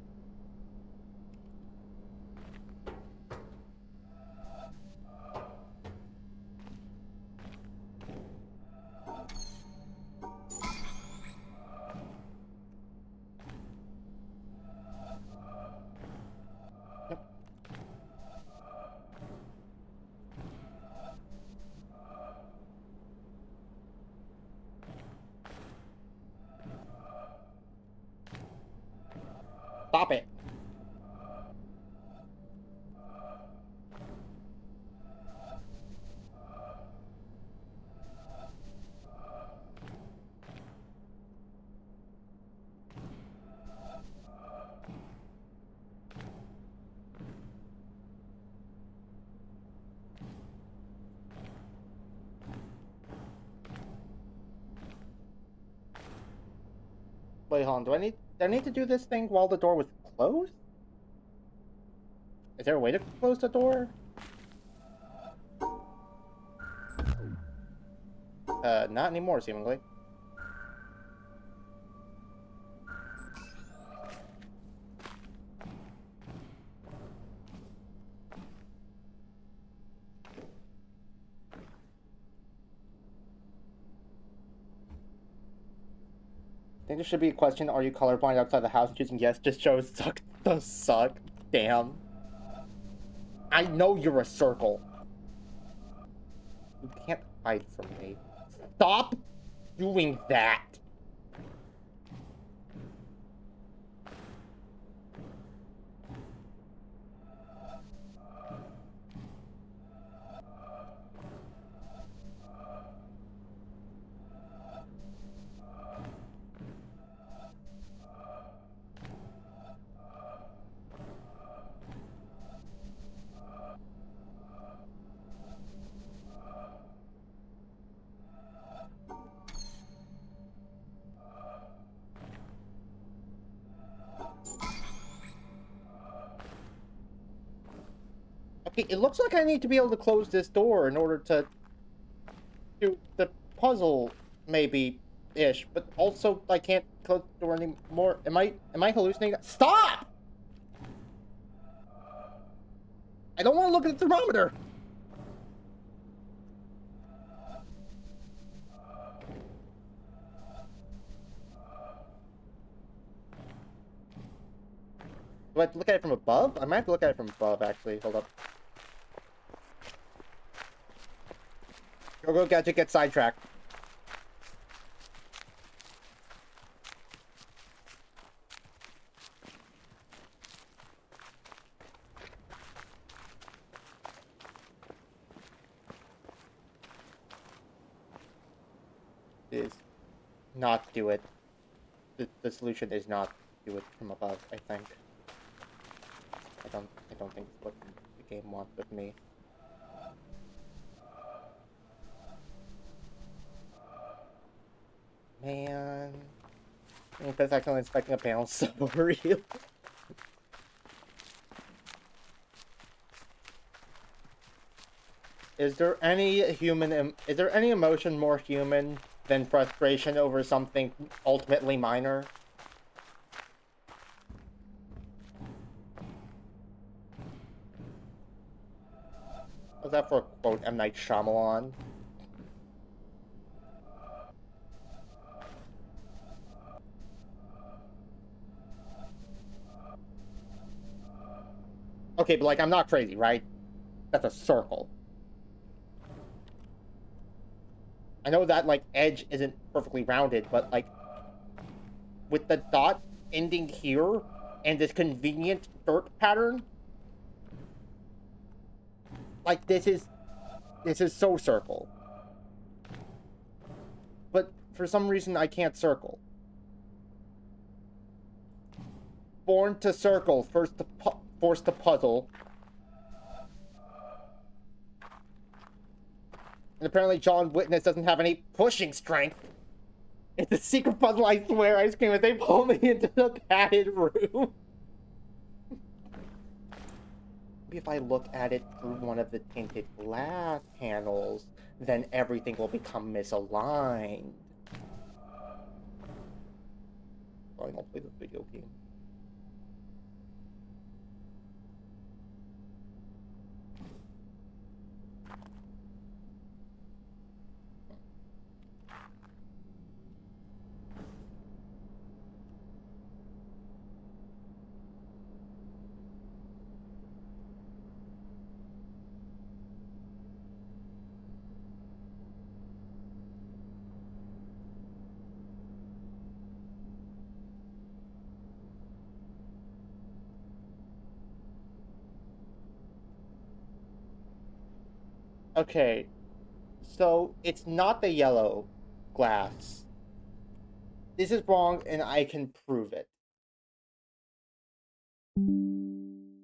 Speaker 1: Stop it. Wait, hold on. Do I need to do this thing while the door was closed? Is there a way to close the door? Not anymore, seemingly. I think there should be a question, are you colorblind outside the house? Choosing yes just shows does suck. Damn. I know you're a circle. You can't hide from me. Stop doing that. Okay, it looks like I need to be able to close this door in order to do the puzzle, maybe-ish, but also I can't close the door anymore. Am I hallucinating? Stop! I don't want to look at the thermometer! Do I have to look at it from above? I might have to look at it from above, actually. Hold up. Go, Gadget, get sidetracked. Is not do it. The solution is not do it from above, I think. I don't think it's what the game wants with me. Man. I think that's actually inspecting a panel so real. Is there any emotion more human than frustration over something ultimately minor? Was that for a quote M. Night Shyamalan? Okay, but like, I'm not crazy, right? That's a circle. I know that, like, edge isn't perfectly rounded, but, like, with the dot ending here and this convenient dirt pattern, like, this is so circle. But for some reason, I can't circle. Born to circle, forced to puzzle. And apparently John Witness doesn't have any pushing strength. It's a secret puzzle, I swear. I scream as they pull me into the padded room. Maybe if I look at it through one of the tinted glass panels, then everything will become misaligned. Fine, I'll play the video game. Okay, so it's not the yellow glass. This is wrong, and I can prove it. I'm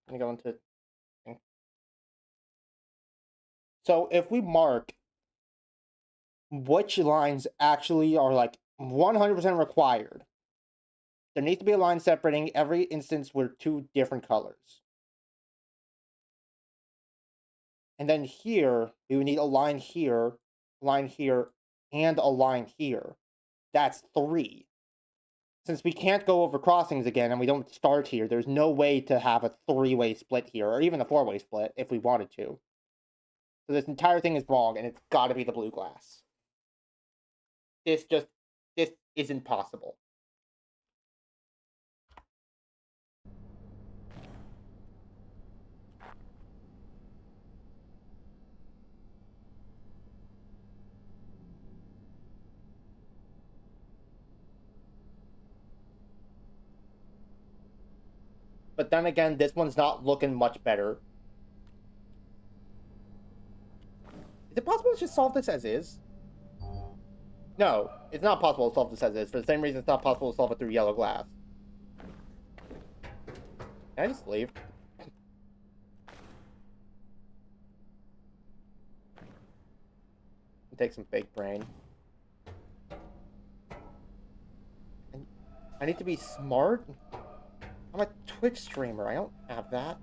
Speaker 1: gonna go into... So if we mark which lines actually are, like, 100% required, there needs to be a line separating every instance with two different colors. And then here, we would need a line here, and a line here. That's 3. Since we can't go over crossings again and we don't start here, there's no way to have a 3-way split here, or even a 4-way split if we wanted to. So this entire thing is wrong, and it's gotta be the blue glass. This isn't possible. But then again, this one's not looking much better. Is it possible to just solve this as is? No, it's not possible to solve this as is, for the same reason it's not possible to solve it through yellow glass. Can I just leave? Take some fake brain. I need to be smart? I'm a Twitch streamer, I don't have that.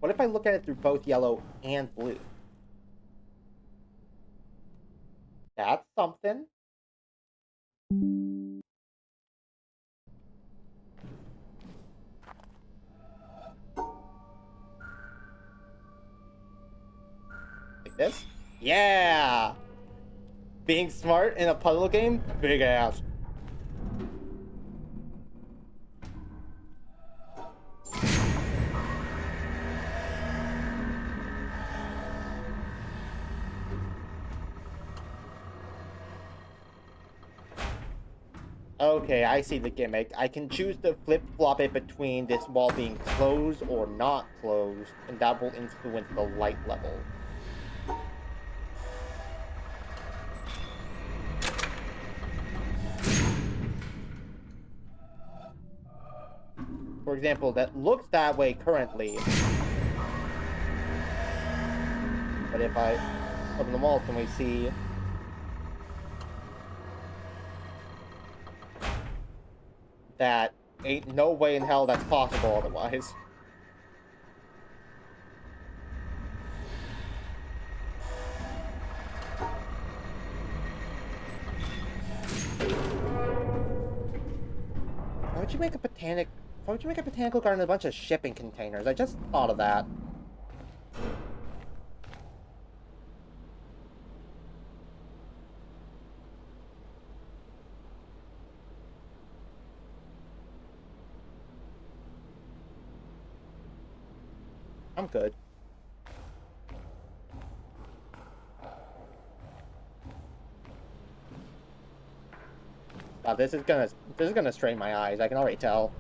Speaker 1: What if I look at it through both yellow and blue? That's something. Like this? Yeah! Being smart in a puzzle game? Big ass. Okay, I see the gimmick. I can choose to flip-flop it between this wall being closed or not closed, and that will influence the light level. example, that looks that way currently. But if I open the walls, then we see that ain't no way in hell that's possible otherwise. Why would you make a botanical garden with a bunch of shipping containers? I just thought of that. I'm good. Wow, this is gonna strain my eyes. I can already tell.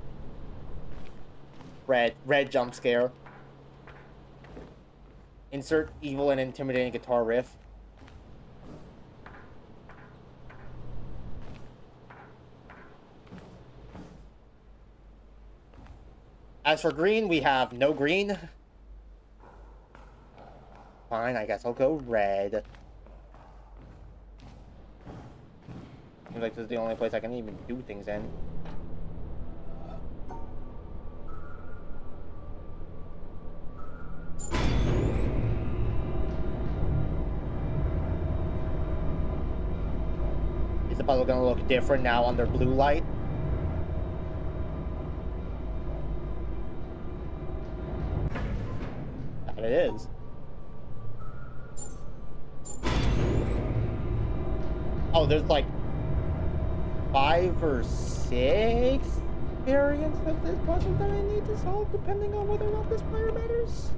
Speaker 1: Red jump scare. Insert evil and intimidating guitar riff. As for green, we have no green. Fine, I guess I'll go red. Seems like this is the only place I can even do things in. Is the puzzle gonna look different now under blue light? That it is. Oh, there's like 5 or 6 variants of this puzzle that I need to solve, depending on whether or not this player matters.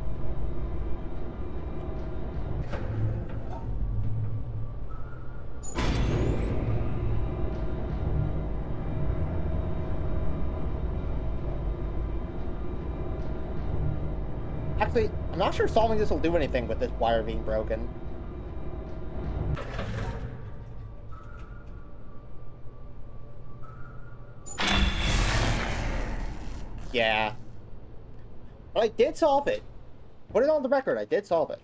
Speaker 1: Actually, I'm not sure solving this will do anything with this wire being broken. Yeah. But I did solve it. Put it on the record, I did solve it.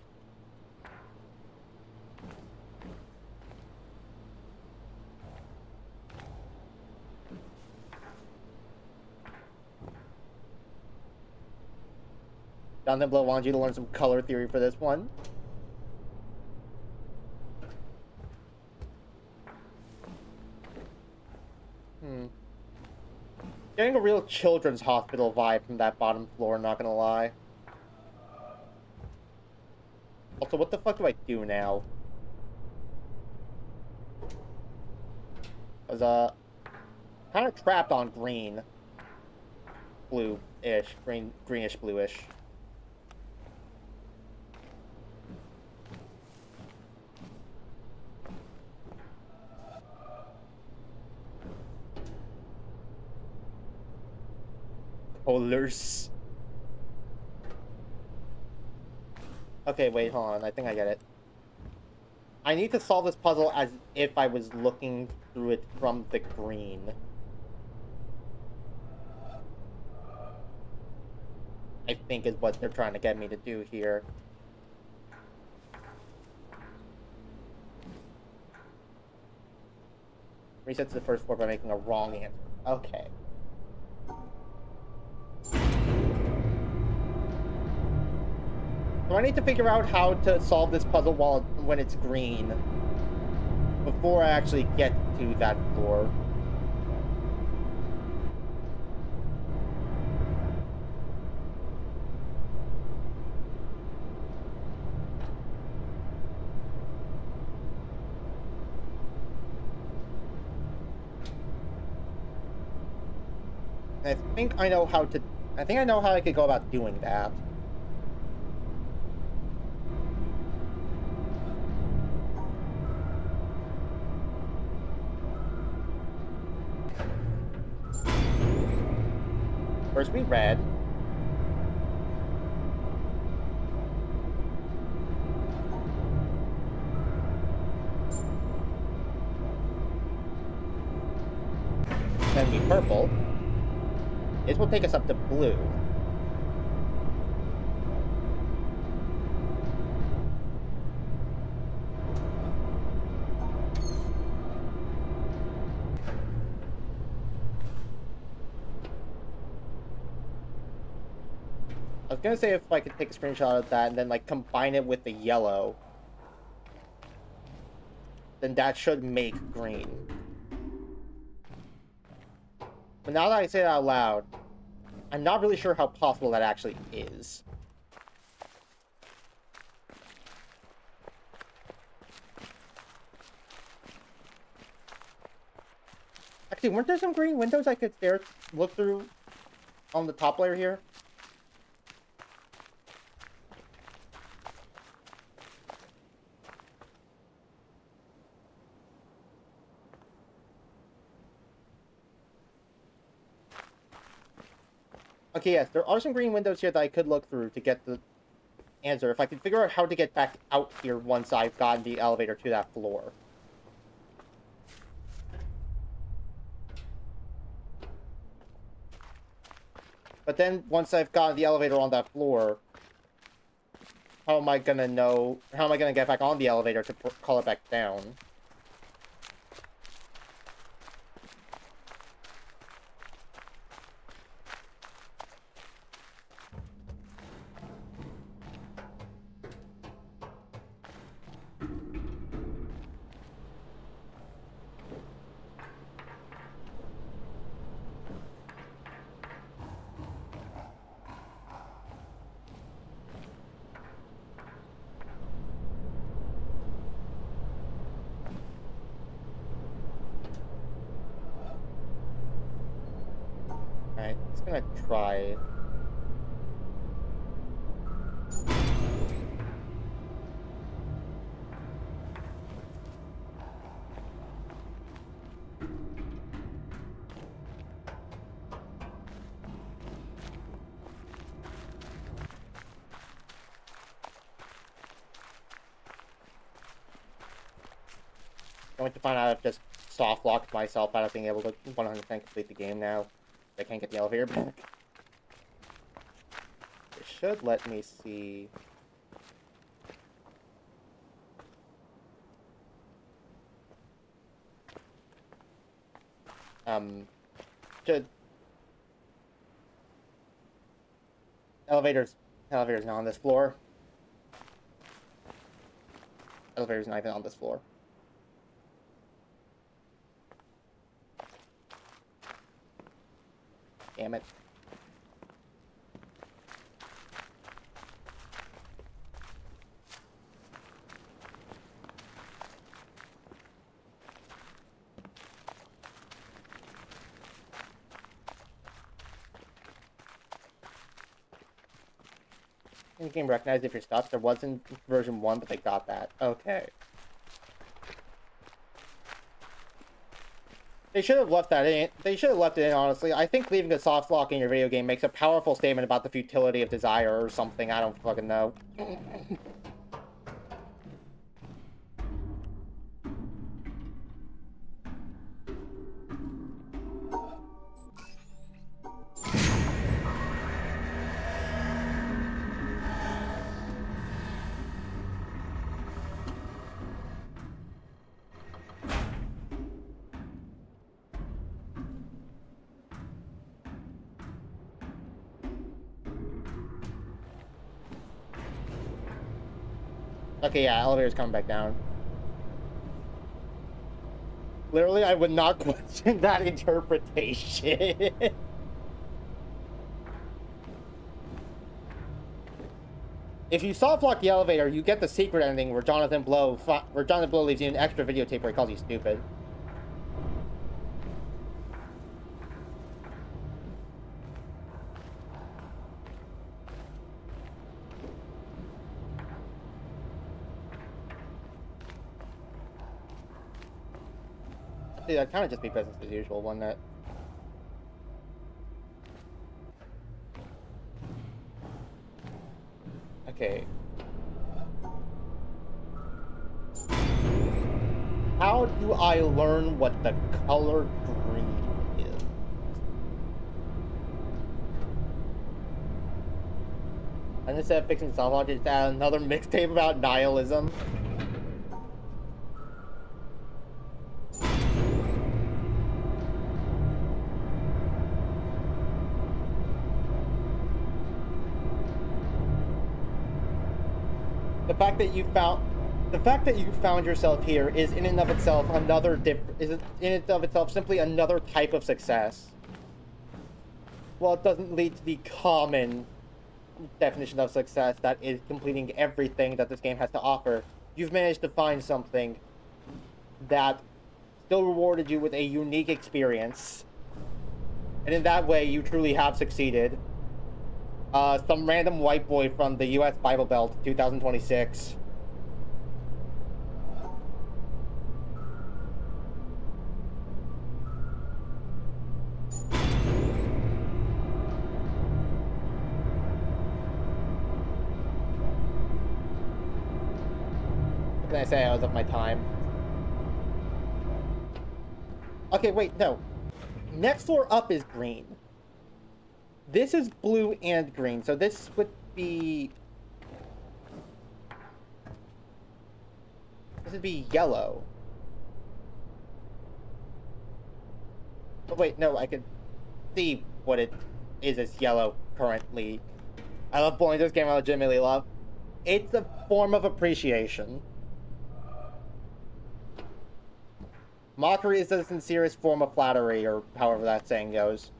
Speaker 1: Jonathan Blow wants you to learn some color theory for this one. Getting a real children's hospital vibe from that bottom floor, not gonna lie. Also, what the fuck do I do now? I was, kind of trapped on green. Blue-ish. Greenish, bluish. Colors. Okay, wait, hold on. I think I get it. I need to solve this puzzle as if I was looking through it from the green. I think is what they're trying to get me to do here. Resets the first floor by making a wrong answer. Okay. So I need to figure out how to solve this puzzle when it's green before I actually get to that floor. I think I know how I could go about doing that. First we red. Then we purple. This will take us up to blue. I was gonna say if I could take a screenshot of that and then like combine it with the yellow, then that should make green. But now that I say it out loud, I'm not really sure how possible that actually is. Actually, weren't there some green windows I could look through on the top layer here? Okay, yes, there are some green windows here that I could look through to get the answer. If I could figure out how to get back out here once I've gotten the elevator to that floor. But then, once I've gotten the elevator on that floor, how am I gonna get back on the elevator to call it back down? Alright, just gonna try. Going to find out if just soft locked myself out of being able to 100% complete the game now. I can't get the elevator back. It should let me see. Should elevator's not on this floor. Elevator's not even on this floor. Damn it. The game recognized if you're stuck. There wasn't version 1, but they got that. Okay. They should have left that in. They should have left it in, honestly. I think leaving a soft lock in your video game makes a powerful statement about the futility of desire or something. I don't fucking know. Okay, yeah, elevator's coming back down. Literally, I would not question that interpretation. If you soft lock the elevator, you get the secret ending where Jonathan Blow leaves you an extra videotape where he calls you stupid. See, that'd kind of just be business as usual, wouldn't it? Okay. How do I learn what the color green is? And instead of fixing self-harm, just add another mixtape about nihilism. The fact that you found yourself here is in and of itself simply another type of success. Well, it doesn't lead to the common definition of success that is completing everything that this game has to offer. You've managed to find something that still rewarded you with a unique experience. And in that way, you truly have succeeded. Some random white boy from the US Bible Belt, 2026. What can I say? I was of my time. Okay, wait, no. Next floor up is green. This is blue and green, so this would be... This would be yellow. But wait, no, I could see what it is as yellow currently. I love pulling this game, I legitimately love. It's a form of appreciation. Mockery is the sincerest form of flattery, or however that saying goes.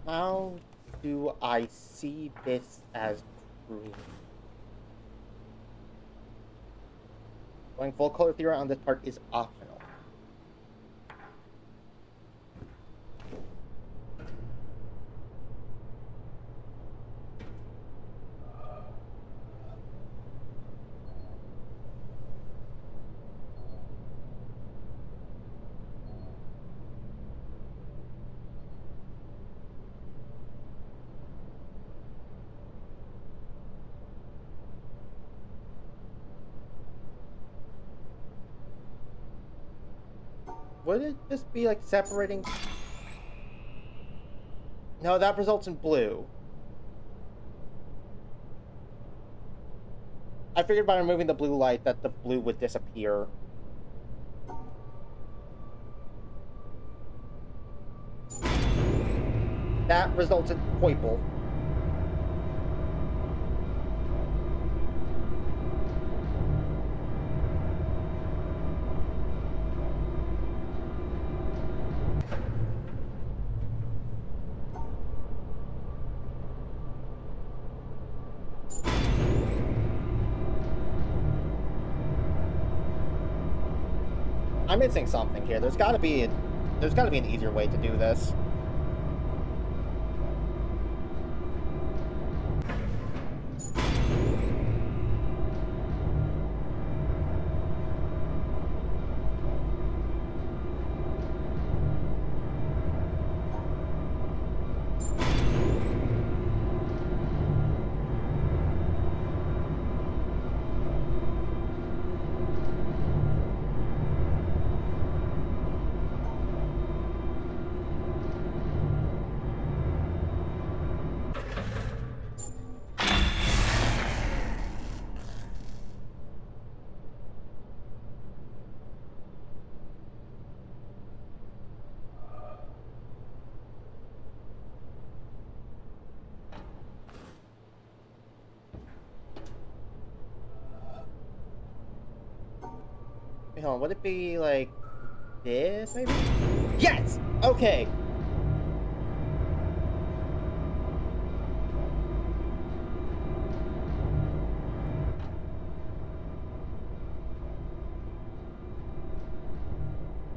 Speaker 1: How do I see this as green? Going full color theory on this part is optional. Would it just be like separating? No, that results in blue. I figured by removing the blue light that the blue would disappear. That results in purple. I'm missing something here. There's gotta be an easier way to do this. Wait, hold on, would it be like this, maybe? Yes! Okay!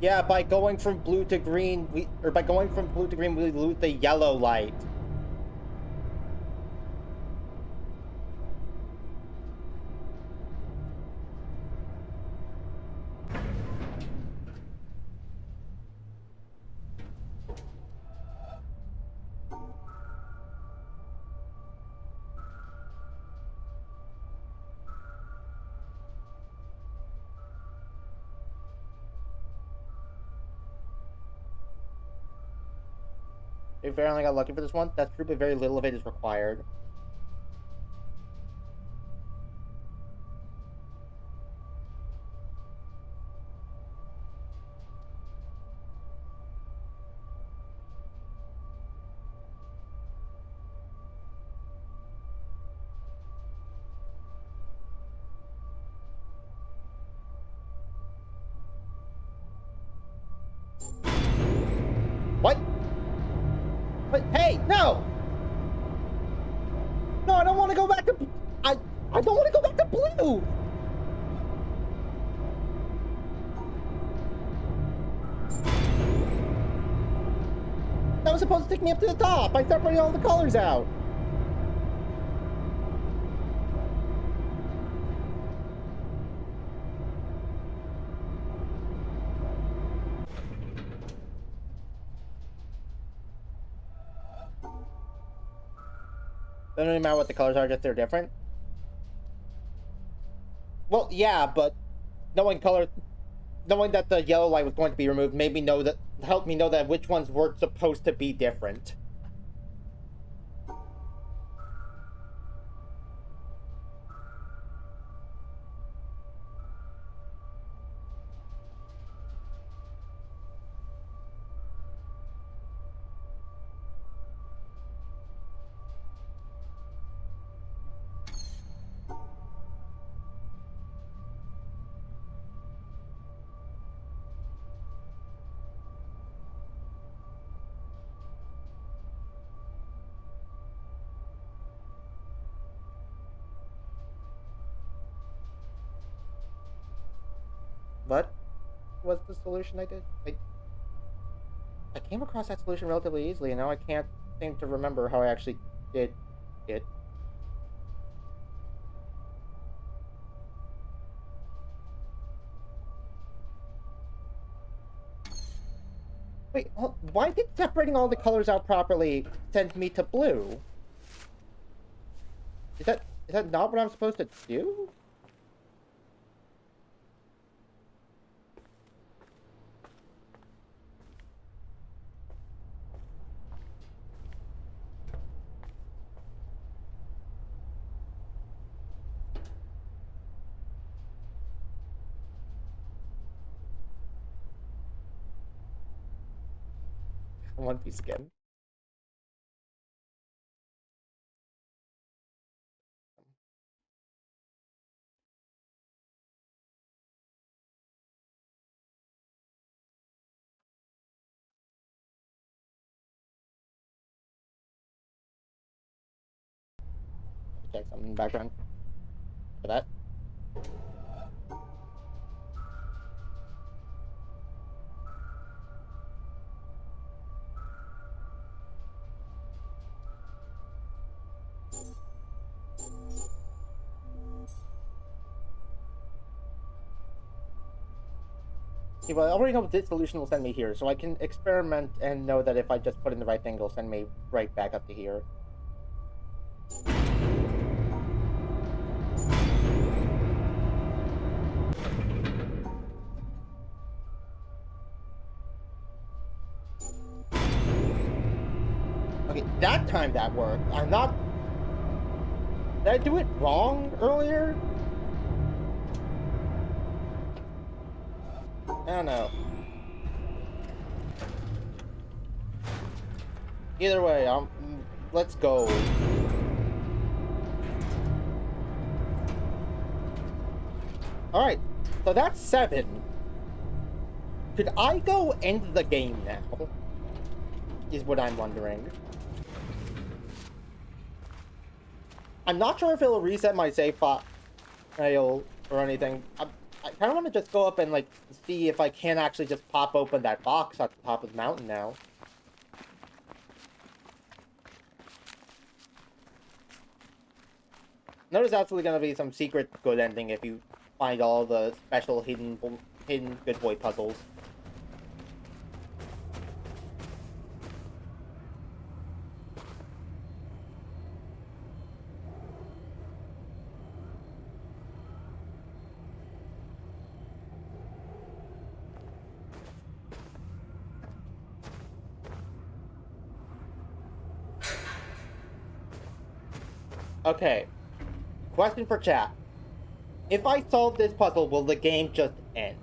Speaker 1: Yeah, by going from blue to green, we lose the yellow light. If I only got lucky for this one, that's true, but very little of it is required. What? But hey, no! No, I don't want to go back to... I don't want to go back to blue! That was supposed to take me up to the top. I separated all the colors out. Doesn't really matter what the colors are, just they're different. Well, yeah, but knowing that the yellow light was going to be removed made me know that, helped me know that which ones were supposed to be different. What was the solution I did? I came across that solution relatively easily, and now I can't seem to remember how I actually did it. Wait, why did separating all the colors out properly send me to blue? Is that not what I'm supposed to do? One Piece skin. Check something in the background for that. See, well, I already know what this solution will send me here, so I can experiment and know that if I just put in the right thing, it'll send me right back up to here. Okay, that time that worked. I'm not... Did I do it wrong earlier? I don't know. Either way, let's go. Alright, so that's 7. Could I go end the game now? Is what I'm wondering. I'm not sure if it'll reset my save file or anything. I kind of want to just go up and, like, see if I can actually just pop open that box at the top of the mountain now. Notice absolutely going to be some secret good ending if you find all the special hidden good boy puzzles. Okay. Question for chat. If I solve this puzzle, will the game just end?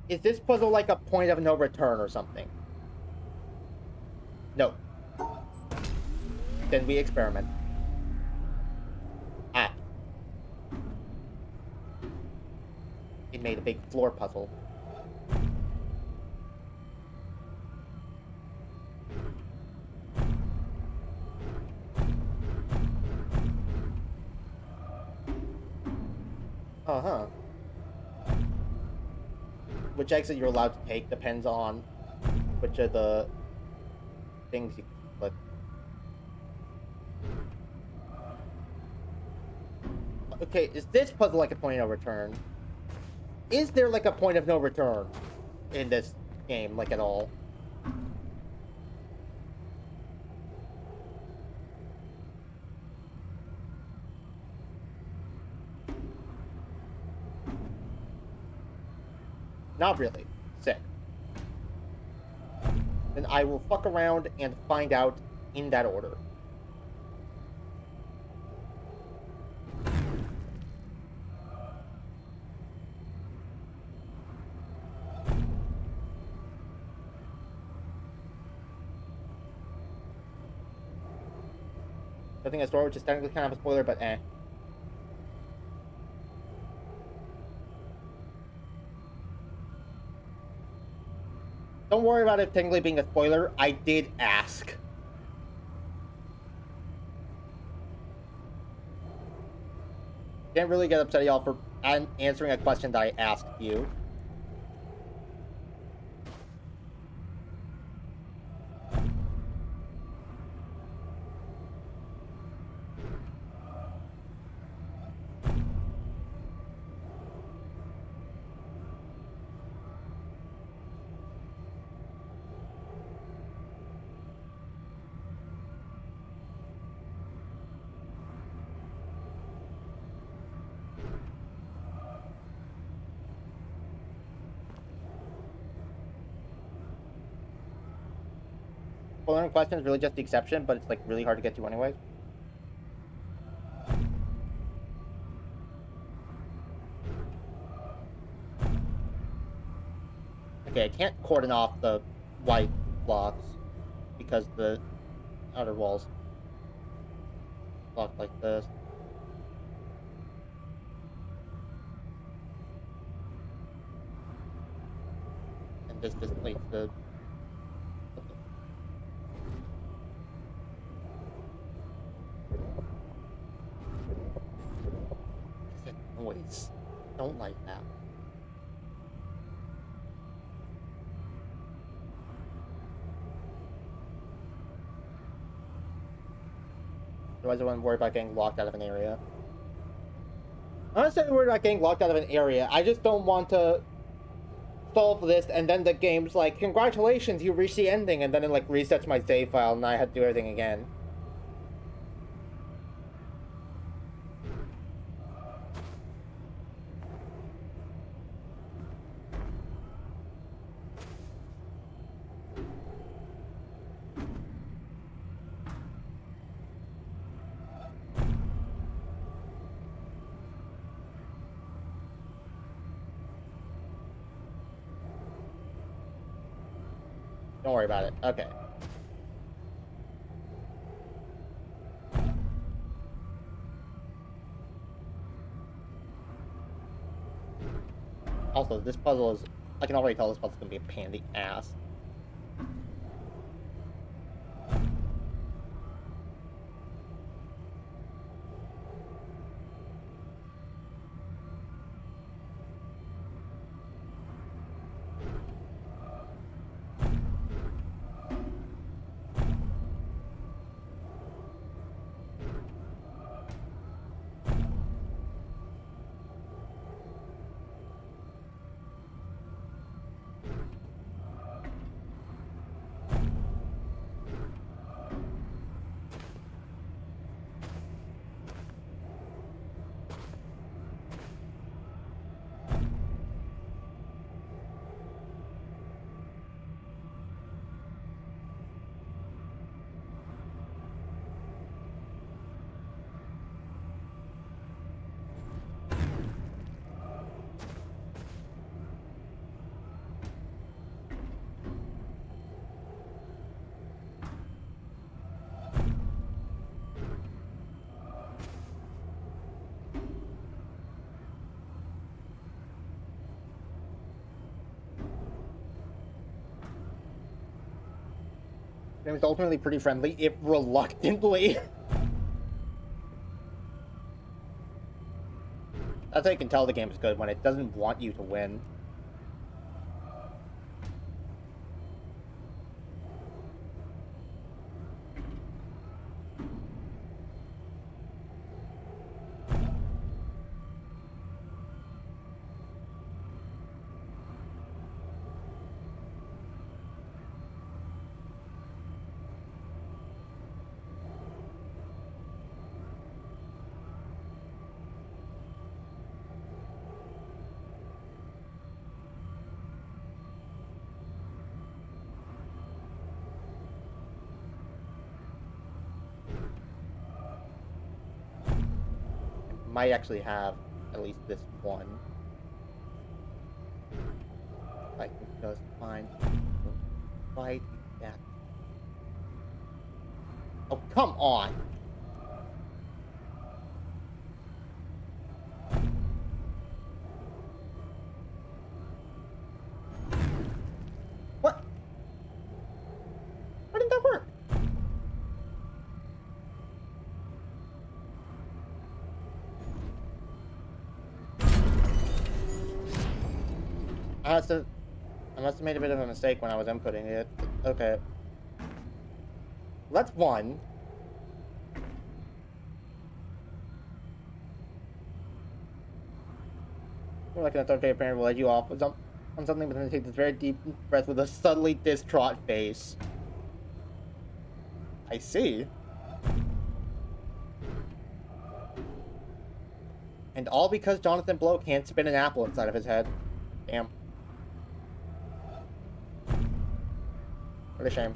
Speaker 1: Is this puzzle like a point of no return or something? No. Then we experiment. Ah. It made a big floor puzzle. Uh-huh. Which exit you're allowed to take depends on which of the things you click. Okay, is this puzzle like a point of no return? Is there like a point of no return in this game, like at all? Not really. Sick. Then I will fuck around and find out in that order. I think a story which is technically kind of a spoiler, but eh. Don't worry about it technically being a spoiler. I did ask. Can't really get upset at y'all for answering a question that I asked you. Spoiler question is really just the exception, but it's like really hard to get to anyway. Okay, I can't cordon off the white blocks because the outer walls blocked like this. And this leads to... That noise. Don't like that. Otherwise, I wouldn't worry about getting locked out of an area. I'm not necessarily worried about getting locked out of an area. I just don't want to solve this and then the game's like, congratulations, you reached the ending, and then it like resets my save file and I have to do everything again. Don't worry about it. Okay. Also, this puzzle is... I can already tell this puzzle's gonna be a pain in the ass. It was ultimately pretty friendly, if reluctantly. That's how you can tell the game is good, when it doesn't want you to win. Might actually have at least this one. I can just find right that. Oh, come on! What? Why didn't that work? I must have made a bit of a mistake when I was inputting it. Okay. That's one. You're like an authoritative parent will let you off on something, but then take this very deep breath with a subtly distraught face. I see. And all because Jonathan Blow can't spin an apple inside of his head. Damn. What a shame.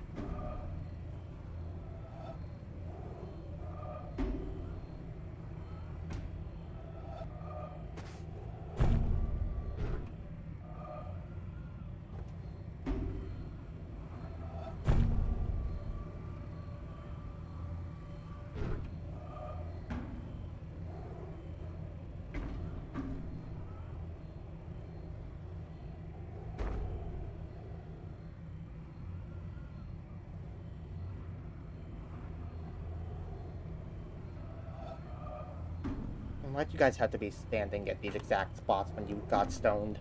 Speaker 1: And why'd you guys have to be standing at these exact spots when you got stoned?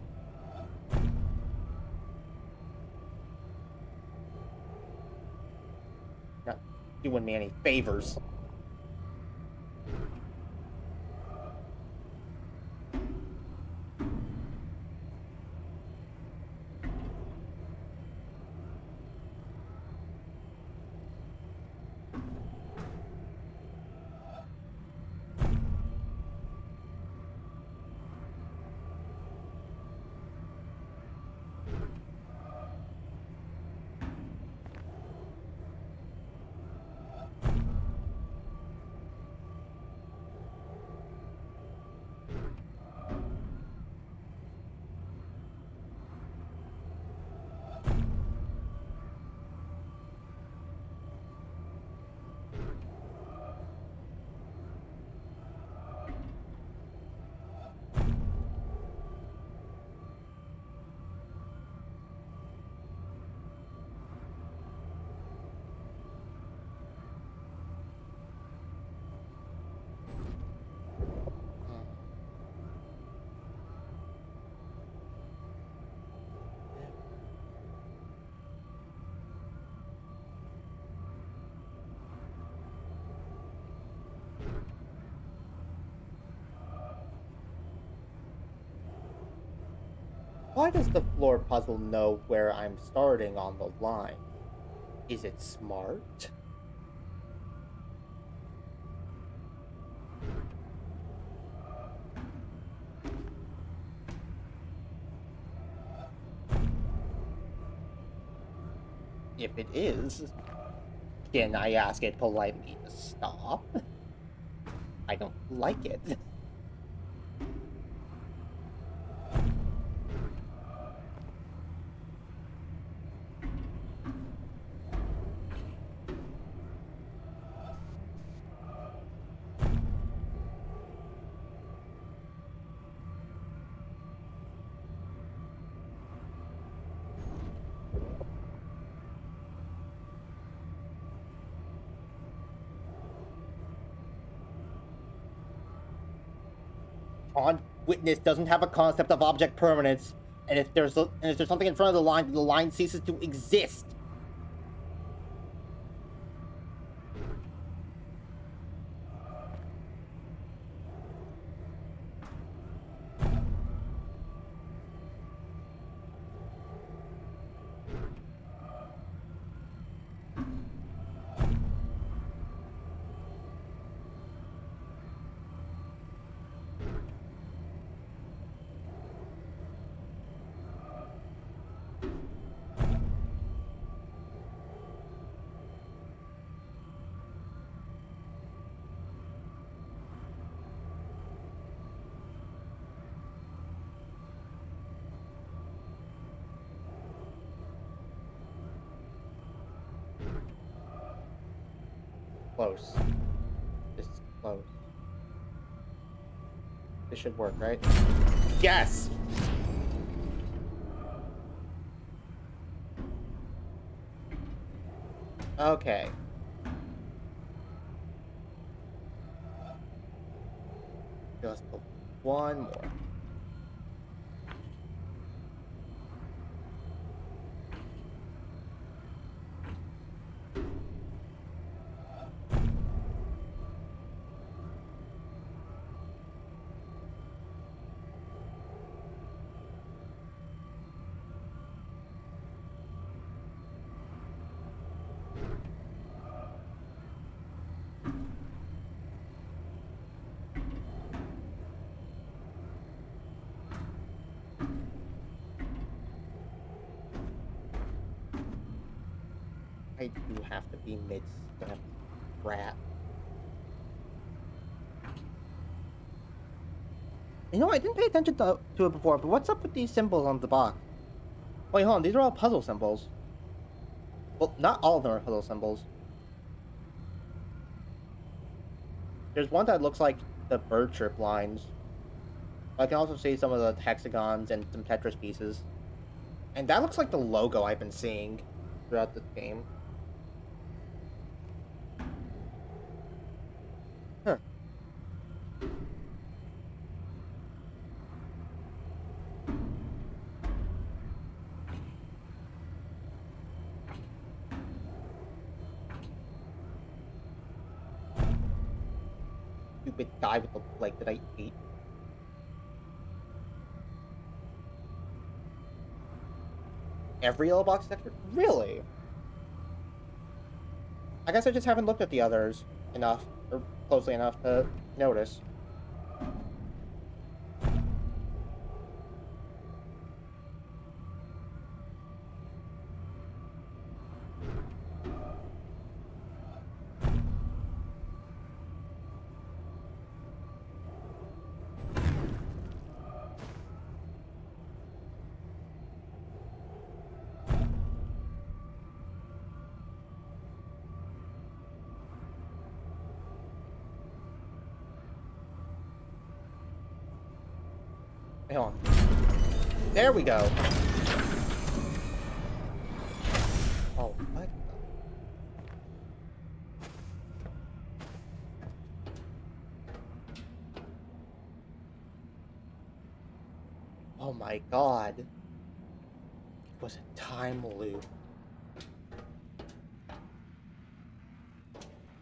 Speaker 1: Not doing me any favors. Why does the floor puzzle know where I'm starting on the line? Is it smart? If it is, can I ask it politely to stop? I don't like it. On witness doesn't have a concept of object permanence, and if there's something in front of the line ceases to exist. Close. This is close. This should work, right? Yes! Okay. Just one more. I do have to be mid-step, rat. You know, I didn't pay attention to it before, but what's up with these symbols on the box? Wait, hold on, these are all puzzle symbols. Well, not all of them are puzzle symbols. There's one that looks like the bird chirp lines. I can also see some of the hexagons and some Tetris pieces. And that looks like the logo I've been seeing throughout the game. Huh. Stupid guy with the leg that I ate. Every yellow box sector? Really? I guess I just haven't looked at the others enough, or closely enough to notice. Hey, hold on. There we go. Oh, what? Oh my god. It was a time loop.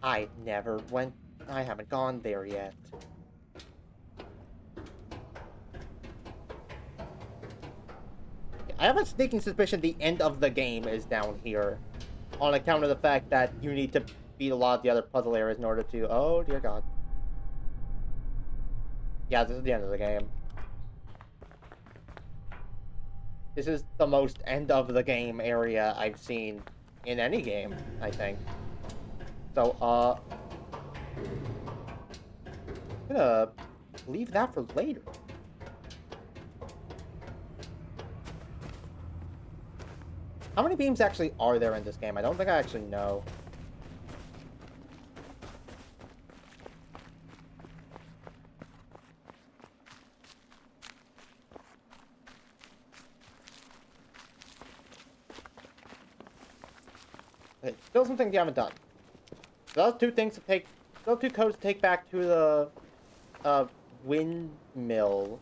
Speaker 1: I haven't gone there yet. I have a sneaking suspicion the end of the game is down here. On account of the fact that you need to beat a lot of the other puzzle areas in order to... Oh, dear god. Yeah, this is the end of the game. This is the most end of the game area I've seen in any game, I think. So, I'm gonna leave that for later. How many beams actually are there in this game? I don't think I actually know. Okay, still some things you haven't done. Those two things to take... Those two codes to take back to the... windmill.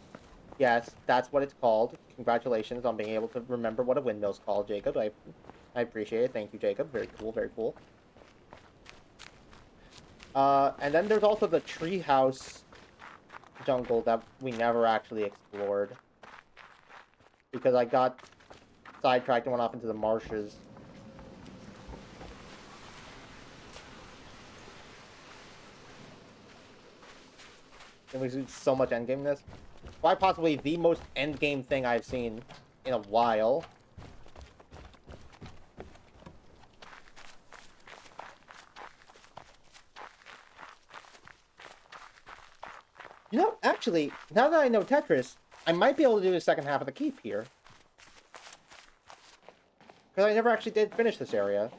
Speaker 1: Yes, that's what it's called. Congratulations on being able to remember what a windmill's called, Jacob. I appreciate it. Thank you, Jacob. Very cool, very cool. And then there's also the treehouse jungle that we never actually explored. Because I got sidetracked and went off into the marshes. And we see so much endgame this. Quite possibly the most endgame thing I've seen in a while. You know, actually, now that I know Tetris, I might be able to do the second half of the keep here. Because I never actually did finish this area.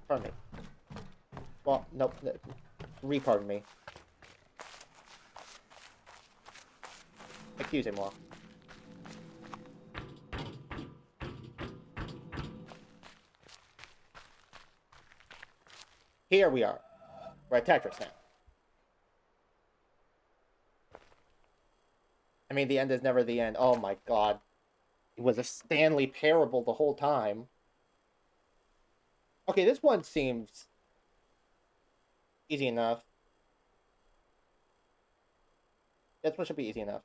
Speaker 1: Pardon me. Well, nope. Repardon me. Excusez-moi. Here we are. We're at Tetris now. I mean, the end is never the end. Oh my god. It was a Stanley parable the whole time. Okay, this one seems easy enough. This one should be easy enough.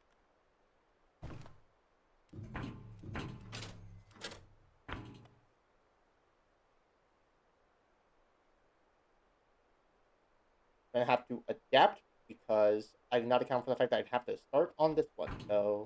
Speaker 1: I have to adapt because I did not account for the fact that I'd have to start on this one, so...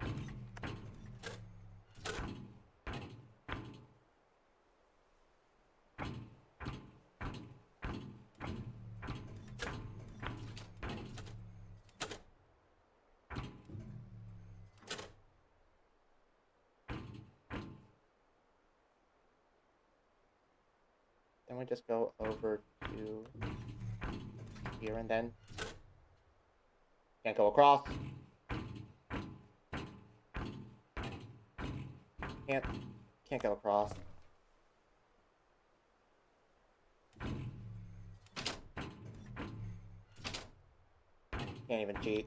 Speaker 1: Then we just go over to here and then. Can't go across. Can't go across. Can't even cheat.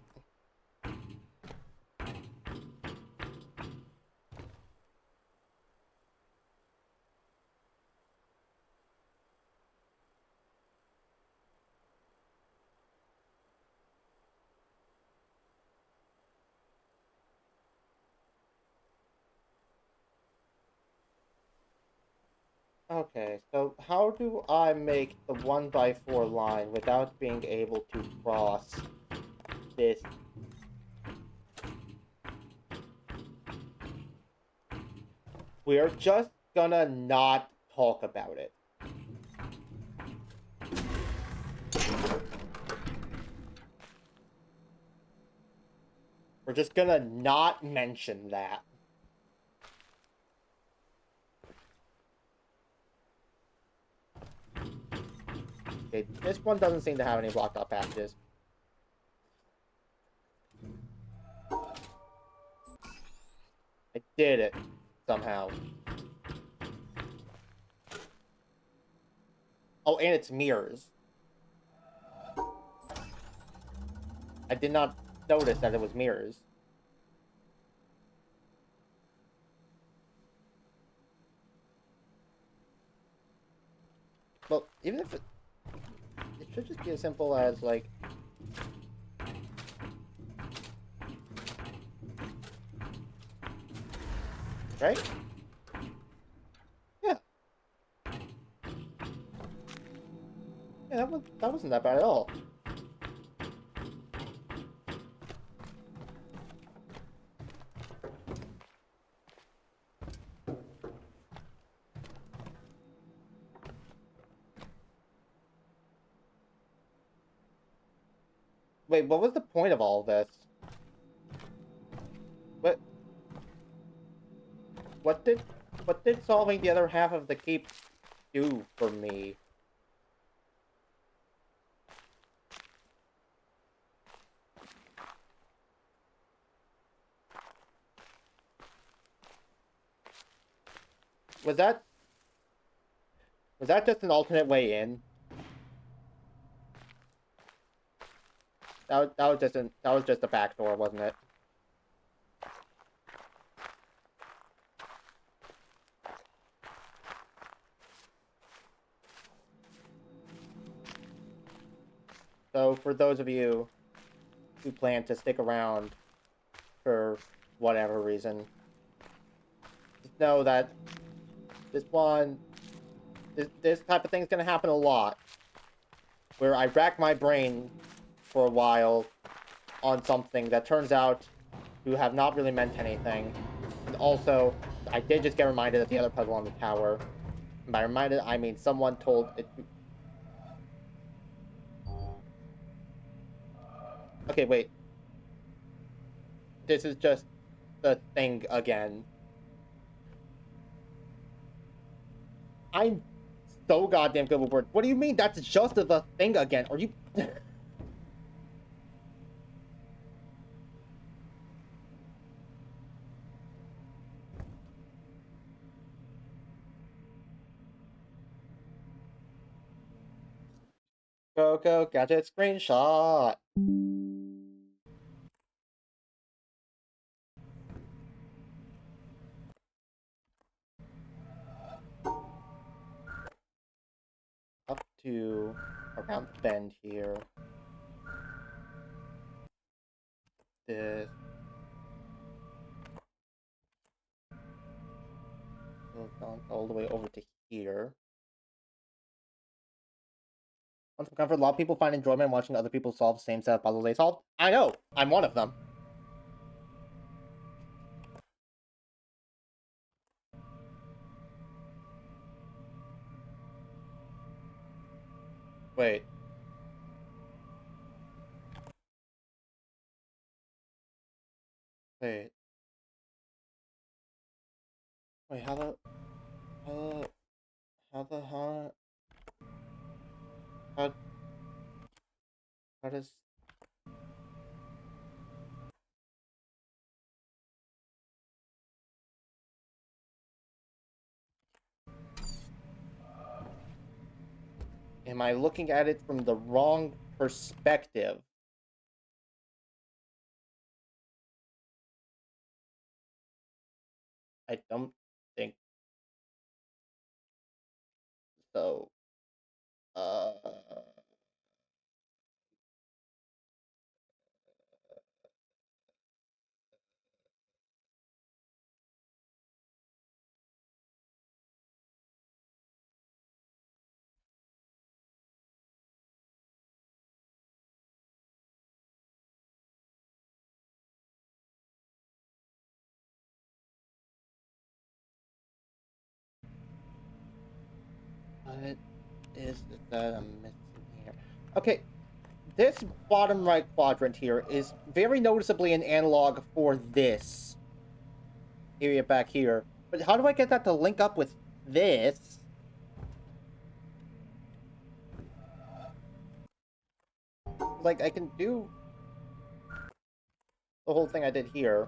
Speaker 1: Okay, so how do I make the 1x4 line without being able to cross this? We're just gonna not talk about it. We're just gonna not mention that. Okay, this one doesn't seem to have any blocked off passages. I did it, somehow. Oh, and it's mirrors. I did not notice that it was mirrors. Well, even if it should just be as simple as, like... Right? Yeah. Yeah, that wasn't that bad at all. Wait, what was the point of all this? What? What did solving the other half of the keep do for me? Was that just an alternate way in? That was just a back door, wasn't it? So for those of you who plan to stick around for whatever reason, just know that this type of thing's gonna happen a lot. Where I rack my brain for a while on something that turns out to have not really meant anything. And also, I did just get reminded of the other puzzle on the tower. And by reminded, I mean someone told it to... Okay, wait. This is just the thing again. I'm so goddamn good with words. What do you mean that's just the thing again? Are you... Coco gadget screenshot. Up to around the bend here. This goes down all the way over to here. Once I'm comfort, a lot of people find enjoyment watching other people solve the same set of puzzles they solved. I know! I'm one of them. Wait. Wait. Wait, how the... How the... How does... Am I looking at it from the wrong perspective? I don't think so. Uh... What is it that I'm missing here? Okay, this bottom right quadrant here is very noticeably an analog for this area back here. But how do I get that to link up with this? Like, I can do the whole thing I did here.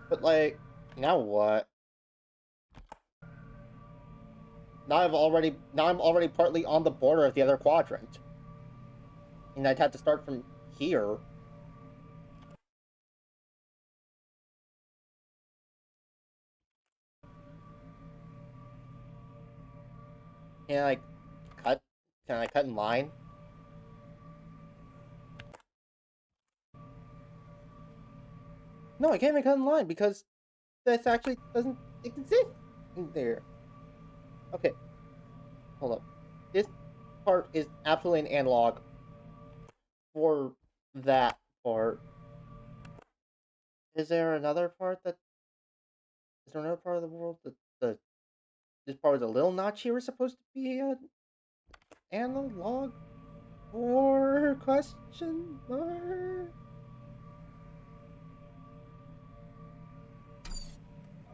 Speaker 1: But, like, now what? Now I'm already partly on the border of the other quadrant. And I'd have to start from here. Can I cut? Can I cut in line? No, I can't even cut in line because this actually doesn't exist in there. Okay, hold up. This part is absolutely an analog for that part. Is there another part that... Is there another part of the world that this part with the little notch here is supposed to be an analog for question mark?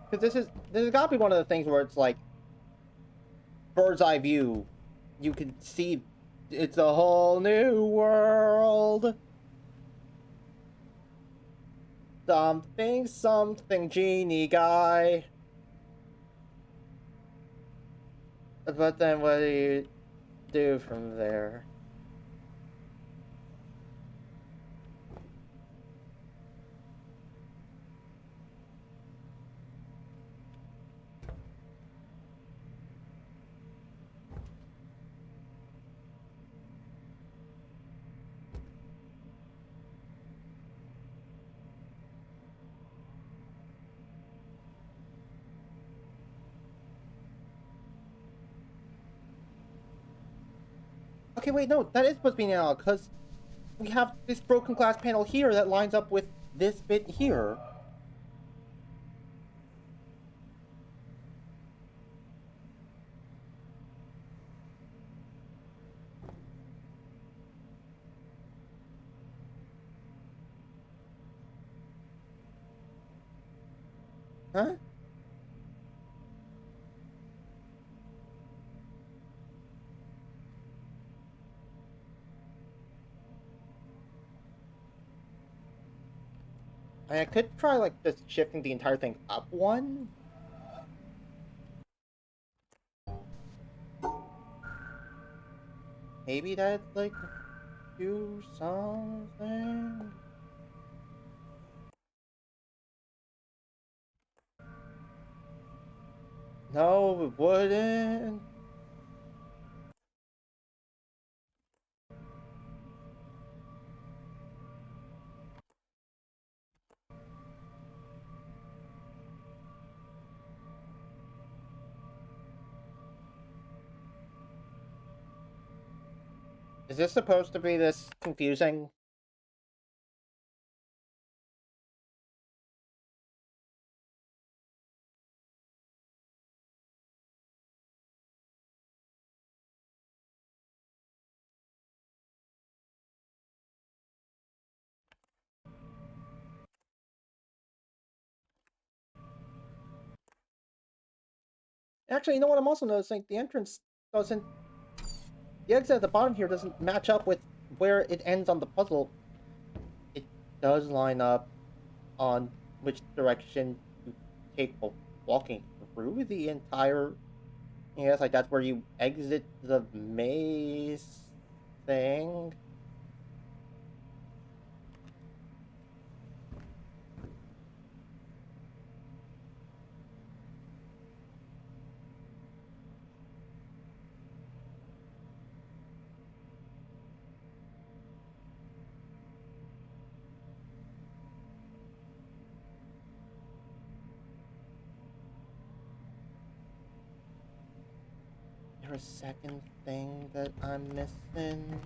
Speaker 1: Because this has got to be one of the things where it's like bird's eye view. You can see it's a whole new world. Something, something, genie guy. But then what do you do from there? Okay, wait, no, that is supposed to be now, because we have this broken glass panel here that lines up with this bit here. Huh? I could try, like, just shifting the entire thing up one. Maybe that'd, like, do something. No, it wouldn't. Is this supposed to be this confusing? Actually, you know what I'm also noticing? The entrance doesn't... The exit at the bottom here doesn't match up with where it ends on the puzzle. It does line up on which direction you take while walking through the entire... Yes, like that's where you exit the maze thing. Is there a second thing that I'm missing?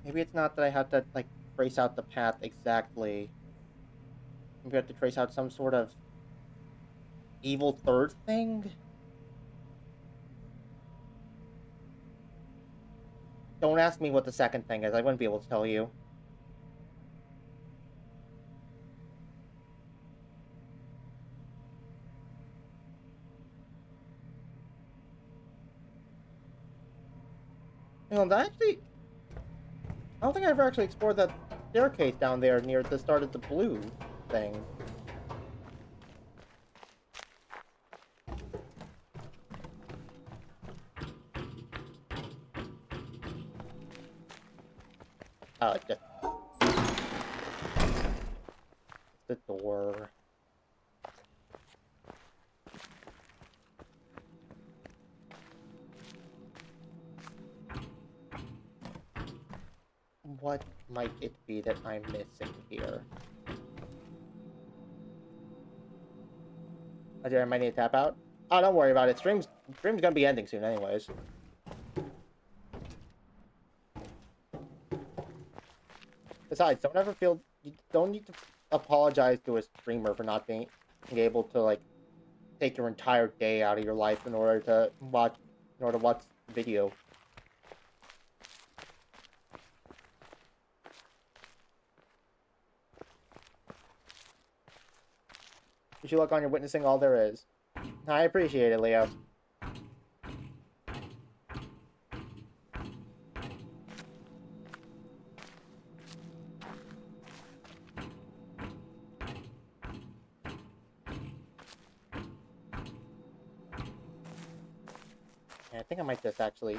Speaker 1: Maybe it's not that I have to, like, trace out the path exactly. Maybe I have to trace out some sort of evil third thing? Don't ask me what the second thing is, I wouldn't be able to tell you. You know, that actually... I don't think I ever actually explored that staircase down there near the start of the blue thing. Oh, it's just the door. What might it be that I'm missing here? I might need to tap out. Oh, don't worry about it. Stream's gonna be ending soon anyways. Besides, you don't need to apologize to a streamer for not being able to, like, take your entire day out of your life in order to watch video. You should look on your witnessing all there is. I appreciate it, Leo. I think I might just actually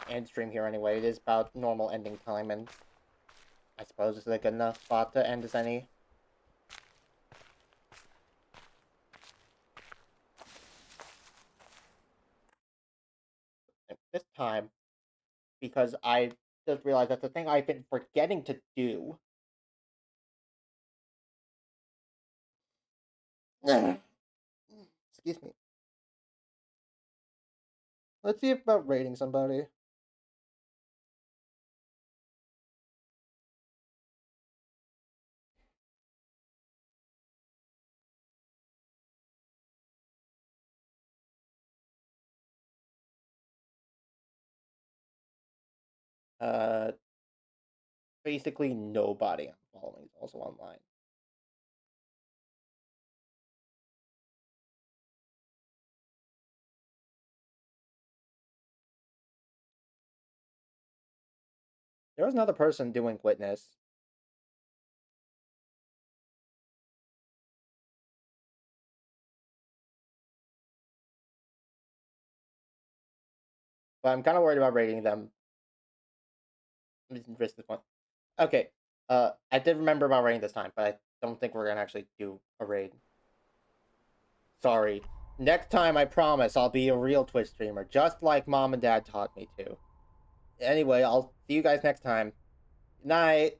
Speaker 1: end stream here anyway. It is about normal ending time, and I suppose it's a good enough spot to end as any. This time, because I just realized that's the thing I've been forgetting to do. Excuse me. Let's see about rating somebody. Uh, Basically nobody I'm following is also online. There was another person doing Witness. But I'm kind of worried about rating them. Risk this one. Okay. I did remember about rating this time, but I don't think we're gonna actually do a raid. Sorry. Next time, I promise I'll be a real Twitch streamer, just like Mom and Dad taught me to. Anyway, I'll see you guys next time. Night.